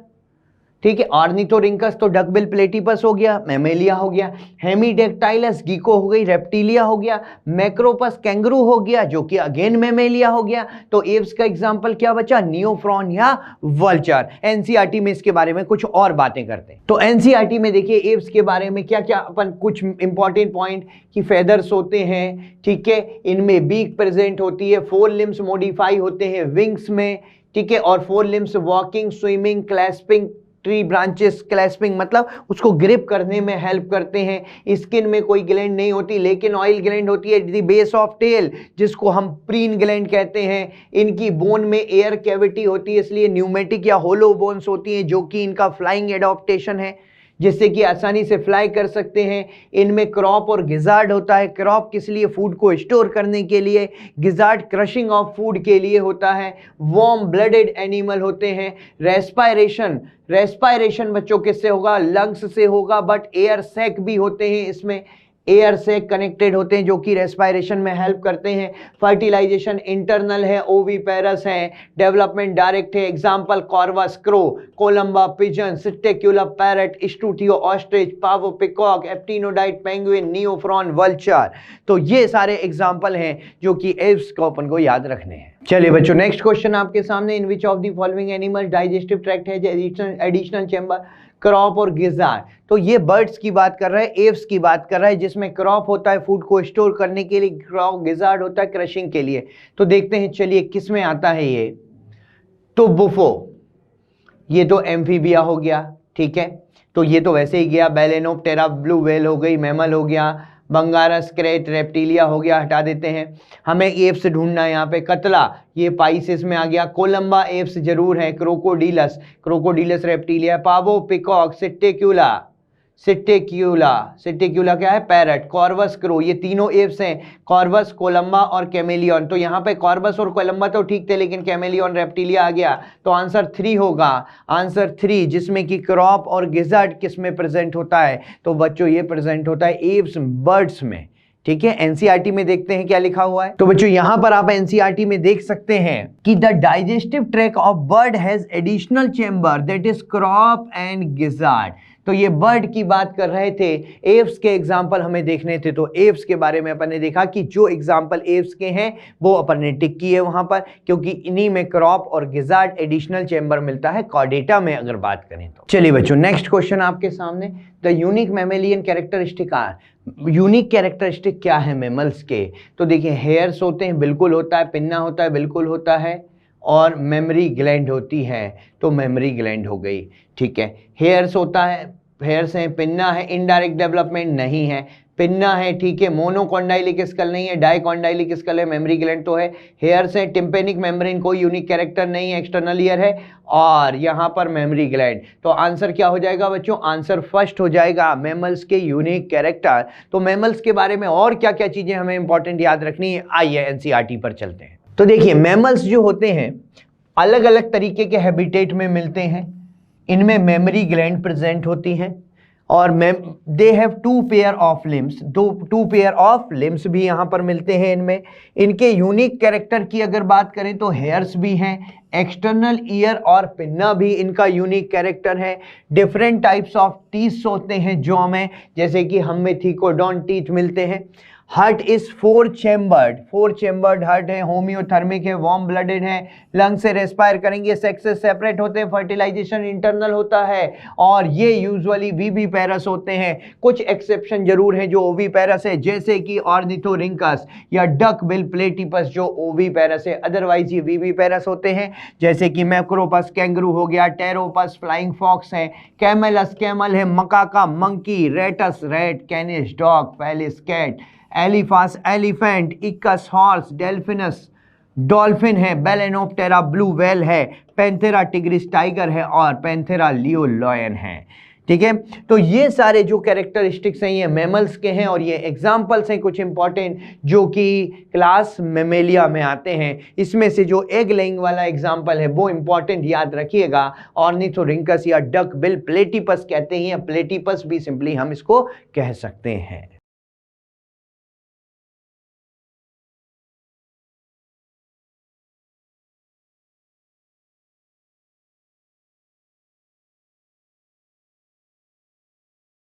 ठीक है, ऑर्निथोरिंकस तो डकबिल प्लेटिपस हो गया, मैमेलिया हो गया। हेमीडेक्टाइलस गीको हो गई, रेप्टिलिया हो गया। मैक्रोपस कैंगरू हो गया जो कि अगेन मैमेलिया हो गया। तो एव्स का एग्जांपल क्या बचा? नियोफ्रॉन या वल्चर। एनसीईआरटी में इसके बारे में कुछ और बातें करते हैं। तो एनसीईआरटी में देखिए एव्स के बारे में क्या क्या अपन कुछ इंपॉर्टेंट पॉइंट कि फेदर्स होते हैं, ठीक है, इनमें बीक प्रेजेंट होती है, 4 लिम्स मॉडिफाई होते हैं विंग्स में, ठीक है, और 4 limbs walking, swimming, clasping, tree branches clasping मतलब उसको ग्रिप करने में हेल्प करते हैं। स्किन में कोई ग्लैंड नहीं होती लेकिन ऑयल ग्लैंड होती है द बेस ऑफ टेल, जिसको हम प्रीन ग्लैंड कहते हैं। इनकी बोन में एयर कैविटी होती है, इसलिए न्यूमेटिक या होलो बोन्स होती हैं, जो कि इनका फ्लाइंग एडॉप्टेशन है जिससे कि आसानी से फ्लाई कर सकते हैं। इनमें क्रॉप और गिजार्ड होता है। क्रॉप किस लिए? फूड को स्टोर करने के लिए। गिजार्ड क्रशिंग ऑफ फूड के लिए होता है। वार्म ब्लडेड एनिमल होते हैं। रेस्पायरेशन बच्चों किससे होगा? लंग्स से होगा, बट एयर सैक भी होते हैं इसमें, एयर से कनेक्टेड होते हैं जो कि रेस्पायरेशन में हेल्प करते हैं। फर्टिलाइजेशन इंटरनल है, ओवीपेरस है। डेवलपमेंट डायरेक्ट है। Example corvus crow, columba pigeon, psittacula parrot, struthio ostrich, pavo peacock, aptenodytes penguin, neophron vulture. तो ये सारे एग्जांपल हैं जो कि एव्स को अपन को याद रखने हैं। चलिए बच्चों, नेक्स्ट क्वेश्चन आपके सामने, in which of the following animal digestive tract है एडिशनल चैम्बर? क्रॉप और गिजार्ड। तो ये बर्ड्स की बात कर रहा है, एव्स की बात कर रहा है, जिसमें क्रॉप होता है फूड को स्टोर करने के लिए, क्रॉप गिजार्ड होता है क्रशिंग के लिए। तो देखते हैं चलिए किस में आता है ये। तो बुफो, ये तो एम्फीबिया हो गया, ठीक है, तो ये तो वैसे ही गया। बैलेनोप्टेरा ब्लू व्हेल हो गई, मैमल हो गया। बंगारस क्रेट रेप्टिलिया हो गया, हटा देते हैं। हमें एप्स ढूंढना है यहाँ पे। कतला, ये पाइसेस में आ गया। कोलंबा एप्स जरूर है। क्रोकोडीलस रेप्टिलिया। पावो पिकॉक, सिट्टिक्यूला क्या है? पैरट। कॉर्वस क्रो, ये तीनों एप्स हैं, कॉर्वस, कोलंबा और कैमेलियन। तो यहाँ पे कॉर्वस और कोलंबा तो ठीक थे लेकिन कैमेलियन रेप्टिलिया आ गया। तो आंसर 3 होगा, आंसर 3, जिसमें कि क्रॉप और गिजार्ड किस में प्रेजेंट होता है? तो बच्चों ये प्रेजेंट होता है एप्स बर्ड्स में, ठीक है। एनसीईआरटी में देखते हैं क्या लिखा हुआ है। तो बच्चों यहां पर आप एनसीईआरटी में देख सकते हैं कि the digestive tract of bird has additional chamber that is crop and gizzard. तो ये बर्ड की बात कर रहे थे, एव्स के एग्जाम्पल हमें देखने थे। तो एव्स के बारे में अपन ने देखा कि जो एग्जाम्पल एव्स के हैं वो अपन ने टिक किए वहां पर, क्योंकि इन्हीं में क्रॉप और गिजार्ड एडिशनल चेंबर मिलता है कॉर्डेटा में अगर बात करें तो। चलिए बच्चों, नेक्स्ट क्वेश्चन आपके सामने, the unique mammalian characteristic are. Unique characteristic क्या है मेमल्स के? तो देखिए हेयर्स होते हैं, बिल्कुल होता है। पिन्ना होता है, बिल्कुल होता है। और मेमोरी ग्लैंड होती है, तो मेमोरी ग्लैंड हो गई, ठीक है। हेयर्स होता है, हेयर्स है। पिन्ना है, इनडायरेक्ट डेवलपमेंट नहीं है। पिन्ना है, ठीक है। मोनोकॉन्डाइलिक स्कल नहीं है, डाइकॉन्डाइलिक स्कल है। मेमोरी ग्लैंड तो है। हेयर्स है, टिम्पेनिक मेम्ब्रेन, कोई यूनिक कैरेक्टर नहीं है, एक्सटर्नल ईयर है। और यहाँ पर मेमोरी ग्लैंड। तो आंसर क्या हो जाएगा बच्चों? आंसर फर्स्ट हो जाएगा, मैमल्स के यूनिक कैरेक्टर। तो मैमल्स के बारे में और क्या क्या चीजें हमें इंपॉर्टेंट याद रखनी है, आइए एनसीईआरटी पर चलते हैं। तो देखिए मैमल्स जो होते हैं अलग अलग तरीके के हैबिटेट में मिलते हैं। इनमें मेमोरी ग्लैंड प्रेजेंट होती हैं और they have two pair of limbs, two pair of limbs भी यहाँ पर मिलते हैं इनमें। इनके यूनिक कैरेक्टर की अगर बात करें तो हेयर्स भी हैं, एक्सटर्नल ईयर और पिन्ना भी इनका यूनिक कैरेक्टर है। डिफरेंट टाइप्स ऑफ टीथ होते हैं जॉ में, जैसे कि हम में थीकोडॉन टीथ मिलते हैं। हार्ट इज 4 चैम्बर्ड हार्ट है, होम्योथर्मिक है, वार्म ब्लडेड है, लंग से रेस्पायर करेंगे, सेक्स से सेपरेट होते हैं, फर्टिलाइजेशन इंटरनल होता है और ये यूजुअली विविपेरस होते हैं। कुछ एक्सेप्शन जरूर है जो ओविपेरस है, जैसे कि ऑर्निथोरिंकस या डक बिल प्लेटिपस जो ओविपेरस है, अदरवाइज ये विविपेरस होते हैं। जैसे कि मैक्रोपस कैंगरू हो गया, टेरोपस फ्लाइंग फॉक्स है, कैमेलस कैमल है, macaca monkey, rattus rat, canis dog, felis cat, elephas elephant, equus horse, delphinus dolphin है, बेलेनोप्टेरा ब्लू व्हेल है, पैंथेरा टिग्रिस टाइगर है और पैंथेरा लियो लॉयन है। ठीक है, तो ये सारे जो कैरेक्टरिस्टिक्स हैं ये मैमल्स के हैं और ये एग्जाम्पल्स हैं कुछ इंपॉर्टेंट जो कि क्लास मेमेलिया में आते हैं। इसमें से जो एग लेइंग वाला एग्जाम्पल है वो इंपॉर्टेंट याद रखिएगा, ऑर्निथोरिंकस या डक बिल प्लेटिपस कहते हैं, या प्लेटिपस भी सिंपली हम इसको कह सकते हैं।